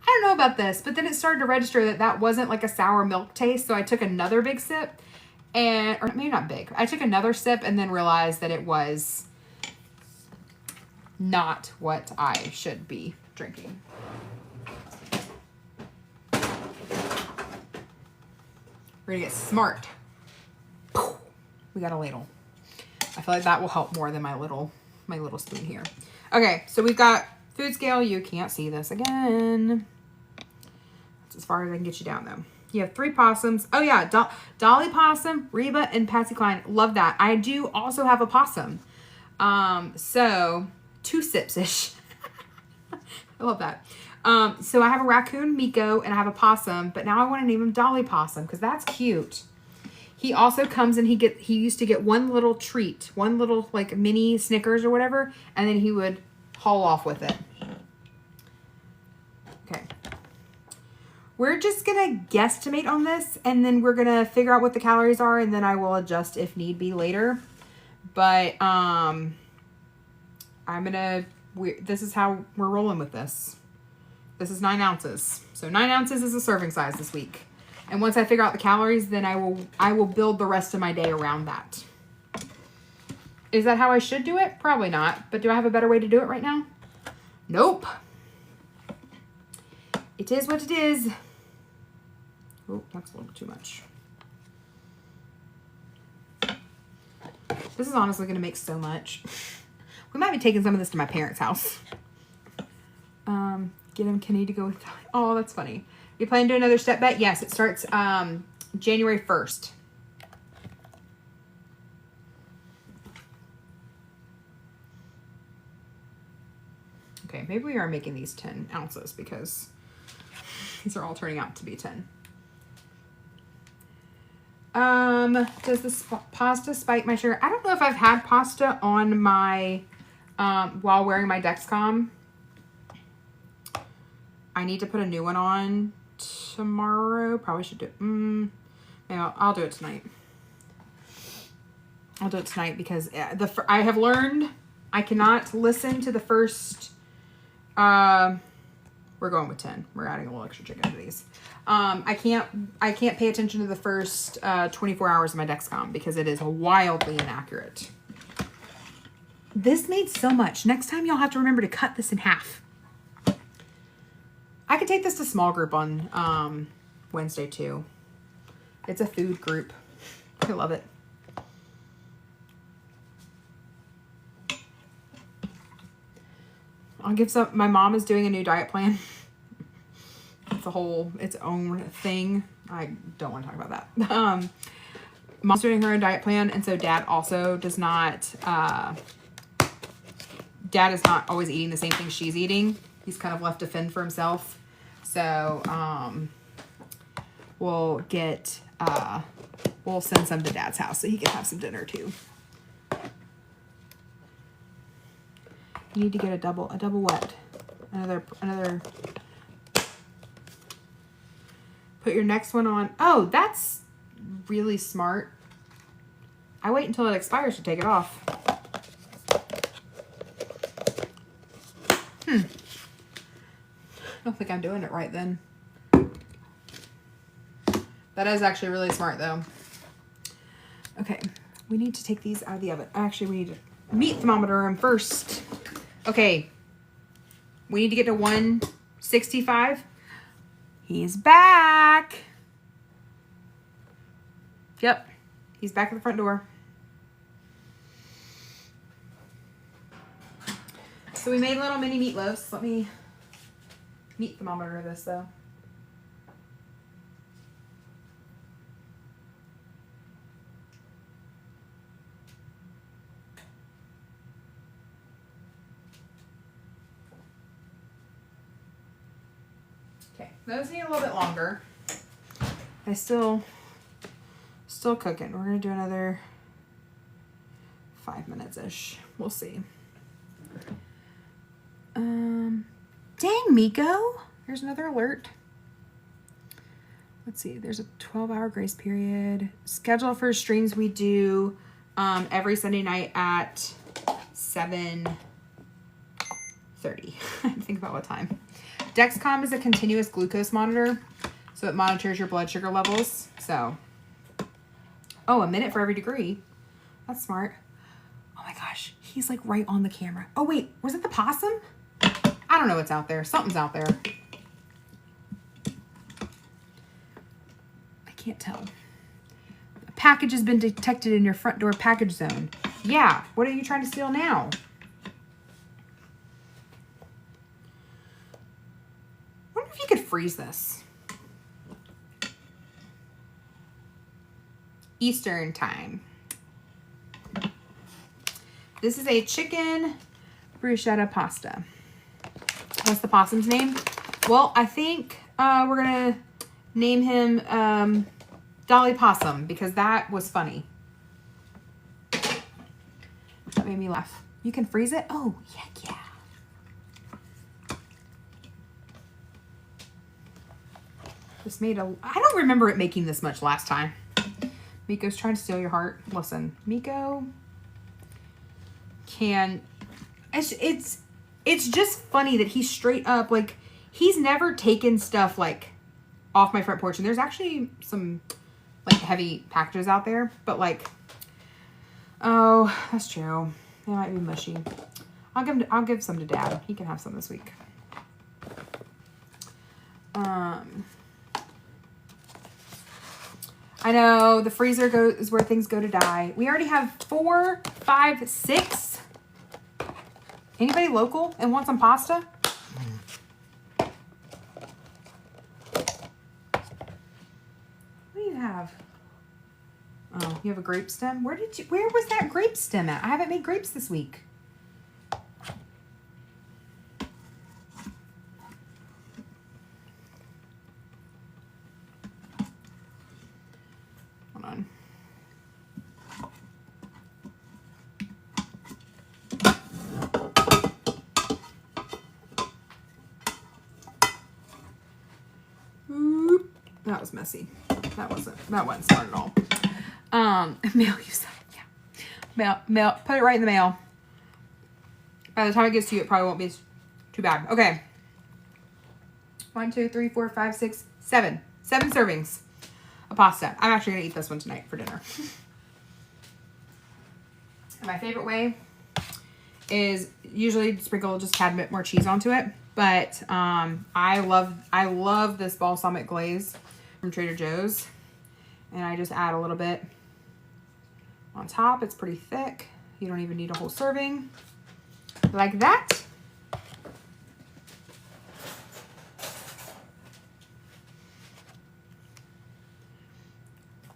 I don't know about this. But then it started to register that wasn't like a sour milk taste. So I took another big sip. Or maybe not big. I took another sip and then realized that it was not what I should be drinking. We're gonna get smart. We got a ladle. I feel like that will help more than my little spoon here. Okay, so we've got food scale. You can't see this again. That's as far as I can get you down though. You have 3 possums. Oh yeah, Dolly Possum, Reba, and Patsy Cline. Love that. I do also have a possum. So 2 sips-ish. I love that. So I have a raccoon, Miko, and I have a possum, but now I want to name him Dolly Possum because that's cute. He also comes and he used to get one little treat, one little like mini Snickers or whatever, and then he would haul off with it. Okay. We're just going to guesstimate on this, and then we're going to figure out what the calories are, and then I will adjust if need be later. But this is how we're rolling with this. This is 9 ounces. So 9 ounces is a serving size this week. And once I figure out the calories, then I will build the rest of my day around that. Is that how I should do it? Probably not. But do I have a better way to do it right now? Nope. It is what it is. Oh, that's a little too much. This is honestly going to make so much. We might be taking some of this to my parents' house. Get him Kenny to go with... Oh, that's funny. You plan to do another step bet? Yes, it starts January 1st. maybe we are making these 10 ounces because these are all turning out to be 10. Does the pasta spike my sugar? I don't know if I've had pasta on my, while wearing my Dexcom. I need to put a new one on tomorrow. Probably should do, maybe I'll do it tonight. I'll do it tonight because I have learned I cannot listen to the first, we're going with 10. We're adding a little extra chicken to these. I can't pay attention to the first 24 hours of my Dexcom because it is wildly inaccurate. This made so much. Next time y'all have to remember to cut this in half. I could take this to small group on Wednesday too. It's a food group. I love it. I'll give some. My mom is doing a new diet plan. It's its own thing. I don't want to talk about that. Mom's doing her own diet plan, and so dad also does not. Dad is not always eating the same thing she's eating. He's kind of left to fend for himself. So we'll send some to dad's house so he can have some dinner too. You need to get a double what? Another. Put your next one on. Oh, that's really smart. I wait until it expires to take it off. I don't think I'm doing it right then. That is actually really smart though. Okay, we need to take these out of the oven. Actually, we need to meat thermometer them first. Okay, we need to get to 165. He's back. Yep, he's back at the front door. So we made little mini meatloaves. Let me meat thermometer this though. Okay, those need a little bit longer. I still cooking. We're gonna do another 5 minutes-ish. We'll see. Dang, Miko. Here's another alert. Let's see. There's a 12-hour grace period. Schedule for streams we do every Sunday night at 7:30. Think about what time. Dexcom is a continuous glucose monitor, so it monitors your blood sugar levels. So, oh, a minute for every degree. That's smart. Oh my gosh, he's like right on the camera. Oh wait, was it the possum? I don't know what's out there. Something's out there. I can't tell. A package has been detected in your front door package zone. Yeah, what are you trying to steal now? I wonder if you could freeze this. Eastern time. This is a chicken bruschetta pasta. What's the possum's name? Well, I think we're going to name him Dolly Possum because that was funny. That made me laugh. You can freeze it? Oh, heck yeah. This made I don't remember it making this much last time. Miko's trying to steal your heart. Listen, Miko can... It's just funny that he's straight up, like, he's never taken stuff, like, off my front porch. And there's actually some, like, heavy packages out there. But, like, oh, that's true. They might be mushy. I'll give some to Dad. He can have some this week. I know, the freezer is where things go to die. We already have 4, 5, 6. Anybody local and want some pasta? What do you have? Oh, you have a grape stem? Where was that grape stem at? I haven't made grapes this week. That was messy. That wasn't smart at all. Mail, you said, yeah. Mail, put it right in the mail. By the time it gets to you, it probably won't be too bad. Okay. 1, 2, 3, 4, 5, 6, 7. 7 servings of pasta. I'm actually going to eat this one tonight for dinner. And my favorite way is usually sprinkle just a tad bit more cheese onto it. But I love this balsamic glaze from Trader Joe's. And I just add a little bit on top. It's pretty thick. You don't even need a whole serving. Like that.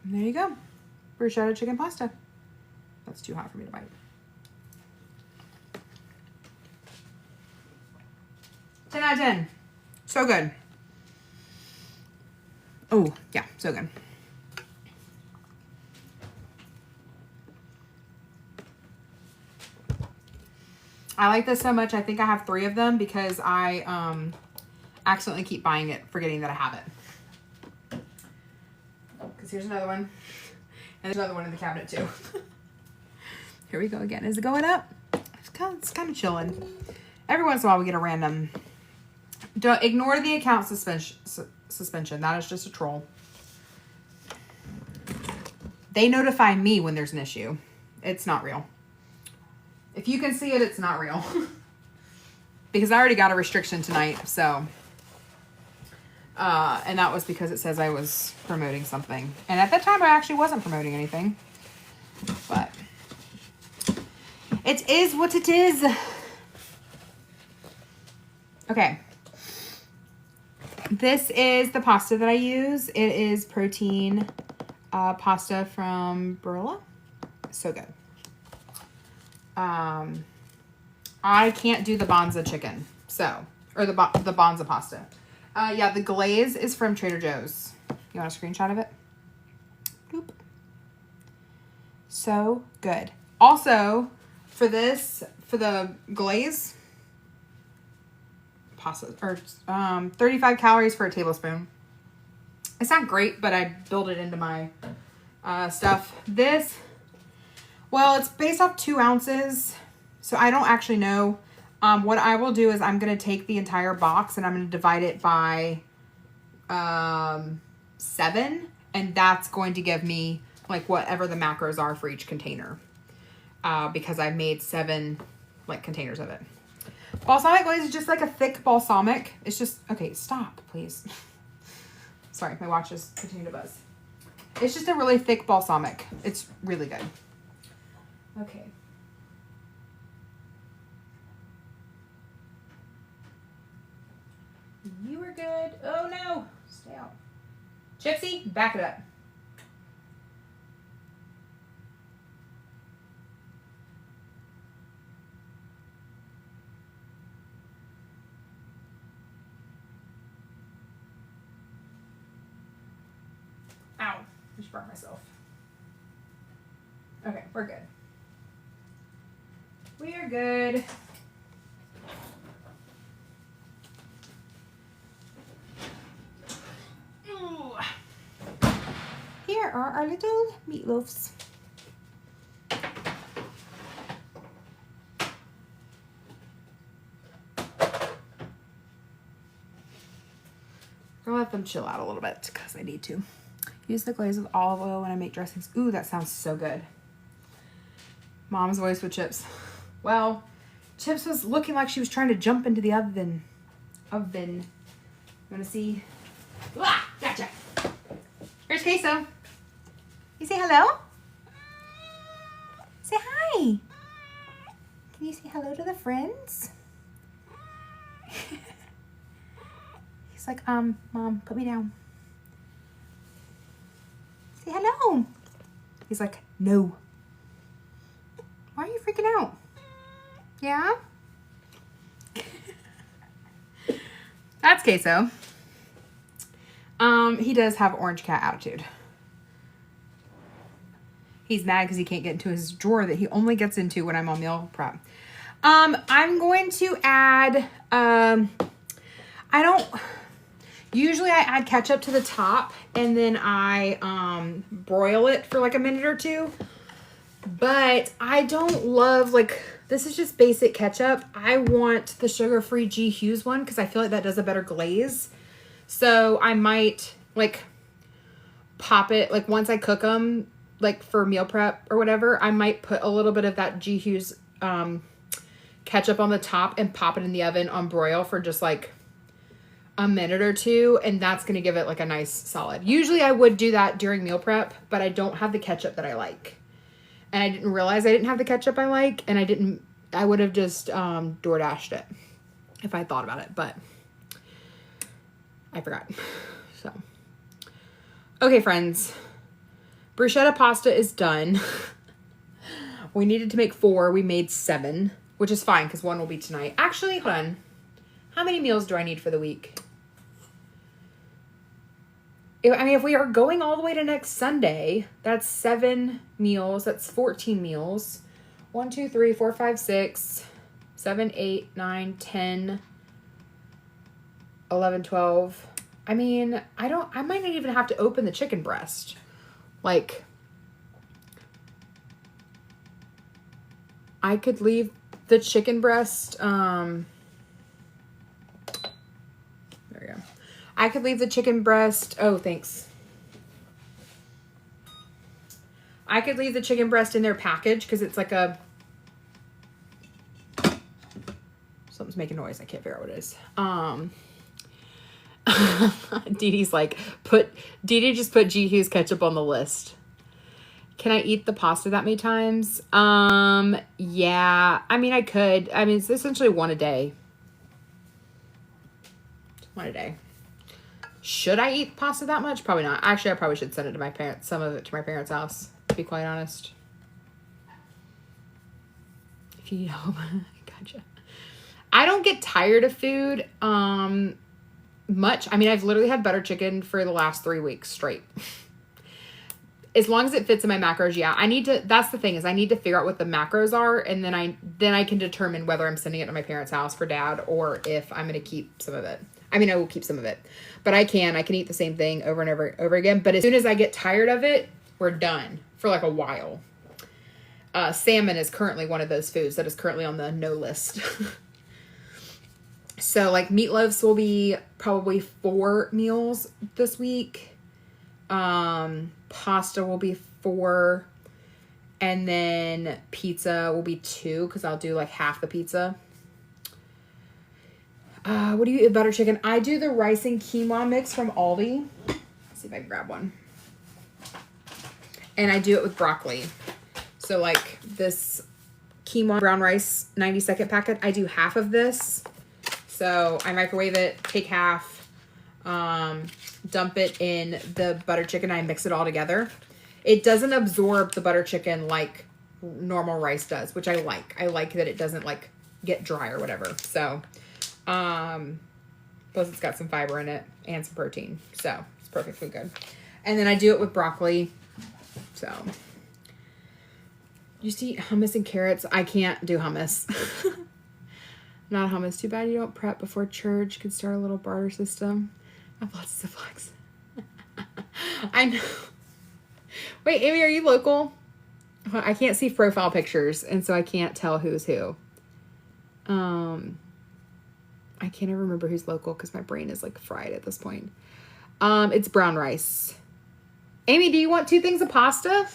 And there you go. Bruschetta chicken pasta. That's too hot for me to bite. 10 out of 10. So good. Oh, yeah, so good. I like this so much. I think I have 3 of them because I accidentally keep buying it, forgetting that I have it. Because here's another one. And there's another one in the cabinet too. Here we go again. Is it going up? It's kind of chilling. Every once in a while we get a random. Don't ignore the account suspension. That is just a troll. They notify me when there's an issue. It's not real. If you can see it, it's not real. Because I already got a restriction tonight, so. And that was because it says I was promoting something. And at that time, I actually wasn't promoting anything. But it is what it is. Okay. This is the pasta that I use. It is protein pasta from Barilla. So good. I can't do the Bonza chicken. So, or the Bonza pasta. Yeah, the glaze is from Trader Joe's. You want a screenshot of it? Boop. So good. Also, for the glaze, pasta, or 35 calories for a tablespoon. It's not great, but I build it into my stuff. This, well, it's based off 2 ounces, so I don't actually know. What I will do is I'm going to take the entire box and I'm going to divide it by 7, and that's going to give me like whatever the macros are for each container, because I made 7 like containers of it. Balsamic glaze is just like a thick balsamic. It's just, okay, stop, please. Sorry, my watch is continuing to buzz. It's just a really thick balsamic. It's really good. Okay. You were good. Oh no, stay out. Gypsy, back it up. Ow, I just burnt myself. Okay, we're good. We are good. Ooh. Here are our little meatloafs. I'll let them chill out a little bit because I need to. Use the glaze with olive oil when I make dressings. Ooh, that sounds so good. Mom's voice with Chips. Well, Chips was looking like she was trying to jump into the oven. You want to see? Ah, gotcha. Here's Queso. You say hello? Say hi. Can you say hello to the friends? He's like, Mom, put me down. Say hello. He's like, no. Why are you freaking out? Yeah? That's Queso. He does have orange cat attitude. He's mad because he can't get into his drawer that he only gets into when I'm on meal prep. I'm going to add, Usually I add ketchup to the top and then I broil it for like a minute or two. But I don't love, like, this is just basic ketchup. I want the sugar-free G. Hughes one because I feel like that does a better glaze. So I might, like, pop it, like, once I cook them, like, for meal prep or whatever, I might put a little bit of that G. Hughes ketchup on the top and pop it in the oven on broil for just, like, a minute or two, and that's going to give it, like, a nice solid. Usually I would do that during meal prep, but I don't have the ketchup that I like. And I didn't realize I didn't have the ketchup I like, and I would have just DoorDashed it if I thought about it, but I forgot. So, okay, friends. Bruschetta pasta is done. We needed to make 4. We made 7, which is fine because 1 will be tonight. Actually, hold on. How many meals do I need for the week? If we are going all the way to next Sunday, that's 7 meals. That's 14 meals. 1, 2, 3, 4, 5, 6, 7, 8, 9, 10, 11, 12. I mean, I might not even have to open the chicken breast. Like, I could leave the chicken breast, there we go. I could leave the chicken breast. Oh, thanks. I could leave the chicken breast in their package because it's like a... Something's making noise. I can't figure out what it is. Dee Dee's like, Dee Dee just put G. Hughes ketchup on the list. Can I eat the pasta that many times? Yeah. I mean, I could. I mean, it's essentially 1 a day. 1 a day. Should I eat pasta that much? Probably not. Actually, I probably should send it to my parents. Some of it to my parents' house, to be quite honest. If you need help. Gotcha. I don't get tired of food much. I mean, I've literally had butter chicken for the last 3 weeks straight. As long as it fits in my macros, yeah. That's the thing, is I need to figure out what the macros are, and then I can determine whether I'm sending it to my parents' house for Dad or if I'm going to keep some of it. I mean, I will keep some of it, but I can eat the same thing over and over again. But as soon as I get tired of it, we're done for like a while. Salmon is currently one of those foods that is currently on the no list. So like meatloaves will be probably 4 meals this week. Pasta will be 4. And then pizza will be 2 because I'll do like half the pizza. What do you eat? Butter chicken. I do the rice and quinoa mix from Aldi. Let's see if I can grab one. And I do it with broccoli. So like this quinoa brown rice 90-second packet, I do half of this. So I microwave it, take half, dump it in the butter chicken. I mix it all together. It doesn't absorb the butter chicken like normal rice does, which I like. I like that it doesn't like get dry or whatever. So, plus it's got some fiber in it and some protein. So it's perfectly good. And then I do it with broccoli. So you see hummus and carrots. I can't do hummus. Not hummus. Too bad you don't prep before church. Could start a little barter system. I have lots of flags. I know. Wait, Amy, are you local? I can't see profile pictures, and so I can't tell who's who. I can't even remember who's local because my brain is like fried at this point. It's brown rice. Amy, do you want 2 things of pasta?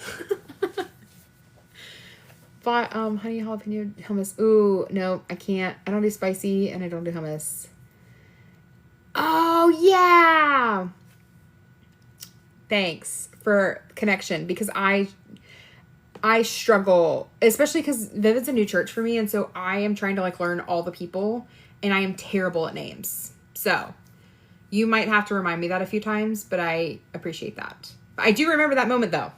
Honey jalapeno hummus. Ooh, no, I can't. I don't do spicy and I don't do hummus. Oh, yeah. Thanks for connection because I struggle, especially because Vivid's a new church for me. And so I am trying to like learn all the people and I am terrible at names. So you might have to remind me that a few times, but I appreciate that. I do remember that moment though.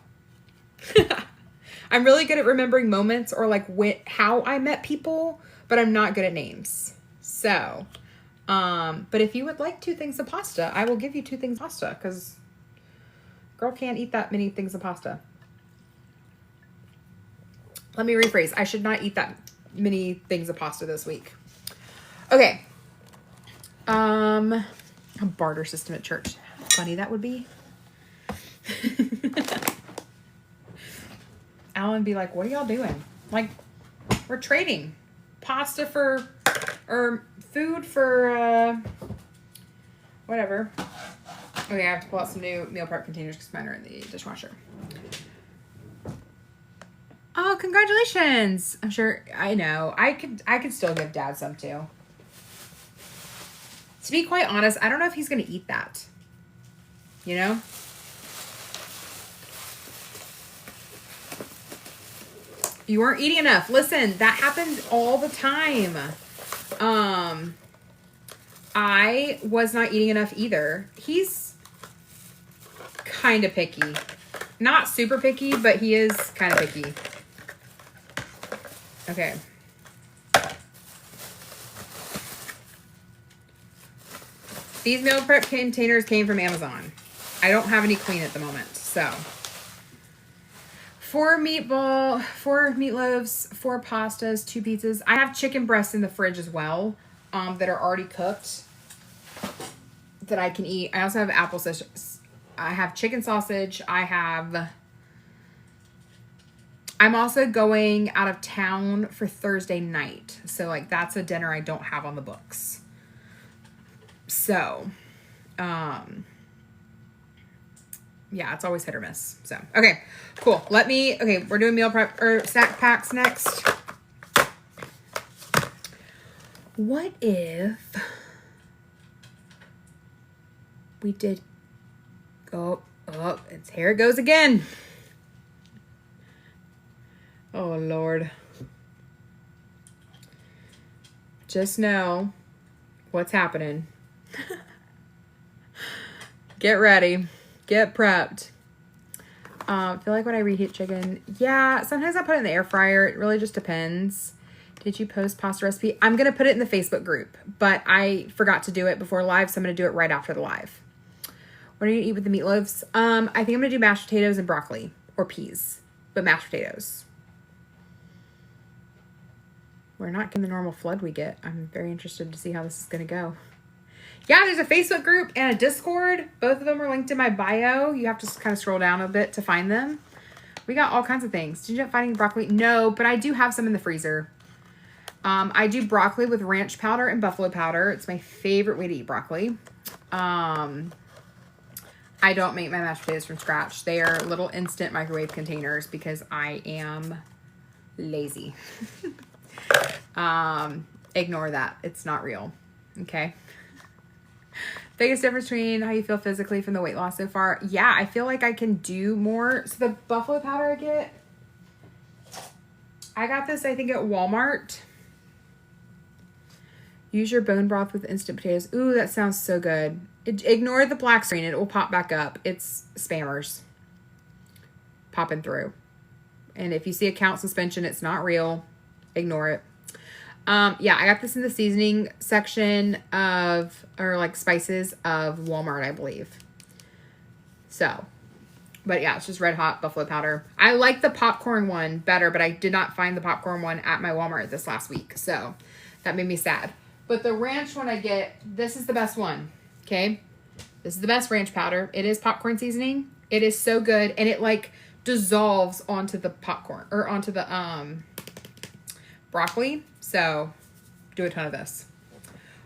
I'm really good at remembering moments or like how I met people, but I'm not good at names. So, but if you would like 2 things of pasta, I will give you 2 things of pasta because girl can't eat that many things of pasta. Let me rephrase. I should not eat that many things of pasta this week. Okay. A barter system at church. How funny that would be. Alan be like, what are y'all doing? Like, we're trading pasta for, or food for, whatever. Okay, I have to pull out some new meal prep containers because mine are in the dishwasher. Oh, congratulations. I'm sure, I know. I could still give Dad some too. To be quite honest, I don't know if he's going to eat that. You know? You weren't eating enough. Listen, that happens all the time. I was not eating enough either. He's kind of picky. Not super picky, but he is kind of picky. Okay. These meal prep containers came from Amazon. I don't have any clean at the moment, so. 4 meatloaves, 4 pastas, 2 pizzas. I have chicken breasts in the fridge as well, that are already cooked that I can eat. I also have apple sausage. I have chicken sausage. I'm also going out of town for Thursday night. So like that's a dinner I don't have on the books. So, yeah, it's always hit or miss. So, okay, cool. Okay, we're doing meal prep or snack packs next. What if we did, here it goes again. Oh, Lord. Just know what's happening. Get ready. Get prepped. I feel like when I reheat chicken, yeah, sometimes I put it in the air fryer. It really just depends. Did you post pasta recipe? I'm going to put it in the Facebook group, but I forgot to do it before live, so I'm going to do it right after the live. What are you going to eat with the meatloaves? I think I'm going to do mashed potatoes and broccoli or peas, but mashed potatoes. We're not getting the normal flood we get. I'm very interested to see how this is going to go. Yeah, there's a Facebook group and a Discord. Both of them are linked in my bio. You have to kind of scroll down a bit to find them. We got all kinds of things. Did you end up finding broccoli? No, but I do have some in the freezer. I do broccoli with ranch powder and buffalo powder. It's my favorite way to eat broccoli. I don't make my mashed potatoes from scratch. They are little instant microwave containers because I am lazy. Ignore that. It's not real. Okay. Biggest difference between how you feel physically from the weight loss so far? Yeah, I feel like I can do more. So the buffalo powder I got this, I think, at Walmart. Use your bone broth with instant potatoes. Ooh, that sounds so good. Ignore the black screen. It will pop back up. It's spammers popping through. And if you see account suspension, it's not real. Ignore it. Yeah, I got this in the seasoning section or spices of Walmart, I believe. So, but yeah, it's just red hot buffalo powder. I like the popcorn one better, but I did not find the popcorn one at my Walmart this last week. So that made me sad. But the ranch one I get, this is the best one. Okay. This is the best ranch powder. It is popcorn seasoning. It is so good. And it dissolves onto the popcorn or onto the, broccoli. So do a ton of this.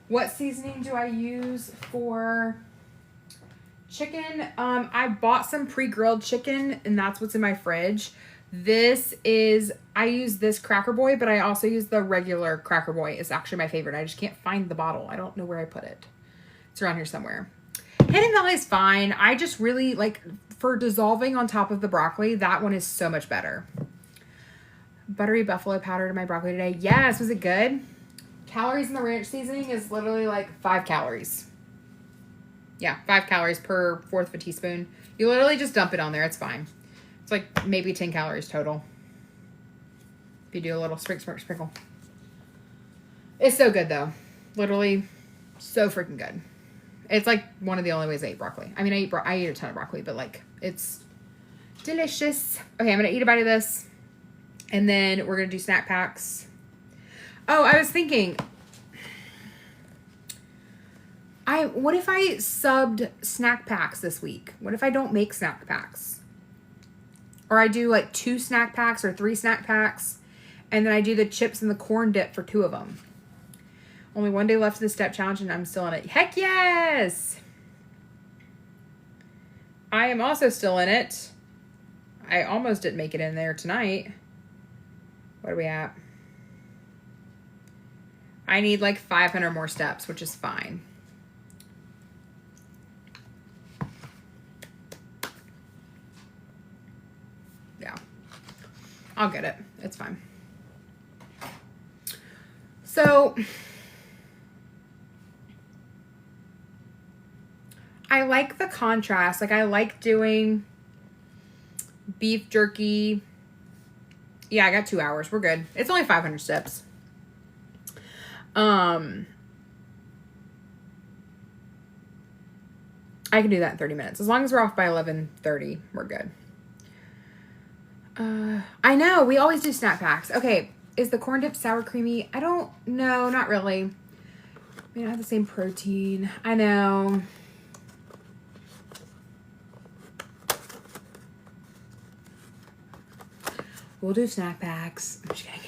What seasoning do I use for chicken? I bought some pre-grilled chicken and that's what's in my fridge. I use this Cracker Boy, but I also use the regular Cracker Boy. It's actually my favorite. I just can't find the bottle. I don't know where I put it. It's around here somewhere. Hidden Valley is fine. I just really for dissolving on top of the broccoli, that one is so much better. Buttery buffalo powder to my broccoli today. Yes, was it good? Calories in the ranch seasoning is literally 5 calories. Yeah, 5 calories per 1/4 of a teaspoon. You literally just dump it on there. It's fine. It's maybe 10 calories total. If you do a little sprinkle. It's so good though. Literally so freaking good. It's one of the only ways I eat broccoli. I mean, I eat a ton of broccoli, but it's delicious. Okay, I'm going to eat a bite of this. And then we're going to do snack packs. Oh, I was thinking, What if I subbed snack packs this week? What if I don't make snack packs? Or I do like 2 snack packs or 3 snack packs, and then I do the chips and the corn dip for 2 of them. Only 1 day left of the step challenge and I'm still in it. Heck yes! I am also still in it. I almost didn't make it in there tonight. What are we at? I need like 500 more steps, which is fine. Yeah. I'll get it. It's fine. So, I like the contrast. Like, I like doing beef jerky. Yeah, I got 2 hours. We're good. It's only 500 steps. I can do that in 30 minutes. As long as we're off by 11:30, we're good. I know. We always do snack packs. Okay. Is the corn dip sour creamy? I don't know. Not really. We don't have the same protein. I know. We'll do snack packs. I'm just kidding.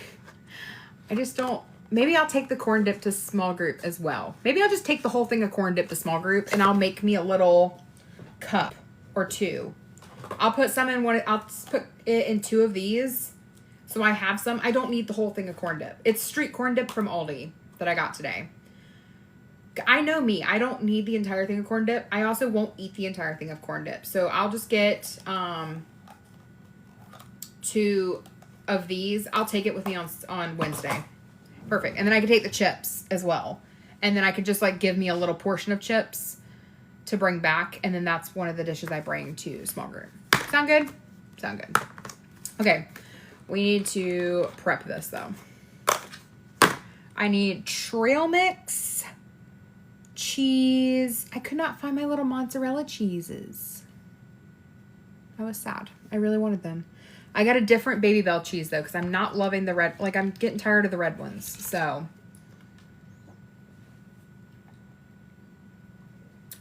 I just don't. Maybe I'll take the corn dip to small group as well. Maybe I'll just take the whole thing of corn dip to small group and I'll make me a little cup or 2. I'll put some in one. I'll put it in 2 of these. So I have some. I don't need the whole thing of corn dip. It's street corn dip from Aldi that I got today. I know me. I don't need the entire thing of corn dip. I also won't eat the entire thing of corn dip. So I'll just get 2 of these. I'll take it with me on Wednesday. Perfect. And then I can take the chips as well. And then I could just like give me a little portion of chips to bring back. And then that's one of the dishes I bring to small group. Sound good? Sound good. Okay. We need to prep this though. I need trail mix, cheese. I could not find my little mozzarella cheeses. I was sad. I really wanted them. I got a different Baby Bell cheese though, because I'm not loving the red. Like I'm getting tired of the red ones. So,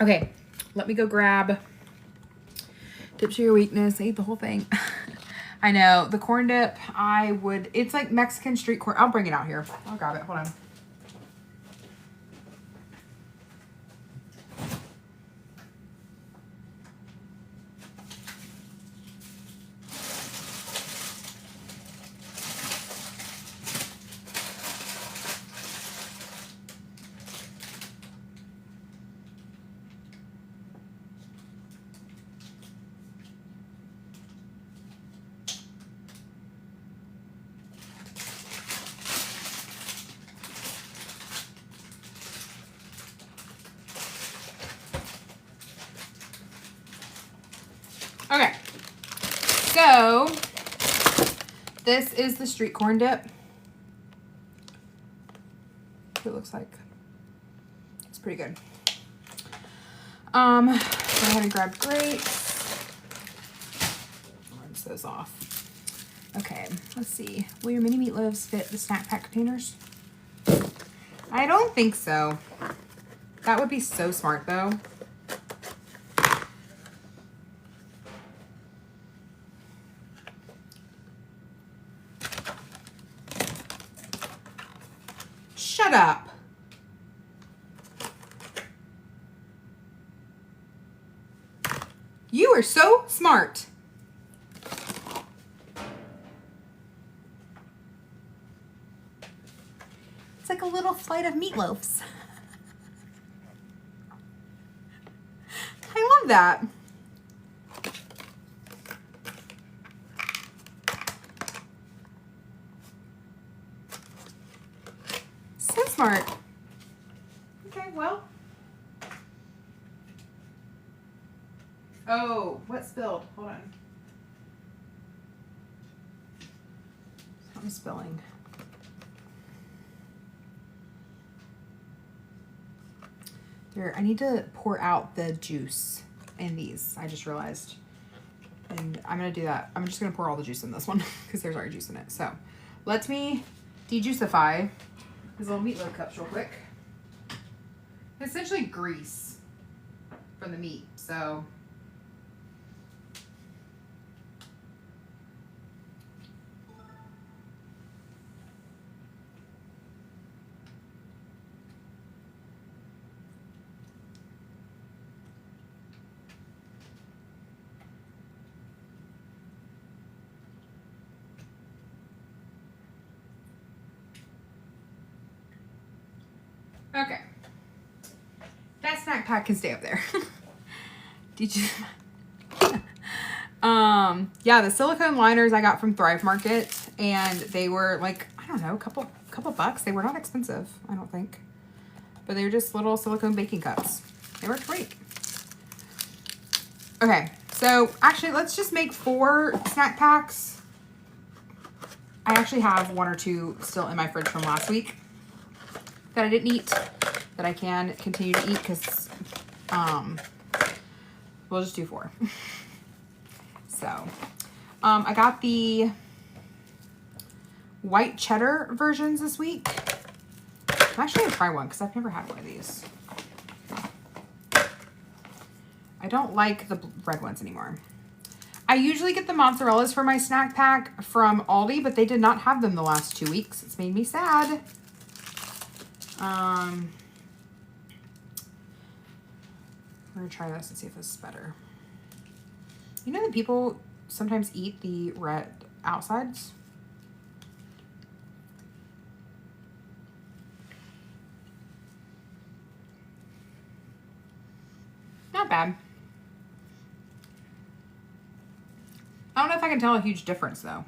okay, let me go grab Tips for Your Weakness. I ate the whole thing. I know the corn dip. It's like Mexican street corn. I'll bring it out here. I'll grab it. Hold on. Okay, so this is the street corn dip. It looks like it's pretty good. Go ahead and grab grapes. Rinse those off. Okay, let's see. Will your mini meatloaves fit the snack pack containers? I don't think so. That would be so smart though. Shut up. You are so smart. It's like a little flight of meatloaves. I love that. So smart. Okay, well. Oh, what spilled? Hold on. Something's spilling. Here, I need to pour out the juice in these. I just realized. And I'm going to do that. I'm just going to pour all the juice in this one because there's already juice in it. So, let me dejuicify these little meatloaf cups real quick. essentially grease from the meat. So okay. That snack pack can stay up there. Did you? Yeah, the silicone liners I got from Thrive Market, and they were like, I don't know, a couple bucks. They were not expensive, I don't think. But they were just little silicone baking cups. They worked great. Okay, so actually let's just make 4 snack packs. I actually have 1 or 2 still in my fridge from last week that I didn't eat, that I can continue to eat because we'll just do 4. So I got the white cheddar versions this week. I'm actually gonna try one because I've never had one of these. I don't like the red ones anymore. I usually get the mozzarellas for my snack pack from Aldi, but they did not have them the last 2 weeks. It's made me sad. We're gonna try this and see if this is better. You know that people sometimes eat the red outsides? Not bad. I don't know if I can tell a huge difference though.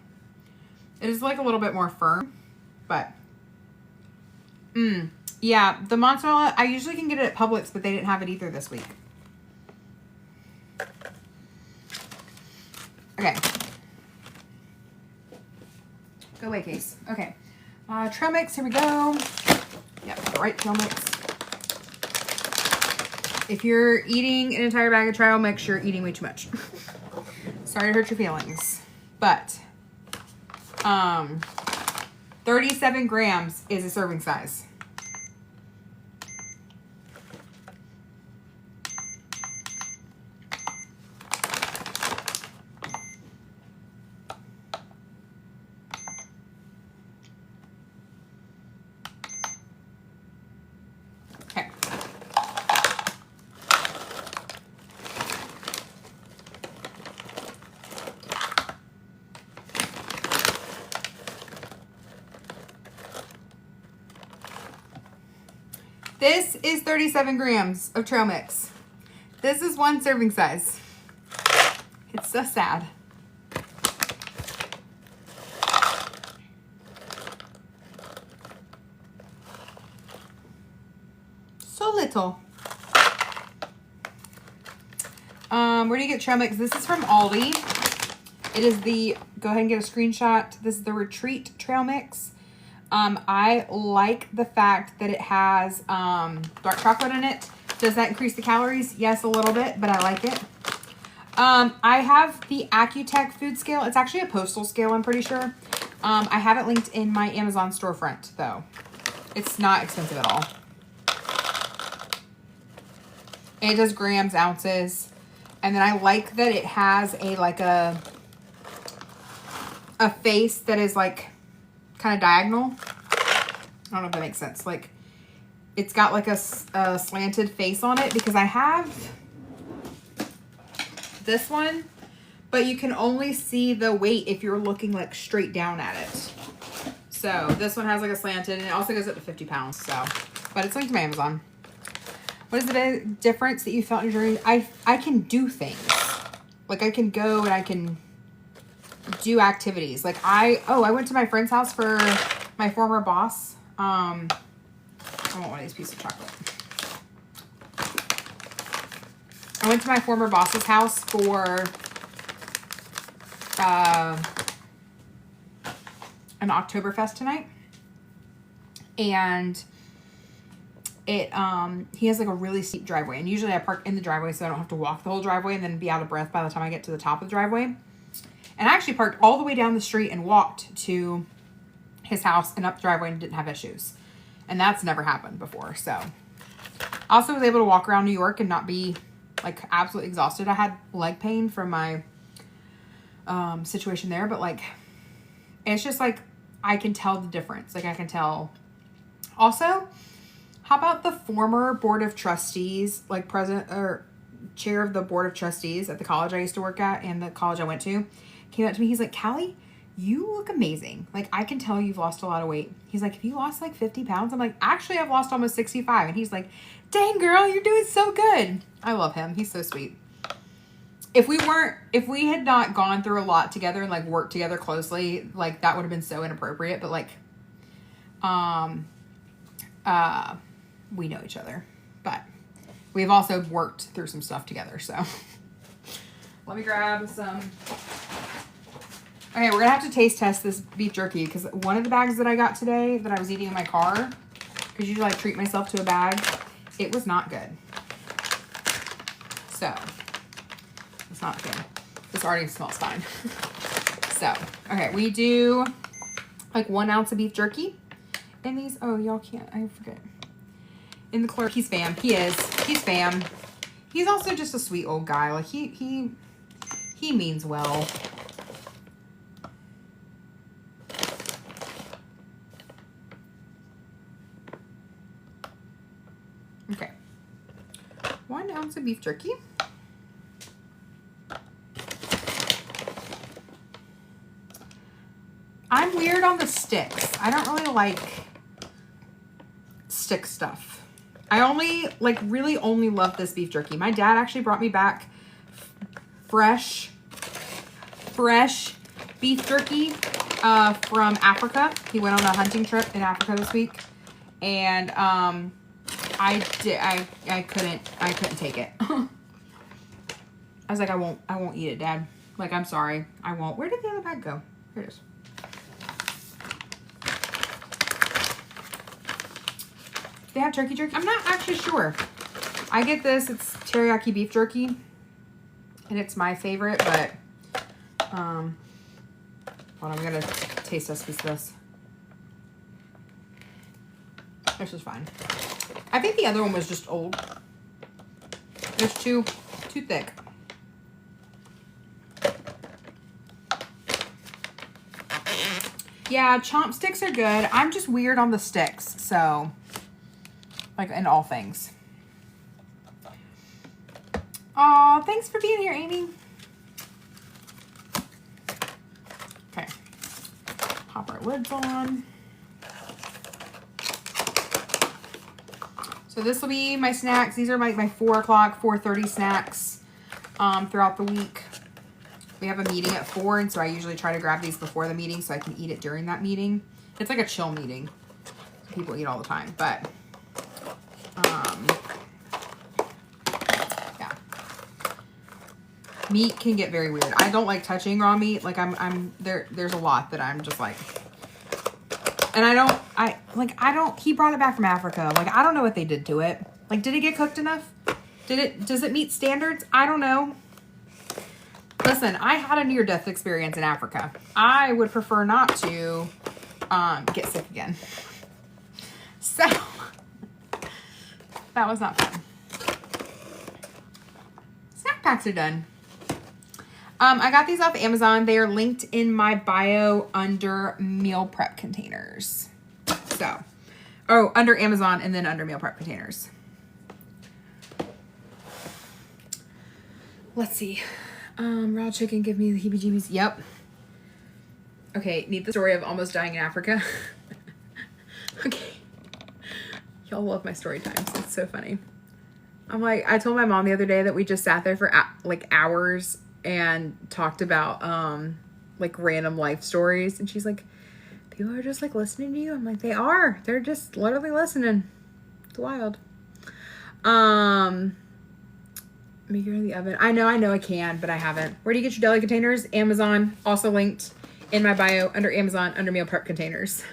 It is like a little bit more firm, but yeah, the mozzarella, I usually can get it at Publix, but they didn't have it either this week. Okay. Go away, Case. Okay. Trail mix, here we go. Yep, the right trail mix. If you're eating an entire bag of trail mix, you're eating way too much. Sorry to hurt your feelings. But 37 grams is a serving size. Okay. This is 37 grams of trail mix. This is 1 serving size. It's so sad. So little. Where do you get trail mix? This is from Aldi. It is the, go ahead and get a screenshot. This is the Retreat trail mix. I like the fact that it has dark chocolate in it. Does that increase the calories? Yes, a little bit, but I like it. I have the Accutech food scale. It's actually a postal scale, I'm pretty sure. I have it linked in my Amazon storefront, though. It's not expensive at all. And it does grams, ounces. And then I like that it has a face that is like kind of diagonal. I don't know if that makes sense. Like it's got like a slanted face on it, because I have this one, but you can only see the weight if you're looking like straight down at it. So this one has like a slanted, and it also goes up to 50 pounds. So, but it's linked to my Amazon. What is the big difference that you felt in your journey? I can do things. Like I can go and I can do activities. Like I went to my friend's house for my former boss. I want one of these pieces of chocolate. I went to my former boss's house for an Oktoberfest tonight. And it he has like a really steep driveway, and usually I park in the driveway so I don't have to walk the whole driveway and then be out of breath by the time I get to the top of the driveway. And I actually parked all the way down the street and walked to his house and up the driveway and didn't have issues. And that's never happened before. So I also was able to walk around New York and not be like absolutely exhausted. I had leg pain from my situation there, but like it's just like I can tell the difference. Like I can tell. Also, how about the former board of trustees, like president or chair of the board of trustees at the college I used to work at and the college I went to, came up to me. He's like, Callie, you look amazing. Like, I can tell you've lost a lot of weight. He's like, have you lost like 50 pounds? I'm like, actually, I've lost almost 65. And he's like, dang, girl, you're doing so good. I love him. He's so sweet. If we had not gone through a lot together and like worked together closely, like that would have been so inappropriate. But like, we know each other. But we've also worked through some stuff together. So let me grab some. Okay, we're going to have to taste test this beef jerky because one of the bags that I got today that I was eating in my car, because usually I treat myself to a bag, it was not good. So, it's not good. This already smells fine. So, okay, we do like 1 ounce of beef jerky. And these, oh, y'all can't, I forget. In the clerk, he's fam. He's fam. He's also just a sweet old guy. Like, he means well. Okay, 1 ounce of beef jerky. I'm weird on the sticks. I don't really like stick stuff. I really only love this beef jerky. My dad actually brought me back fresh beef jerky from Africa. He went on a hunting trip in Africa this week, and I couldn't take it. I was like, I won't eat it, Dad. Like, I'm sorry, I won't. Where did the other bag go? Here it is. They have turkey jerky? I'm not actually sure. I get this, it's teriyaki beef jerky, and it's my favorite, but, hold on, I'm gonna taste test this. This is fine. I think the other one was just old. It's too thick. Yeah, chomp sticks are good. I'm just weird on the sticks, so like in all things. Aw, thanks for being here, Amy. Okay, pop our lids on. So this will be my snacks. These are my 4 o'clock, 4:30 snacks throughout the week. We have a meeting at 4, and so I usually try to grab these before the meeting so I can eat it during that meeting. It's like a chill meeting. People eat all the time, but yeah. Meat can get very weird. I don't like touching raw meat. Like there's a lot that I'm just like, and he brought it back from Africa. Like, I don't know what they did to it. Like, did it get cooked enough? Does it meet standards? I don't know. Listen, I had a near-death experience in Africa. I would prefer not to get sick again. So, that was not fun. Snack packs are done. I got these off Amazon. They are linked in my bio under meal prep containers. So, under Amazon and then under meal prep containers. Let's see. Raw chicken, give me the heebie-jeebies. Yep. Okay, need the story of almost dying in Africa. Okay. Y'all love my story times. It's so funny. I told my mom the other day that we just sat there for like hours and talked about like random life stories, and she's like, people are just like listening to you. I'm like, they are. They're just literally listening. It's wild. Make it in the oven. I know I can, but I haven't. Where do you get your deli containers? Amazon. Also linked in my bio under Amazon under meal prep containers.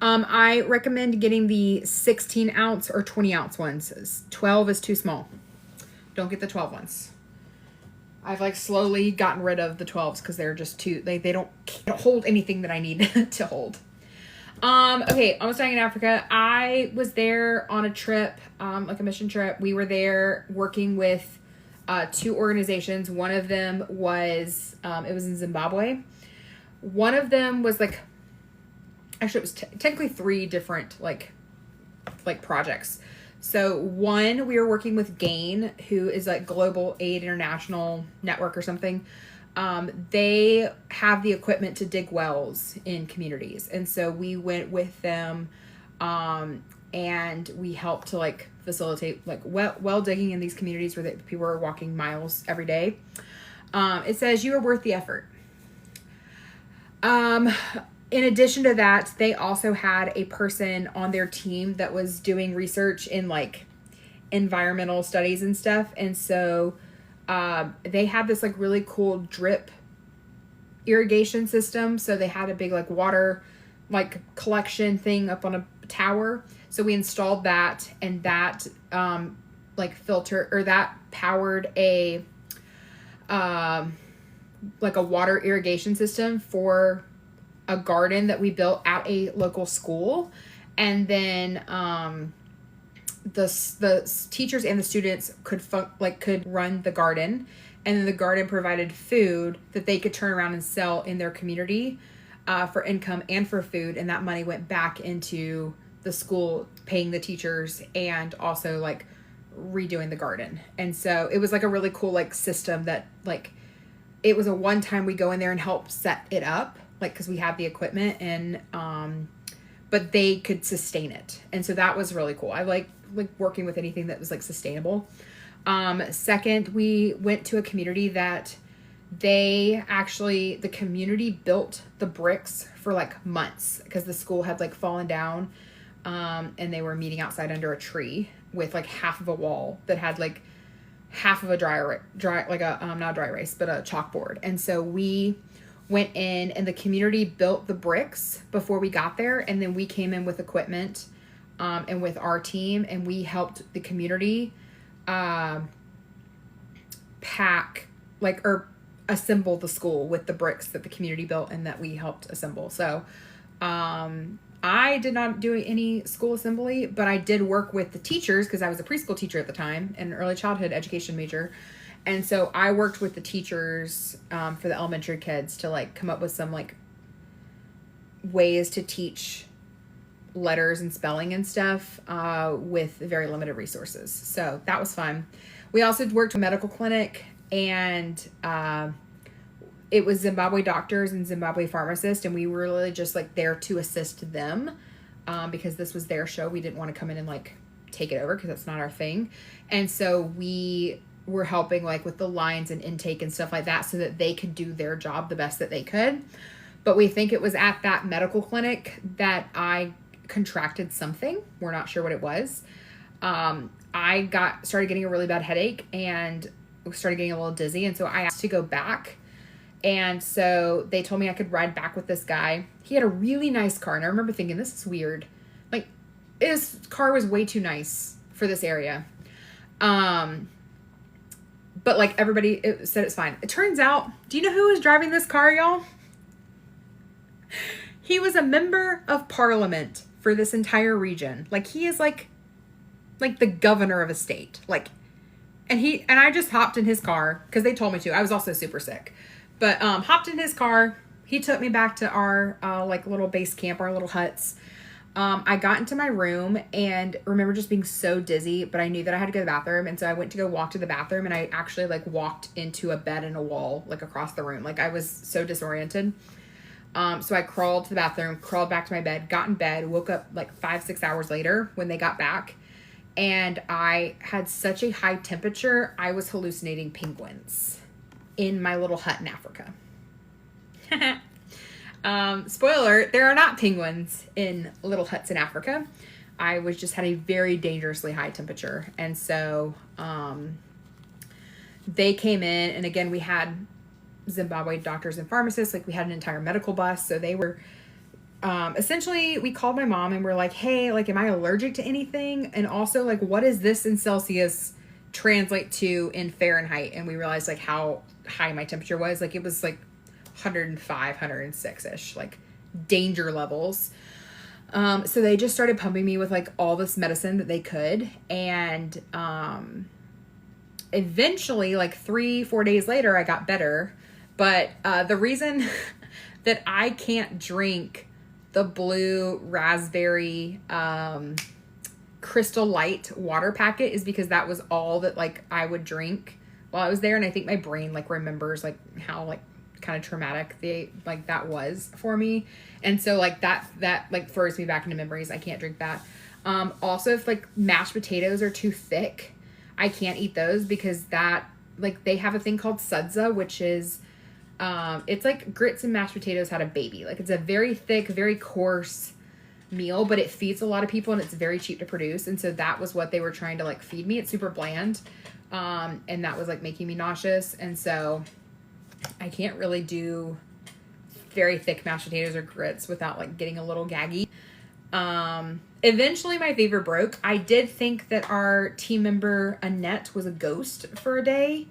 I recommend getting the 16 ounce or 20 ounce ones. 12 is too small. Don't get the 12 ones. I've like slowly gotten rid of the 12s because they're just too, they don't hold anything that I need to hold. Okay, almost dying in Africa. I was there on a trip, like a mission trip. We were there working with 2 organizations. One of them was, it was in Zimbabwe. One of them was like, actually it was technically 3 different like projects. So one, we were working with GAIN, who is like Global Aid International Network or something. They have the equipment to dig wells in communities. And so we went with them, and we helped to like facilitate like well digging in these communities where people are walking miles every day. It says you are worth the effort. In addition to that, they also had a person on their team that was doing research in like environmental studies and stuff. And so they had this like really cool drip irrigation system. So they had a big like water like collection thing up on a tower. So we installed that, and that like filter, or that powered a like a water irrigation system for a garden that we built at a local school. And then the teachers and the students could run the garden, and then the garden provided food that they could turn around and sell in their community for income and for food, and that money went back into the school paying the teachers and also like redoing the garden. And so it was like a really cool like system that like it was a one time we go in there and help set it up, like because we have the equipment, and but they could sustain it. And so that was really cool. I like working with anything that was like sustainable. Second, we went to a community that the community built the bricks for like months because the school had like fallen down, and they were meeting outside under a tree with like half of a wall that had like half of a dry like a not a dry erase but a chalkboard. And so we went in, and the community built the bricks before we got there, and then we came in with equipment and with our team, and we helped the community pack like or assemble the school with the bricks that the community built and that we helped assemble. So I did not do any school assembly, but I did work with the teachers because I was a preschool teacher at the time and an early childhood education major. And so I worked with the teachers for the elementary kids to like come up with some like ways to teach letters and spelling and stuff with very limited resources. So that was fun. We also worked with a medical clinic, and it was Zimbabwe doctors and Zimbabwe pharmacists, and we were really just like there to assist them because this was their show. We didn't want to come in and like take it over because that's not our thing. And so we were helping like with the lines and intake and stuff like that so that they could do their job the best that they could. But we think it was at that medical clinic that I contracted something. We're not sure what it was. I started getting a really bad headache and started getting a little dizzy. And so I asked to go back. And so they told me I could ride back with this guy. He had a really nice car. And I remember thinking, this is weird. Like, his car was way too nice for this area. But like everybody said it's fine. It turns out, do you know who was driving this car, y'all? He was a member of parliament for this entire region. Like he is like the governor of a state. Like, and I just hopped in his car because they told me to. I was also super sick, but hopped in his car. He took me back to our like little base camp, our little huts. I got into my room and remember just being so dizzy, but I knew that I had to go to the bathroom. And so I went to go walk to the bathroom, and I actually like walked into a bed and a wall, like across the room. Like I was so disoriented. So I crawled to the bathroom, crawled back to my bed, got in bed, woke up like 5-6 hours later when they got back. And I had such a high temperature, I was hallucinating penguins in my little hut in Africa. Spoiler, there are not penguins in little huts in Africa. I had a very dangerously high temperature. And so they came in, and again, we had Zimbabwe doctors and pharmacists. Like we had an entire medical bus. So they were essentially, we called my mom and we're like, hey, like, am I allergic to anything? And also like, what does this in Celsius translate to in Fahrenheit? And we realized like how high my temperature was. Like it was like 105, 106 ish, like danger levels. So they just started pumping me with like all this medicine that they could. And eventually, like 3-4 days later, I got better. But the reason that I can't drink the blue raspberry Crystal Light water packet is because that was all that like I would drink while I was there. And I think my brain like remembers like how like kind of traumatic that was for me. And so like that like throws me back into memories. I can't drink that. Also, if like mashed potatoes are too thick, I can't eat those because that like they have a thing called sudsy, which is it's like grits and mashed potatoes had a baby. Like it's a very thick, very coarse meal, but it feeds a lot of people and it's very cheap to produce. And so that was what they were trying to like feed me. It's super bland. And that was like making me nauseous. And so I can't really do very thick mashed potatoes or grits without like getting a little gaggy. Eventually my fever broke. I did think that our team member Annette was a ghost for a day.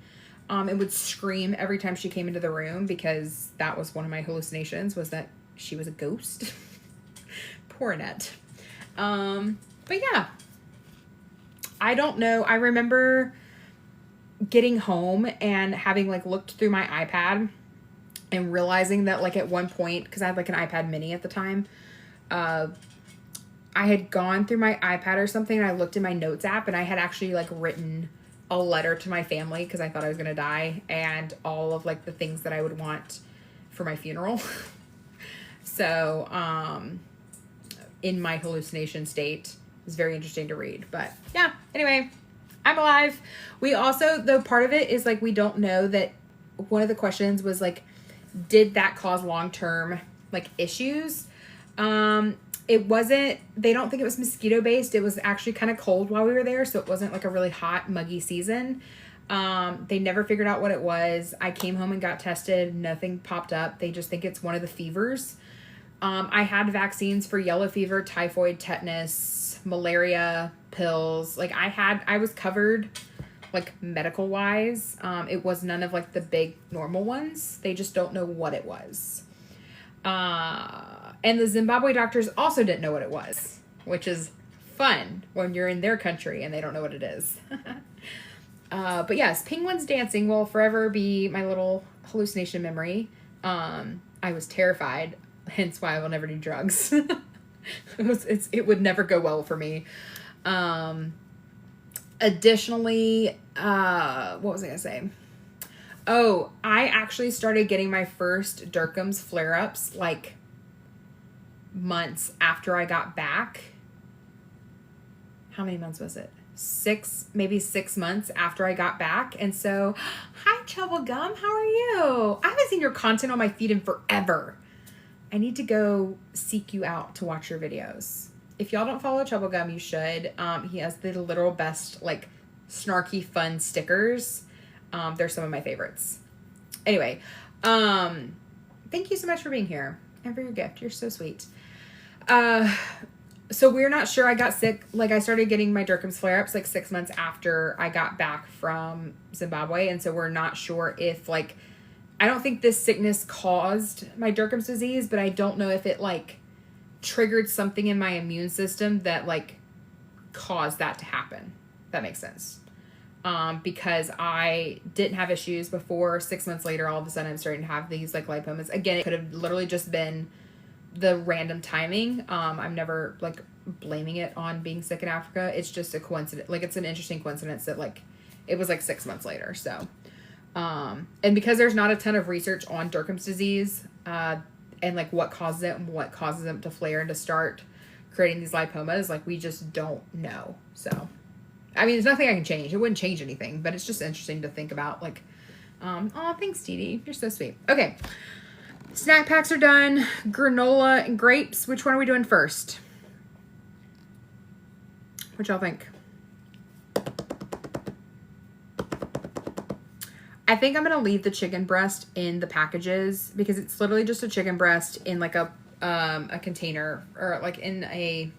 And would scream every time she came into the room because that was one of my hallucinations, was that she was a ghost. Poor Annette. But yeah, I don't know. I remember getting home and having like looked through my iPad and realizing that like at one point, because I had like an iPad mini at the time, I had gone through my iPad or something and I looked in my notes app and I had actually like written a letter to my family because I thought I was going to die and all of like the things that I would want for my funeral. So, in my hallucination state, it's very interesting to read, but yeah, anyway, I'm alive. We also, though part of it is like, we don't know that one of the questions was like, did that cause long-term like issues? It wasn't, they don't think it was mosquito based. It was actually kind of cold while we were there. So it wasn't like a really hot, muggy season. They never figured out what it was. I came home and got tested. Nothing popped up. They just think it's one of the fevers. I had vaccines for yellow fever, typhoid, tetanus, malaria, pills. Like I was covered like medical wise. It was none of like the big normal ones. They just don't know what it was. And the Zimbabwe doctors also didn't know what it was, which is fun when you're in their country and they don't know what it is. But yes, penguins dancing will forever be my little hallucination memory. I was terrified, hence why I will never do drugs. It would never go well for me. Additionally, what was I gonna say? Oh, I actually started getting my first Derkham's flare-ups like months after I got back. How many months was it? Maybe 6 months after I got back. And so, hi, Trouble Gum. How are you? I haven't seen your content on my feed in forever. I need to go seek you out to watch your videos. If y'all don't follow Trouble Gum, you should. He has the literal best, like, snarky, fun stickers. They're some of my favorites. Anyway, thank you so much for being here and for your gift. You're so sweet. So we're not sure. I got sick. Like I started getting my Derkham's flare-ups like 6 months after I got back from Zimbabwe. And so we're not sure if like, I don't think this sickness caused my Derkham's disease, but I don't know if it like triggered something in my immune system that like caused that to happen. That makes sense. Because I didn't have issues before. 6 months later, all of a sudden I'm starting to have these like lipomas. Again, it could have literally just been the random timing. I'm never like blaming it on being sick in Africa. It's just a coincidence. Like it's an interesting coincidence that like it was like 6 months later. So, and because there's not a ton of research on Derkham's disease, and like what causes it and what causes them to flare and to start creating these lipomas, like we just don't know. So, I mean, there's nothing I can change. It wouldn't change anything, but it's just interesting to think about like, oh, thanks, Dee Dee. You're so sweet. Okay. Snack packs are done. Granola and grapes. Which one are we doing first? What y'all think? I think I'm going to leave the chicken breast in the packages because it's literally just a chicken breast in like a container or like in a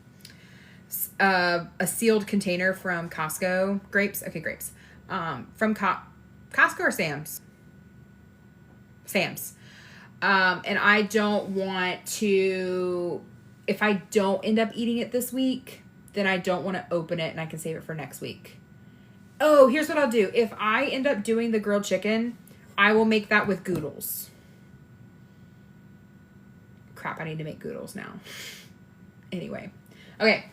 sealed container from Costco. Grapes. Okay, grapes. From Costco or Sam's? Sam's. And I don't want to if I don't end up eating it this week, then I don't want to open it and I can save it for next week. Oh, here's what I'll do. If I end up doing the grilled chicken, I will make that with Goodles. Crap, I need to make Goodles now. Anyway. Okay.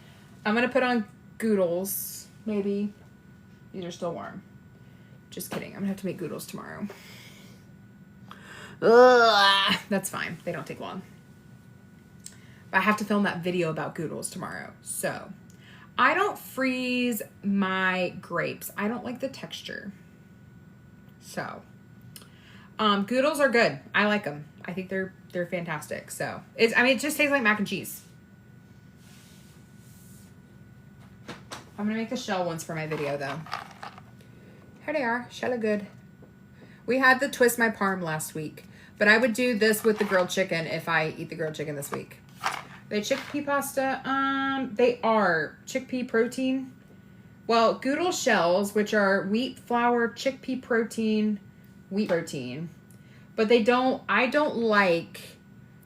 I'm going to put on Goodles. Maybe. These are still warm. Just kidding. I'm going to have to make Goodles tomorrow. Ugh, that's fine. They don't take long. But I have to film that video about Goodles tomorrow. So, I don't freeze my grapes. I don't like the texture. So, Goodles are good. I like them. I think they're fantastic. So, it just tastes like mac and cheese. I'm going to make the shell ones for my video, though. Here they are. Shell are good. We had the Twist My Parm last week. But I would do this with the grilled chicken if I eat the grilled chicken this week. They chickpea pasta. They are chickpea protein. Well, Goodle shells, which are wheat flour, chickpea protein, wheat protein. But I don't like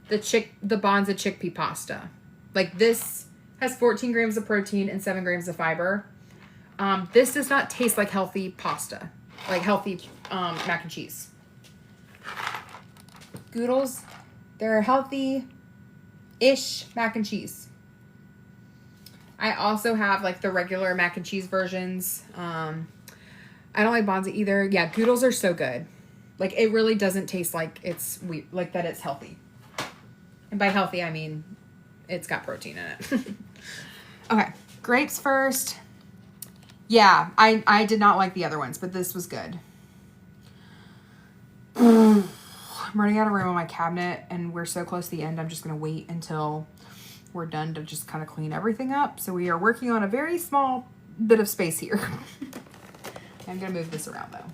the Banza chickpea pasta. Like this has 14 grams of protein and 7 grams of fiber. This does not taste like healthy pasta, like healthy mac and cheese. Goodles, they're healthy-ish mac and cheese. I also have like the regular mac and cheese versions. I don't like Banza either. Yeah, Goodles are so good. Like it really doesn't taste like it's like that it's healthy. And by healthy, I mean it's got protein in it. Okay, grapes first. Yeah, I did not like the other ones, but this was good. I'm running out of room on my cabinet, and we're so close to the end, I'm just going to wait until we're done to just kind of clean everything up. So we are working on a very small bit of space here. I'm going to move this around, though.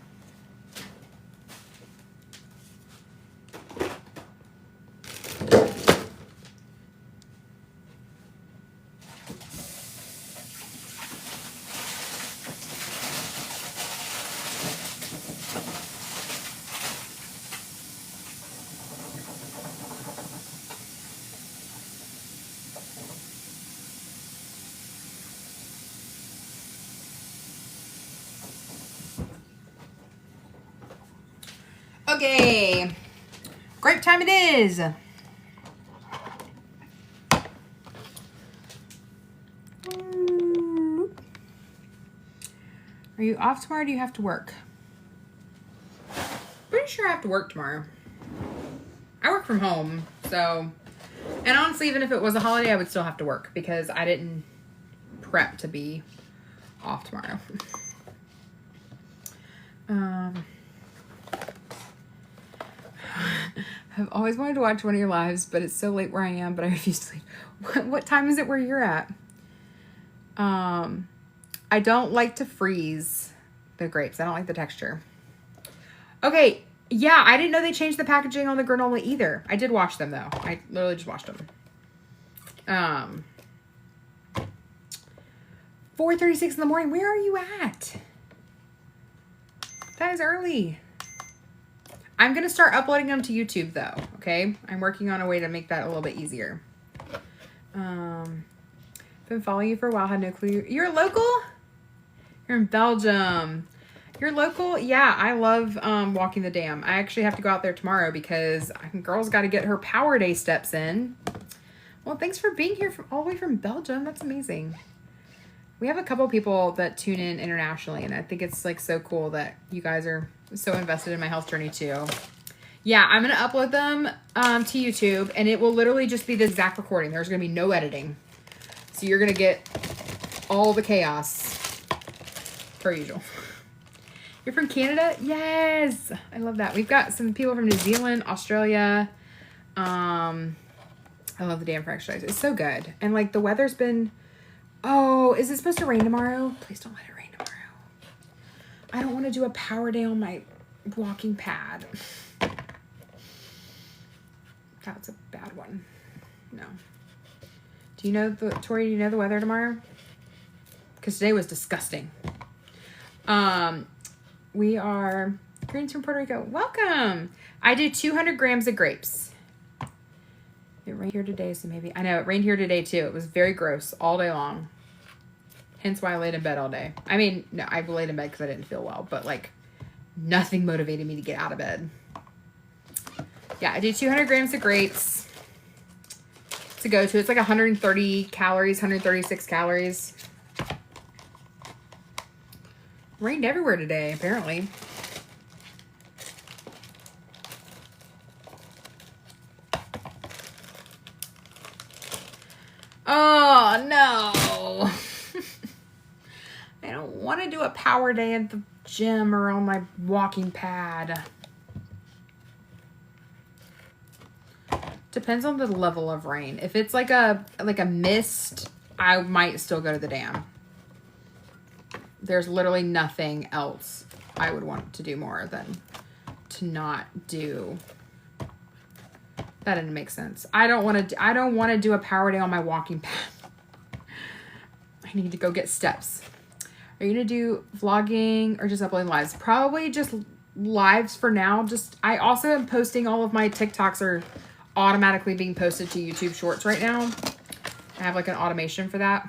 Okay, grape time it is. Are you off tomorrow or do you have to work? Pretty sure I have to work tomorrow. I work from home, so... And honestly, even if it was a holiday, I would still have to work because I didn't prep to be off tomorrow. I've always wanted to watch one of your lives, but it's so late where I am, but I refuse to leave. What time is it where you're at? I don't like to freeze the grapes. I don't like the texture. Okay, yeah, I didn't know they changed the packaging on the granola either. I did wash them, though. I literally just washed them. 4:36 in the morning. Where are you at? That is early. I'm going to start uploading them to YouTube, though, okay? I'm working on a way to make that a little bit easier. Been following you for a while. Had no clue. You're local? You're in Belgium. You're local? Yeah, I love walking the dam. I actually have to go out there tomorrow because girl's got to get her Power Day steps in. Well, thanks for being here all the way from Belgium. That's amazing. We have a couple people that tune in internationally, and I think it's like so cool that you guys are so invested in my health journey too. Yeah, I'm going to upload them to YouTube, and it will literally just be the exact recording. There's going to be no editing. So you're going to get all the chaos per usual. You're from Canada? Yes. I love that. We've got some people from New Zealand, Australia. I love the damn French fries. It's so good. And like the weather's been... Oh, is it supposed to rain tomorrow? Please don't let it rain tomorrow. I don't want to do a power day on my walking pad. That's a bad one. No. Do you know Tori, do you know the weather tomorrow? Because today was disgusting. We are greens from Puerto Rico. Welcome. I do 200 grams of grapes. It rained here today, so maybe. I know, it rained here today too. It was very gross all day long. Hence why I laid in bed all day. I mean, no, I laid in bed because I didn't feel well, but like nothing motivated me to get out of bed. Yeah, I do 200 grams of grapes to go to. It's like 130 calories, 136 calories. Rained everywhere today, apparently. Oh, no. I don't want to do a power day at the gym or on my walking pad. Depends on the level of rain. If it's like a mist, I might still go to the dam. There's literally nothing else I would want to do more than to not do. That didn't make sense. I don't want to do a power day on my walking path. I need to go get steps. Are you going to do vlogging or just uploading lives? Probably just lives for now. I also am posting all of my TikToks are automatically being posted to YouTube Shorts right now. I have like an automation for that.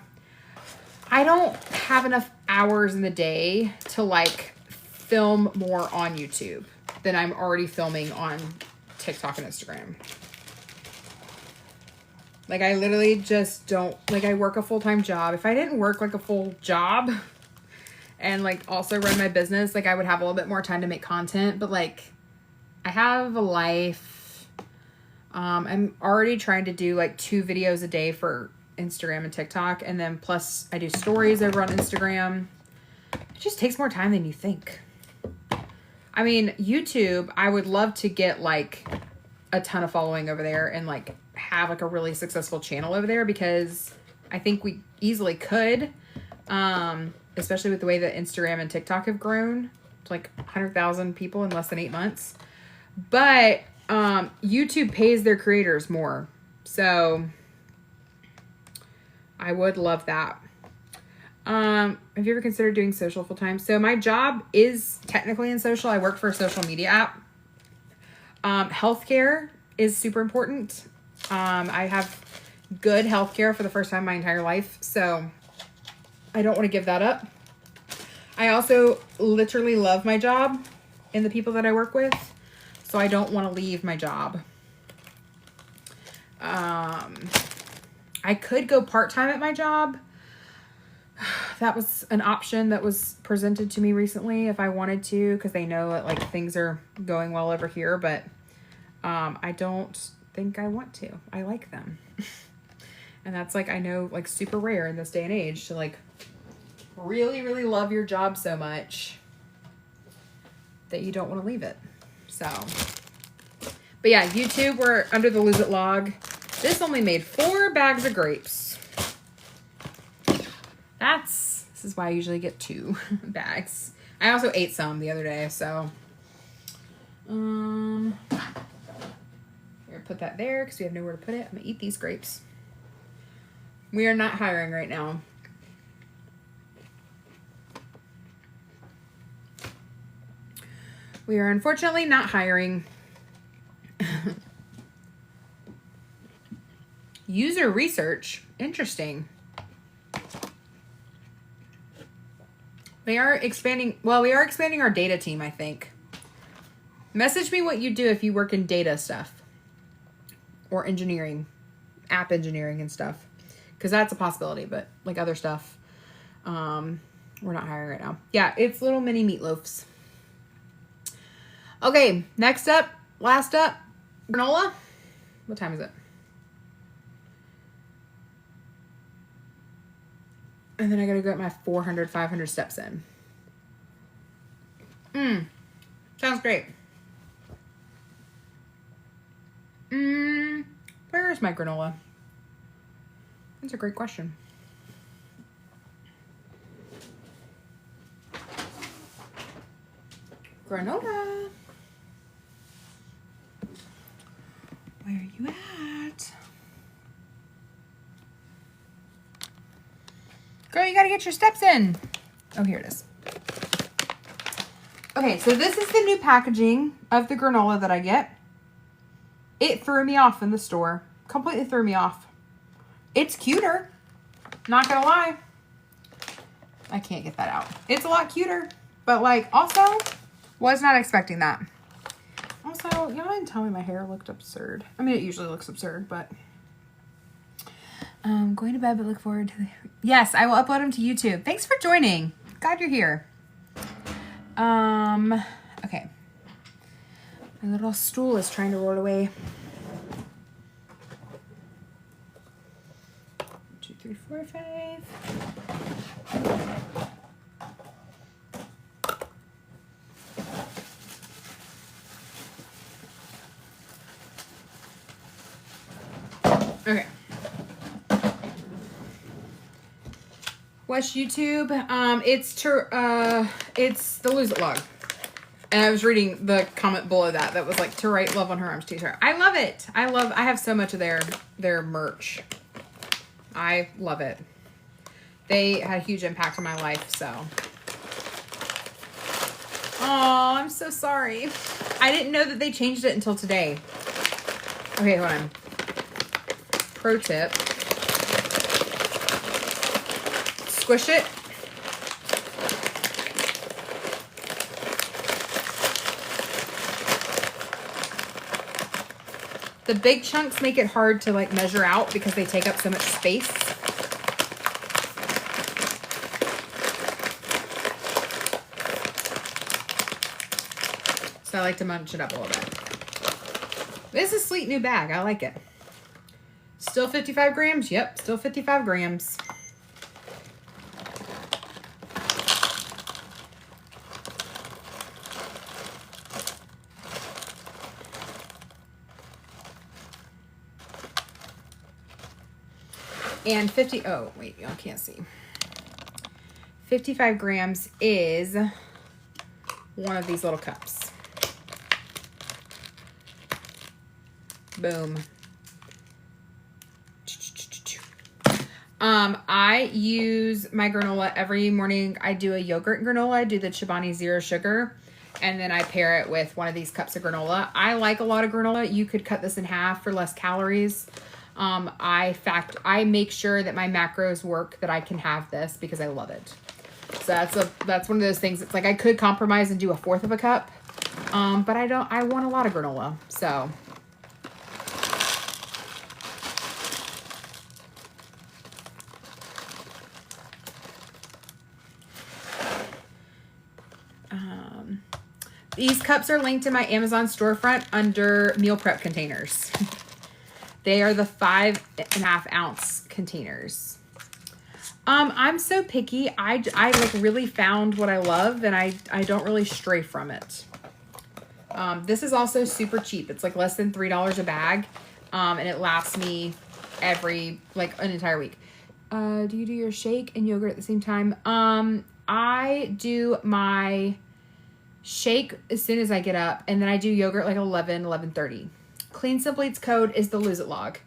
I don't have enough hours in the day to like film more on YouTube than I'm already filming on TikTok and Instagram. Like I literally just don't, like I work a full-time job. If I didn't work like a full job and like also run my business, like I would have a little bit more time to make content, but like I have a life. I'm already trying to do like 2 videos a day for Instagram and TikTok. And then plus I do stories over on Instagram. It just takes more time than you think. I mean, YouTube, I would love to get like a ton of following over there and like have like a really successful channel over there because I think we easily could. Especially with the way that Instagram and TikTok have grown to like 100,000 people in less than 8 months. But YouTube pays their creators more. So I would love that. Have you ever considered doing social full time? So my job is technically in social. I work for a social media app. Healthcare is super important. I have good healthcare for the first time in my entire life. So I don't want to give that up. I also literally love my job and the people that I work with. So I don't want to leave my job. I could go part-time at my job. That was an option that was presented to me recently if I wanted to, because they know that like things are going well over here, but I don't think I want to. I like them. And that's like, I know like super rare in this day and age to like really, really love your job so much that you don't want to leave it. So, but yeah, YouTube, we're under the Lose It log. This only made 4 bags of grapes. This is why I usually get 2 bags. I also ate some the other day, so. We're gonna put that there because we have nowhere to put it. I'm gonna eat these grapes. We are not hiring right now. We are unfortunately not hiring. User research. Interesting. We are expanding. Well, we are expanding our data team, I think. Message me what you do if you work in data stuff. Or engineering. App engineering and stuff. Because that's a possibility. But like other stuff. We're not hiring right now. Yeah, it's little mini meatloafs. Okay, next up. Last up. Granola. What time is it? And then I gotta go get my 400, 500 steps in. Sounds great. Where is my granola? That's a great question. Granola. Where are you at? Girl, you gotta get your steps in. Oh, here it is. Okay, so this is the new packaging of the granola that I get. It threw me off in the store. completely threw me off. It's cuter. Not gonna lie. I can't get that out. It's a lot cuter. But like, also, was not expecting that. Also, y'all didn't tell me my hair looked absurd. I mean, it usually looks absurd, but... going to bed, but look forward to the... Yes, I will upload them to YouTube. Thanks for joining. Glad you're here. Okay. My little stool is trying to roll away. 1, 2, 3, 4, 5. Okay. Watch YouTube. It's the Lose It Log. And I was reading the comment below that was like, to write love on her arms t-shirt. I love it. I have so much of their merch. I love it. They had a huge impact on my life, so. Oh, I'm so sorry. I didn't know that they changed it until today. Okay, hold on. Pro tip. Squish it. The big chunks make it hard to like measure out because they take up so much space. So I like to munch it up a little bit. This is a sweet new bag. I like it. Still 55 grams? Yep, still 55 grams. And oh, wait, y'all can't see. 55 grams is one of these little cups. Boom. I use my granola every morning. I do a yogurt granola. I do the Chobani Zero Sugar. And then I pair it with one of these cups of granola. I like a lot of granola. You could cut this in half for less calories. I make sure that my macros work, that I can have this because I love it. So that's one of those things. It's like I could compromise and do 1/4 of a cup. But I want a lot of granola. So. These cups are linked in my Amazon storefront under meal prep containers. They are the 5.5 ounce containers. I'm so picky. I like really found what I love, and I don't really stray from it. This is also super cheap. It's like less than $3 a bag. And it lasts me an entire week. Do you do your shake and yogurt at the same time? I do my shake as soon as I get up, and then I do yogurt like 11:30. Clean Simply Eats code is the Lose It Log.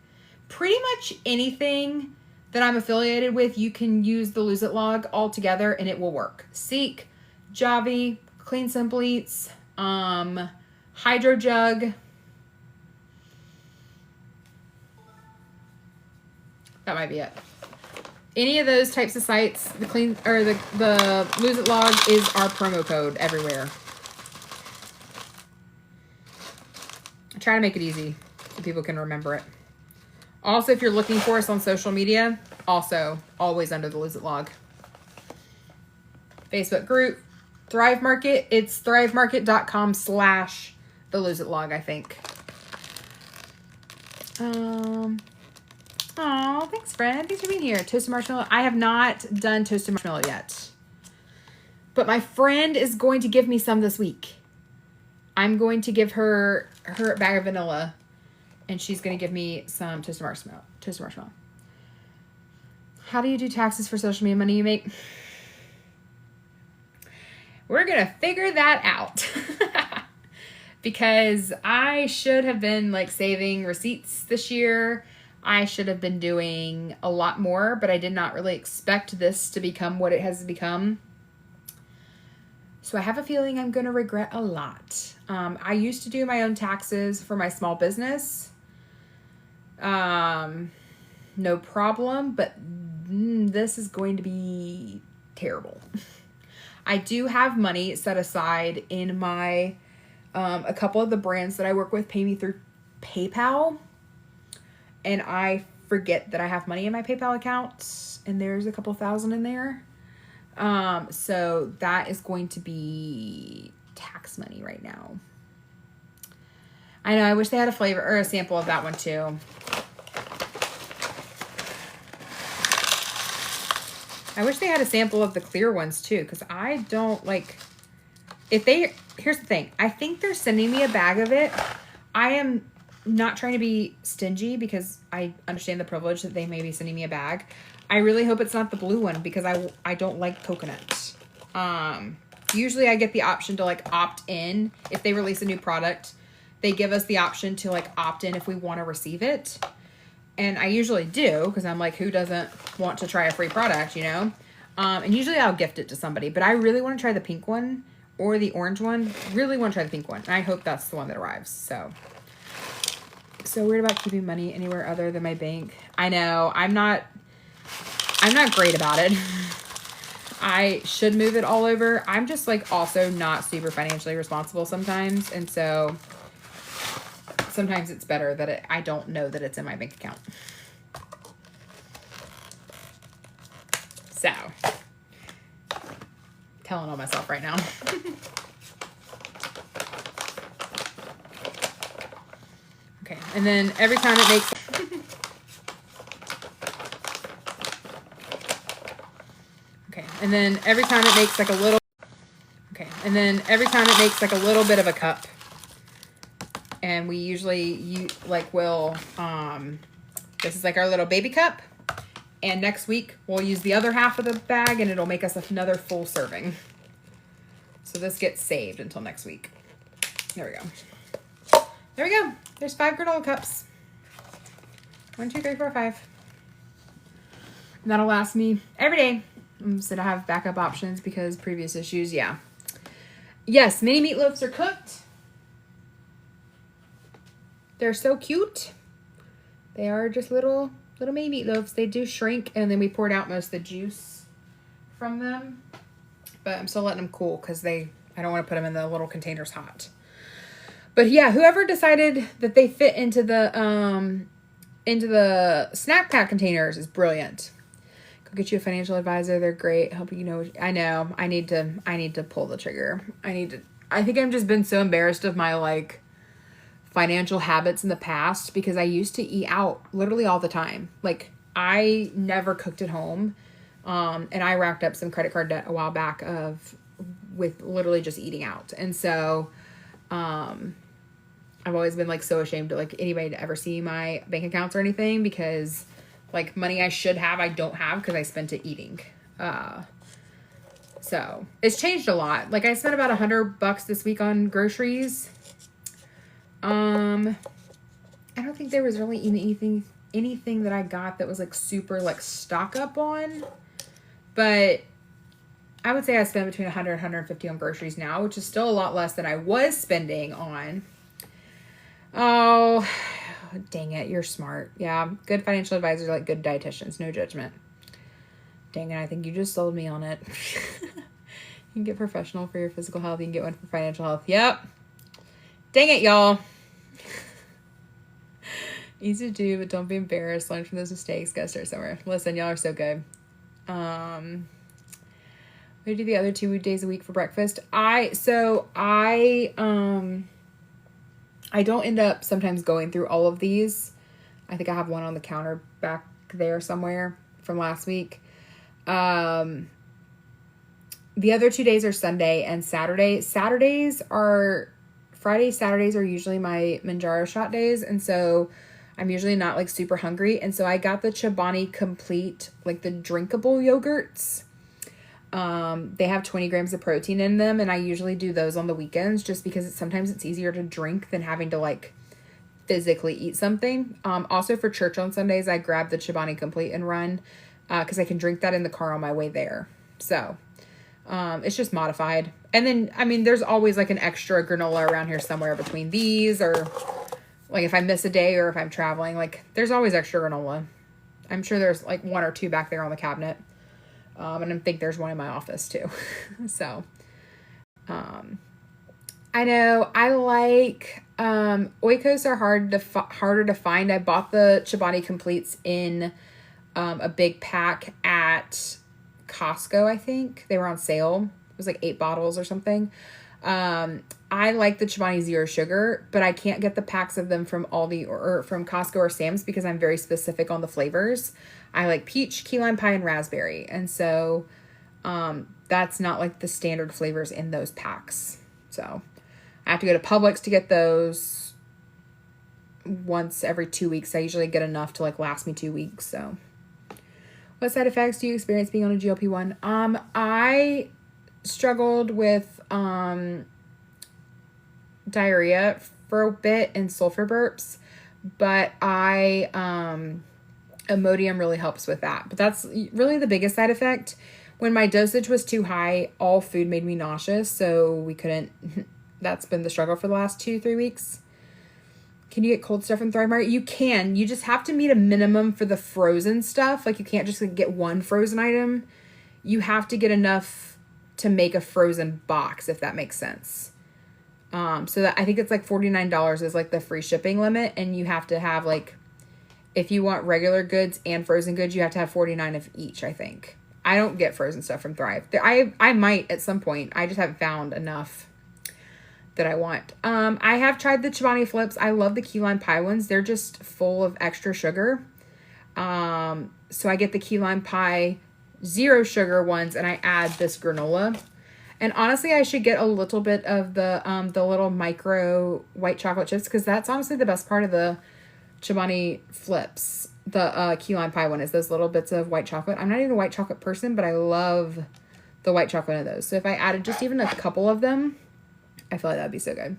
Pretty much anything that I'm affiliated with, you can use the Lose It Log all together and it will work. Seek, Javi, Clean Simply Eats, Hydro Jug. That might be it. Any of those types of sites, the Lose It Log is our promo code everywhere. I try to make it easy so people can remember it. Also, if you're looking for us on social media, also always under the Lose It Log. Facebook group, Thrive Market. It's thrivemarket.com/the Lose It Log, I think. Oh, thanks, friend. Thanks for being here. Toasted marshmallow. I have not done toasted marshmallow yet. But my friend is going to give me some this week. I'm going to give her bag of vanilla, and she's going to give me some toasted marshmallow. How do you do taxes for social media money you make? We're going to figure that out. Because I should have been like saving receipts this year. I should have been doing a lot more, but I did not really expect this to become what it has become. So I have a feeling I'm going to regret a lot. I used to do my own taxes for my small business. No problem, but this is going to be terrible. I do have money set aside in my, a couple of the brands that I work with pay me through PayPal, and I forget that I have money in my PayPal account, and there's a couple thousand in there. So that is going to be tax money right now. I know, I wish they had a flavor or a sample of that one too. I wish they had a sample of the clear ones too, because I don't like, here's the thing. I think they're sending me a bag of it. I am not trying to be stingy because I understand the privilege that they may be sending me a bag. I really hope it's not the blue one because I don't like coconut. Usually I get the option to like opt in. If they release a new product, they give us the option to like opt in if we want to receive it. And I usually do because I'm like, who doesn't want to try a free product, you know? And usually I'll gift it to somebody, but I really want to try the pink one or the orange one. Really want to try the pink one. And I hope that's the one that arrives. So weird about keeping money anywhere other than my bank. I know, I'm not great about it. I should move it all over. I'm just like also not super financially responsible sometimes. And so sometimes it's better that I don't know that it's in my bank account. So, telling on myself right now. Okay, and then every time it makes... Okay, and then every time it makes like a little... Okay, and then every time it makes like a little bit of a cup. And we usually, this is like our little baby cup. And next week, we'll use the other half of the bag and it'll make us another full serving. So this gets saved until next week. There we go. There we go. There's 5 granola cups. 1, 2, 3, 4, 5. And that'll last me every day. So to have backup options because previous issues, yeah. Yes, mini meatloaves are cooked. They're so cute. They are just little mini meatloaves. They do shrink, and then we poured out most of the juice from them. But I'm still letting them cool because I don't want to put them in the little containers hot. But yeah, whoever decided that they fit into the snack pack containers is brilliant. Go get you a financial advisor. They're great. Helping you know. I know. I need to pull the trigger. I think I've just been so embarrassed of my like financial habits in the past because I used to eat out literally all the time. Like I never cooked at home. And I racked up some credit card debt a while back with literally just eating out. And so, I've always been like so ashamed to like anybody to ever see my bank accounts or anything because like money I should have, I don't have because I spent it eating. So it's changed a lot. Like I spent about $100 this week on groceries. I don't think there was really anything that I got that was like super like stock up on, but I would say I spend between 100 and 150 on groceries now, which is still a lot less than I was spending on. Oh, dang it. You're smart. Yeah. Good financial advisors are like good dietitians. No judgment. Dang it. I think you just sold me on it. You can get professional for your physical health. You can get one for financial health. Yep. Dang it, y'all. Easy to do, but don't be embarrassed. Learn from those mistakes. Gotta start somewhere. Listen, y'all are so good. We do the other 2 days a week for breakfast. I don't end up sometimes going through all of these. I think I have one on the counter back there somewhere from last week. The other 2 days are Sunday and Saturday. Fridays, Saturdays are usually my Manjaro shot days. And so I'm usually not like super hungry. And so I got the Chobani Complete, like the drinkable yogurts. They have 20 grams of protein in them. And I usually do those on the weekends just because sometimes it's easier to drink than having to like physically eat something. Also for church on Sundays, I grab the Chobani Complete and run, cause I can drink that in the car on my way there. So, it's just modified. And then, I mean, there's always like an extra granola around here somewhere between these or Like if I miss a day or if I'm traveling, like there's always extra granola. I'm sure there's like 1 or 2 back there on the cabinet. And I think there's one in my office too. So, I know I like, Oikos are harder to find. I bought the Chobani Completes in, a big pack at Costco, I think. They were on sale. It was like 8 bottles or something. I like the Chobani Zero Sugar, but I can't get the packs of them from Aldi or from Costco or Sam's because I'm very specific on the flavors. I like peach, key lime pie, and raspberry. And so, that's not like the standard flavors in those packs. So I have to go to Publix to get those once every 2 weeks. I usually get enough to like last me 2 weeks. So what side effects do you experience being on a GLP-1? I struggled with, diarrhea for a bit and sulfur burps, but Imodium really helps with that. But that's really the biggest side effect. When my dosage was too high, all food made me nauseous, so we couldn't. That's been the struggle for the last 2-3 weeks. Can you get cold stuff from Thrive Market? You can. You just have to meet a minimum for the frozen stuff. Like you can't just get one frozen item. You have to get enough to make a frozen box, if that makes sense. So that I think it's like $49 is like the free shipping limit, and you have to have like, if you want regular goods and frozen goods, you have to have 49 of each, I think. I don't get frozen stuff from Thrive. I might at some point. I just haven't found enough that I want. I have tried the Chobani Flips. I love the key lime pie ones. They're just full of extra sugar. So I get the key lime pie zero sugar ones, and I add this granola. And honestly, I should get a little bit of the little micro white chocolate chips, because that's honestly the best part of the Chobani Flips. The key lime pie one is those little bits of white chocolate. I'm not even a white chocolate person, but I love the white chocolate of those. So if I added just even a couple of them, I feel like that'd be so good.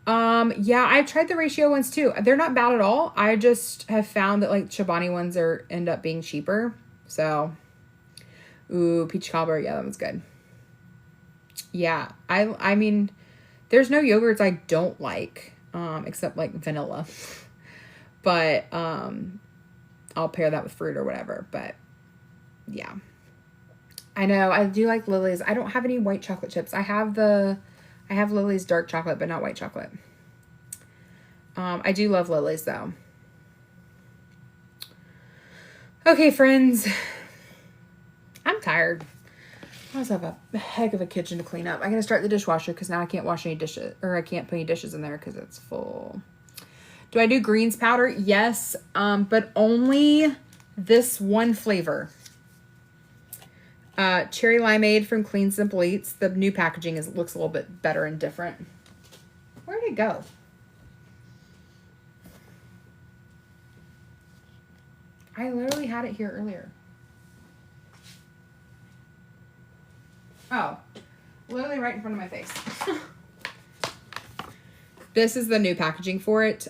Yeah, I've tried the ratio ones too. They're not bad at all. I just have found that like Chobani ones end up being cheaper. So, ooh, peach cobbler. Yeah, that one's good. Yeah, I mean, there's no yogurts I don't like, except like vanilla. But, I'll pair that with fruit or whatever. But, yeah. I know, I do like Lily's. I don't have any white chocolate chips. I have Lily's dark chocolate, but not white chocolate. I do love Lily's, though. Okay, friends. I'm tired. I also have a heck of a kitchen to clean up. I gotta start the dishwasher because now I can't wash any dishes, or I can't put any dishes in there because it's full. Do I do greens powder? Yes, but only this one flavor. Cherry Limeade from Clean Simple Eats. The new packaging looks a little bit better and different. Where'd it go? I literally had it here earlier. Oh, literally right in front of my face. This is the new packaging for it.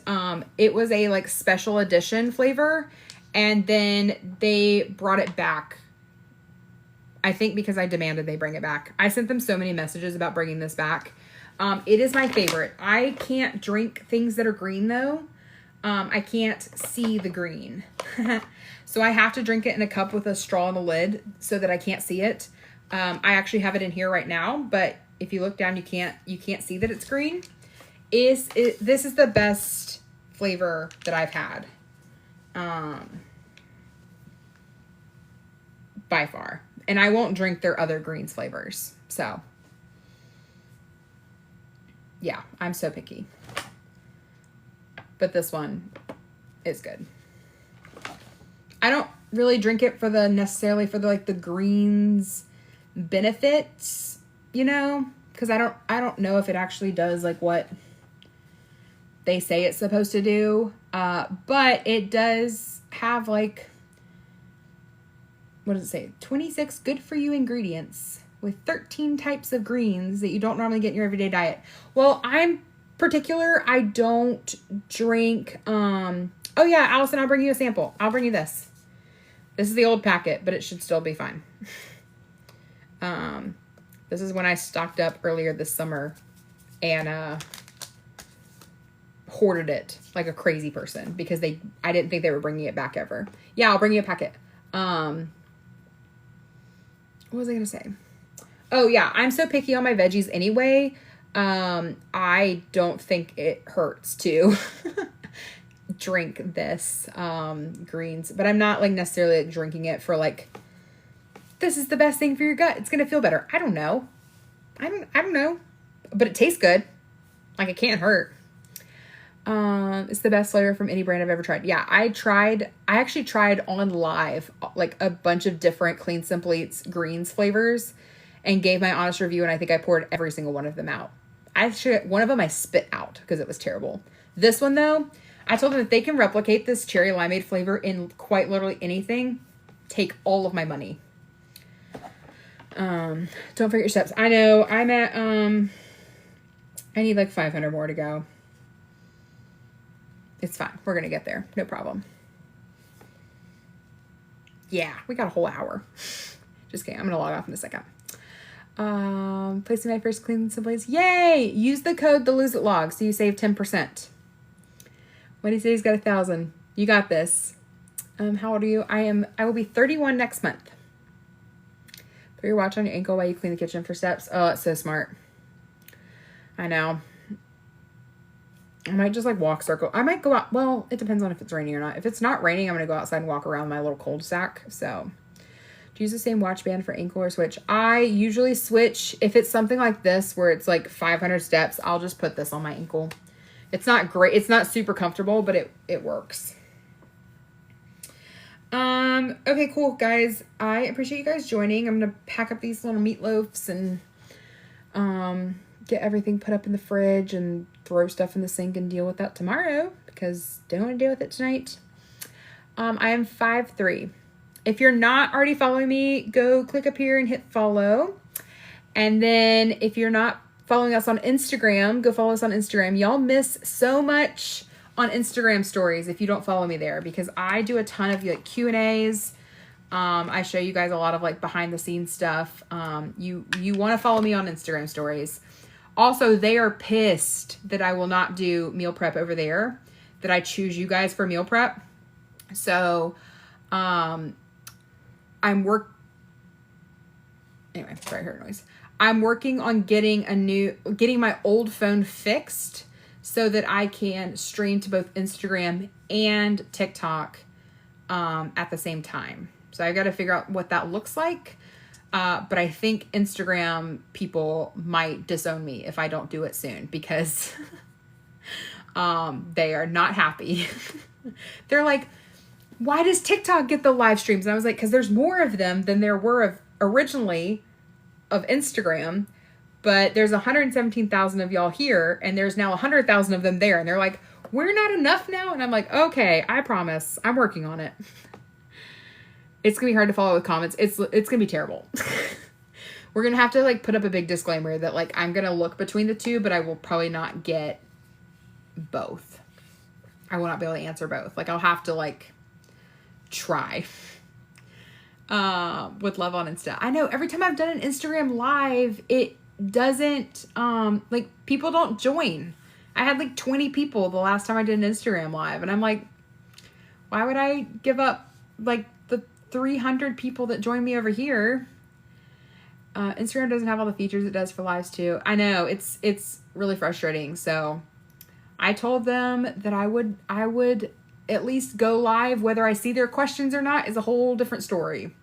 It was a like special edition flavor, and then they brought it back. I think because I demanded they bring it back. I sent them so many messages about bringing this back. It is my favorite. I can't drink things that are green though. I can't see the green. So I have to drink it in a cup with a straw on the lid so that I can't see it. I actually have it in here right now, but if you look down, you can't see that it's green. This is the best flavor that I've had. By far. And I won't drink their other greens flavors. So, yeah, I'm so picky. But this one is good. I don't really drink it necessarily for the greens benefits, you know, because I don't know if it actually does like what they say it's supposed to do. But it does have like, what does it say? 26 good for you ingredients with 13 types of greens that you don't normally get in your everyday diet. Well, I'm particular. I don't drink, oh yeah, Allison, I'll bring you a sample. I'll bring you this. This is the old packet, but it should still be fine. This is when I stocked up earlier this summer, and hoarded it like a crazy person because I didn't think they were bringing it back ever. Yeah, I'll bring you a packet. What was I going to say? Oh yeah, I'm so picky on my veggies anyway. I don't think it hurts to drink this greens, but I'm not like necessarily like, drinking it for like, this is the best thing for your gut. It's going to feel better. I don't know. I don't know, but it tastes good. Like it can't hurt. It's the best flavor from any brand I've ever tried. Yeah, I actually tried on live, like a bunch of different Clean Simple Eats greens flavors and gave my honest review. And I think I poured every single one of them out. One of them I spit out because it was terrible. This one though, I told them if they can replicate this cherry limeade flavor in quite literally anything, take all of my money. Don't forget your steps. I know I'm at, I need like 500 more to go. It's fine. We're going to get there. No problem. Yeah, we got a whole hour. Just kidding. I'm going to log off in a second. Placing my first Clean Simple Eats. Yay! Use the code the Lose It Log so you save 10%. What do you say? He's got 1,000. You got this. How old are you? I will be 31 next month. Put your watch on your ankle while you clean the kitchen for steps. Oh, it's so smart. I know. I might just like walk circle. I might go out. Well, it depends on if it's raining or not. If it's not raining, I'm going to go outside and walk around my little cul-de-sac. So do you use the same watch band for ankle or switch? I usually switch. If it's something like this where it's like 500 steps, I'll just put this on my ankle. It's not great. It's not super comfortable, but it works. Okay, cool, guys. I appreciate you guys joining. I'm going to pack up these little meatloafs and, get everything put up in the fridge and throw stuff in the sink and deal with that tomorrow because don't want to deal with it tonight. I am 5'3". If you're not already following me, go click up here and hit follow. And then if you're not following us on Instagram, go follow us on Instagram. Y'all miss so much on Instagram stories if you don't follow me there because I do a ton of like Q&As. I show you guys a lot of like behind the scenes stuff. You want to follow me on Instagram stories. Also, they are pissed that I will not do meal prep over there, that I choose you guys for meal prep. So, anyway, sorry, I heard noise. I'm working on getting my old phone fixed so that I can stream to both Instagram and TikTok, at the same time. So I got to figure out what that looks like. But I think Instagram people might disown me if I don't do it soon because they are not happy. They're like, why does TikTok get the live streams? And I was like, because there's more of them than there were originally of Instagram, but there's 117,000 of y'all here and there's now 100,000 of them there. And they're like, we're not enough now. And I'm like, okay, I promise I'm working on it. It's going to be hard to follow with comments. It's going to be terrible. We're going to have to like put up a big disclaimer that like I'm going to look between the two, but I will probably not get both. I will not be able to answer both. Like I'll have to like try. With love on Insta. I know every time I've done an Instagram live, it doesn't, like people don't join. I had like 20 people the last time I did an Instagram live and I'm like, why would I give up like the 300 people that join me over here? Instagram doesn't have all the features it does for lives too. I know it's really frustrating. So I told them that I would at least go live. Whether I see their questions or not is a whole different story.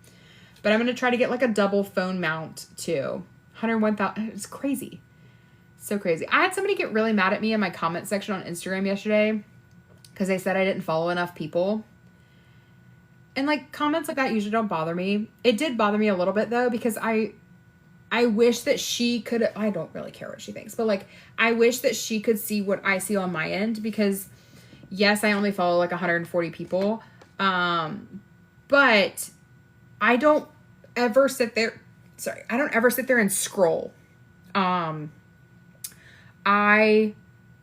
But I'm going to try to get like a double phone mount too. 101,000. It's crazy. So crazy. I had somebody get really mad at me in my comment section on Instagram yesterday because they said I didn't follow enough people. And like comments like that usually don't bother me. It did bother me a little bit though because I wish that she could, I don't really care what she thinks, but like I wish that she could see what I see on my end because yes, I only follow like 140 people. But I don't ever sit there and scroll. I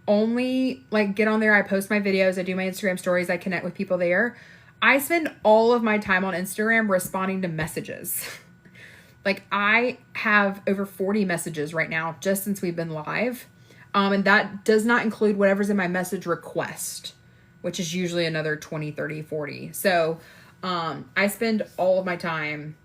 only like get on there. I post my videos. I do my Instagram stories. I connect with people there. I spend all of my time on Instagram responding to messages. Like I have over 40 messages right now just since we've been live. And that does not include whatever's in my message request, which is usually another 20, 30, 40. So I spend all of my time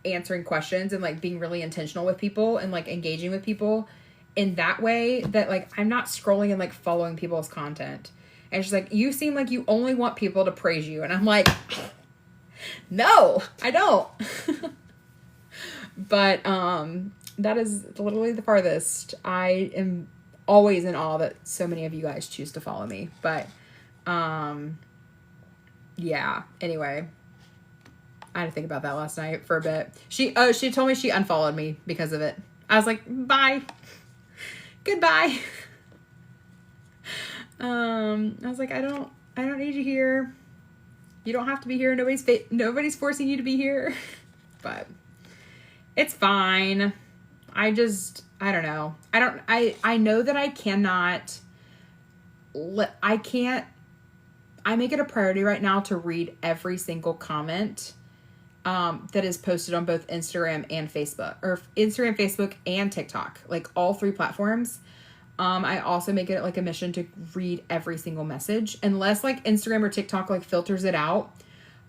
answering questions and like being really intentional with people and like engaging with people in that way that like I'm not scrolling and like following people's content. And she's like, you seem like you only want people to praise you. And I'm like, no, I don't. But that is literally the farthest. I am always in awe that so many of you guys choose to follow me. But yeah, anyway, I had to think about that last night for a bit. She told me she unfollowed me because of it. I was like, bye. Goodbye. I was like, I don't need you here. You don't have to be here. Nobody's forcing you to be here. But it's fine. I don't know. I know that I cannot, I make it a priority right now to read every single comment that is posted on both Instagram and Facebook, or Instagram, Facebook, and TikTok, like all 3 platforms. I also make it like a mission to read every single message, unless like Instagram or TikTok like filters it out.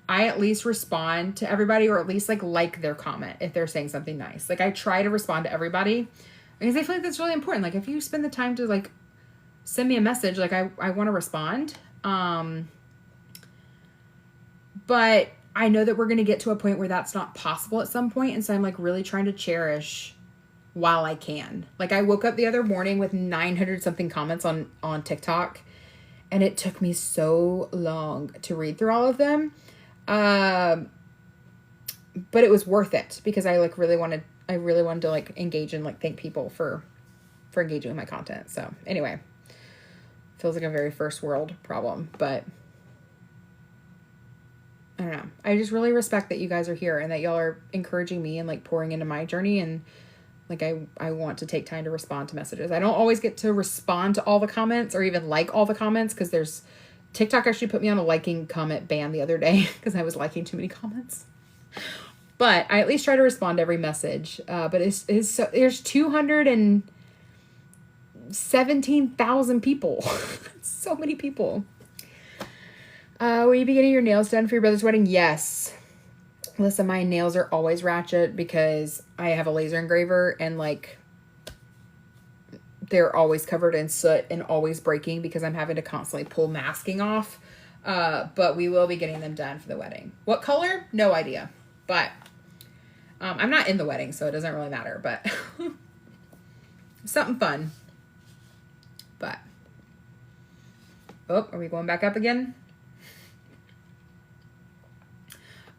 I at least respond to everybody, or at least like their comment if they're saying something nice. Like I try to respond to everybody because I feel like that's really important. Like if you spend the time to like send me a message, like I want to respond. But I know that we're going to get to a point where that's not possible at some point. And so I'm like really trying to cherish while I can. Like I woke up the other morning with 900 something comments on TikTok, and it took me so long to read through all of them. But it was worth it because I really wanted to like engage and like thank people for engaging with my content. So anyway, feels like a very first world problem, but I don't know. I just really respect that you guys are here and that y'all are encouraging me and like pouring into my journey. And like, I want to take time to respond to messages. I don't always get to respond to all the comments or even like all the comments, because TikTok actually put me on a liking comment ban the other day because I was liking too many comments. But I at least try to respond to every message. But it's so, there's 217,000 people. So many people. Will you be getting your nails done for your brother's wedding? Yes. Listen, my nails are always ratchet because I have a laser engraver, and like they're always covered in soot and always breaking because I'm having to constantly pull masking off. But we will be getting them done for the wedding. What color? No idea. But I'm not in the wedding, so it doesn't really matter. But something fun. But oh, are we going back up again?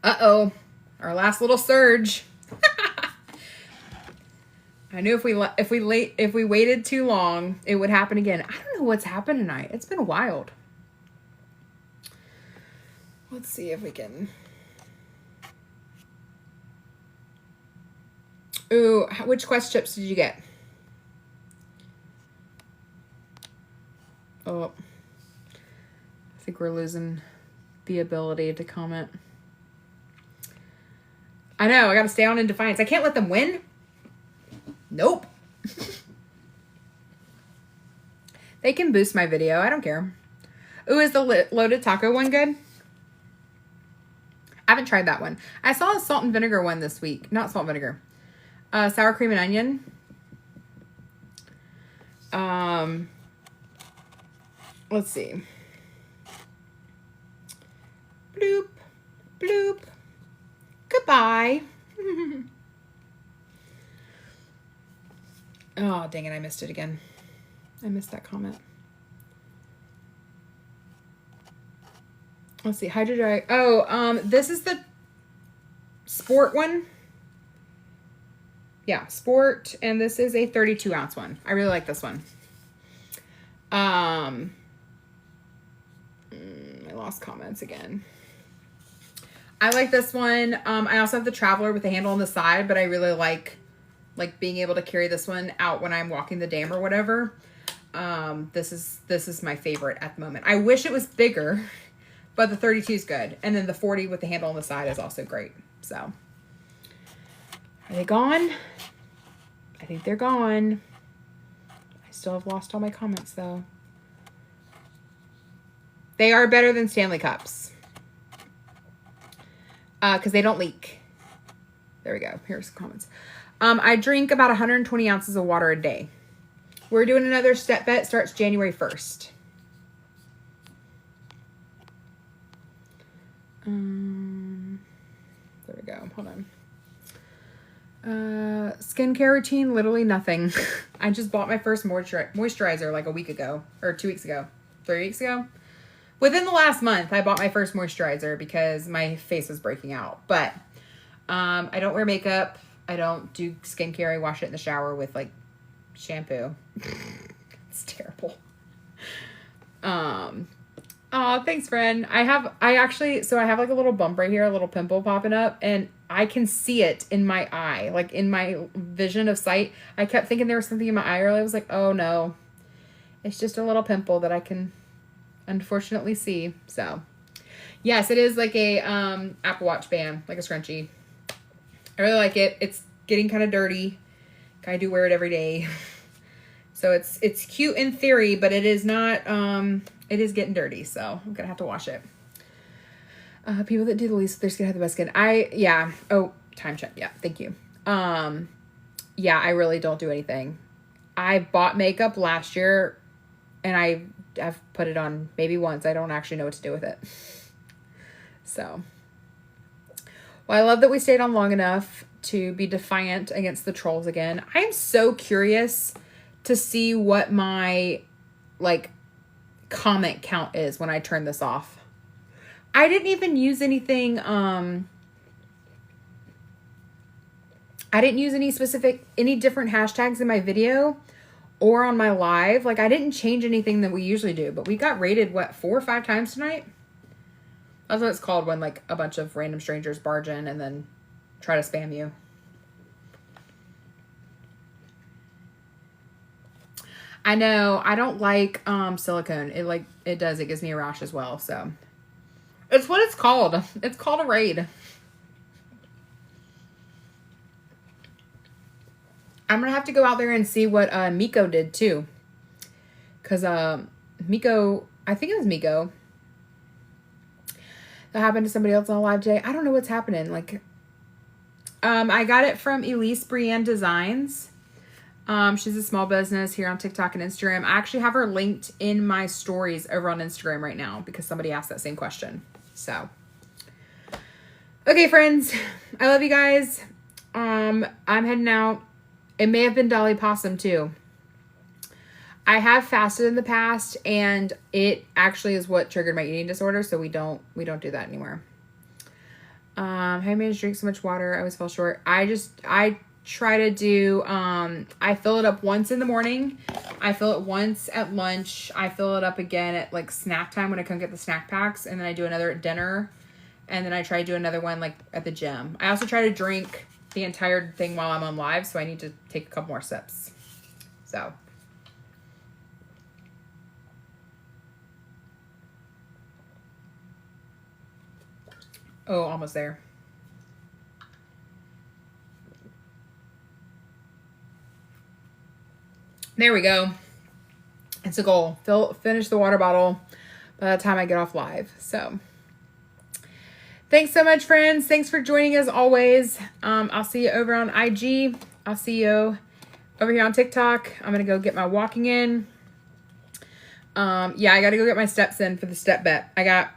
Uh-oh, our last little surge. I knew if we waited too long, it would happen again. I don't know what's happened tonight. It's been wild. Let's see if we can. Ooh, which Quest chips did you get? Oh, I think we're losing the ability to comment. I know, I gotta stay on in defiance. I can't let them win. Nope. They can boost my video. I don't care. Ooh, is the loaded taco one good? I haven't tried that one. I saw a salt and vinegar one this week. Not salt and vinegar. Sour cream and onion. Let's see. Bloop. Bloop. Goodbye. Oh, dang it. I missed it again. I missed that comment. Let's see. Hydro Dry. Oh, this is the Sport one. Yeah, Sport. And this is a 32 ounce one. I really like this one. I lost comments again. I like this one. I also have the Traveler with the handle on the side, but I really like being able to carry this one out when I'm walking the dam or whatever. This is my favorite at the moment. I wish it was bigger, but the 32 is good. And then the 40 with the handle on the side is also great. So, are they gone? I think they're gone. I still have lost all my comments though. They are better than Stanley Cups. Because they don't leak. There we go. Here's some comments. I drink about 120 ounces of water a day. We're doing another step bet. Starts January 1st. There we go. Hold on. Skincare routine, literally nothing. I just bought my first moisturizer like a week ago. Or 2 weeks ago. 3 weeks ago. Within the last month, I bought my first moisturizer because my face was breaking out. But I don't wear makeup. I don't do skincare. I wash it in the shower with like shampoo. It's terrible. Oh, thanks, friend. I have like a little bump right here, a little pimple popping up, and I can see it in my eye, like in my vision of sight. I kept thinking there was something in my eye earlier. I was like, oh no, it's just a little pimple that I can unfortunately see. So yes, it is like a Apple Watch band, like a scrunchie. I really like it. It's getting kind of dirty. I do wear it every day. So it's cute in theory, but it is not, it is getting dirty. So I'm going to have to wash it. People that do the least, they're going to have the best skin. Yeah. Oh, time check. Yeah. Thank you. Yeah, I really don't do anything. I bought makeup last year and I've put it on maybe once. I don't actually know what to do with it. So, well, I love that we stayed on long enough to be defiant against the trolls again. I am so curious to see what my like comment count is when I turn this off. I didn't even use anything, I didn't use any different hashtags in my video or on my live. Like I didn't change anything that we usually do, but we got rated, what, 4 or 5 times tonight? That's what it's called when like a bunch of random strangers barge in and then try to spam you. I know, I don't like silicone. It gives me a rash as well, so. It's what it's called. It's called a raid. I'm going to have to go out there and see what Miko did too. Because Miko, I think it was Miko. That happened to somebody else on a live today. I don't know what's happening. Like, I got it from Elise Brienne Designs. She's a small business here on TikTok and Instagram. I actually have her linked in my stories over on Instagram right now because somebody asked that same question. So, okay, friends, I love you guys. I'm heading out. It may have been Dolly Possum too. I have fasted in the past and it actually is what triggered my eating disorder. So we don't do that anymore. I managed to drink so much water. I always fell short. I try to do, I fill it up once in the morning. I fill it once at lunch. I fill it up again at like snack time when I come get the snack packs. And then I do another at dinner. And then I try to do another one like at the gym. I also try to drink the entire thing while I'm on live. So I need to take a couple more sips. So. Oh, almost there. There we go. It's a goal. Finish the water bottle by the time I get off live. So thanks so much, friends. Thanks for joining as always. I'll see you over on IG. I'll see you over here on TikTok. I'm going to go get my walking in. Yeah, I got to go get my steps in for the step bet. I got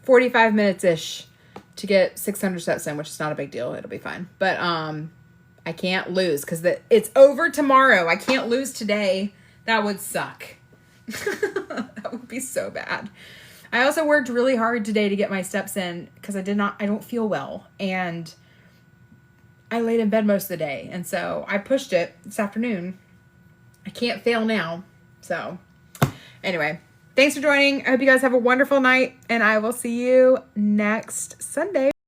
45 minutes-ish to get 600 steps in, which is not a big deal. It'll be fine. But I can't lose because it's over tomorrow. I can't lose today. That would suck. That would be so bad. I also worked really hard today to get my steps in because I don't feel well. And I laid in bed most of the day. And so I pushed it this afternoon. I can't fail now. So anyway, thanks for joining. I hope you guys have a wonderful night. And I will see you next Sunday.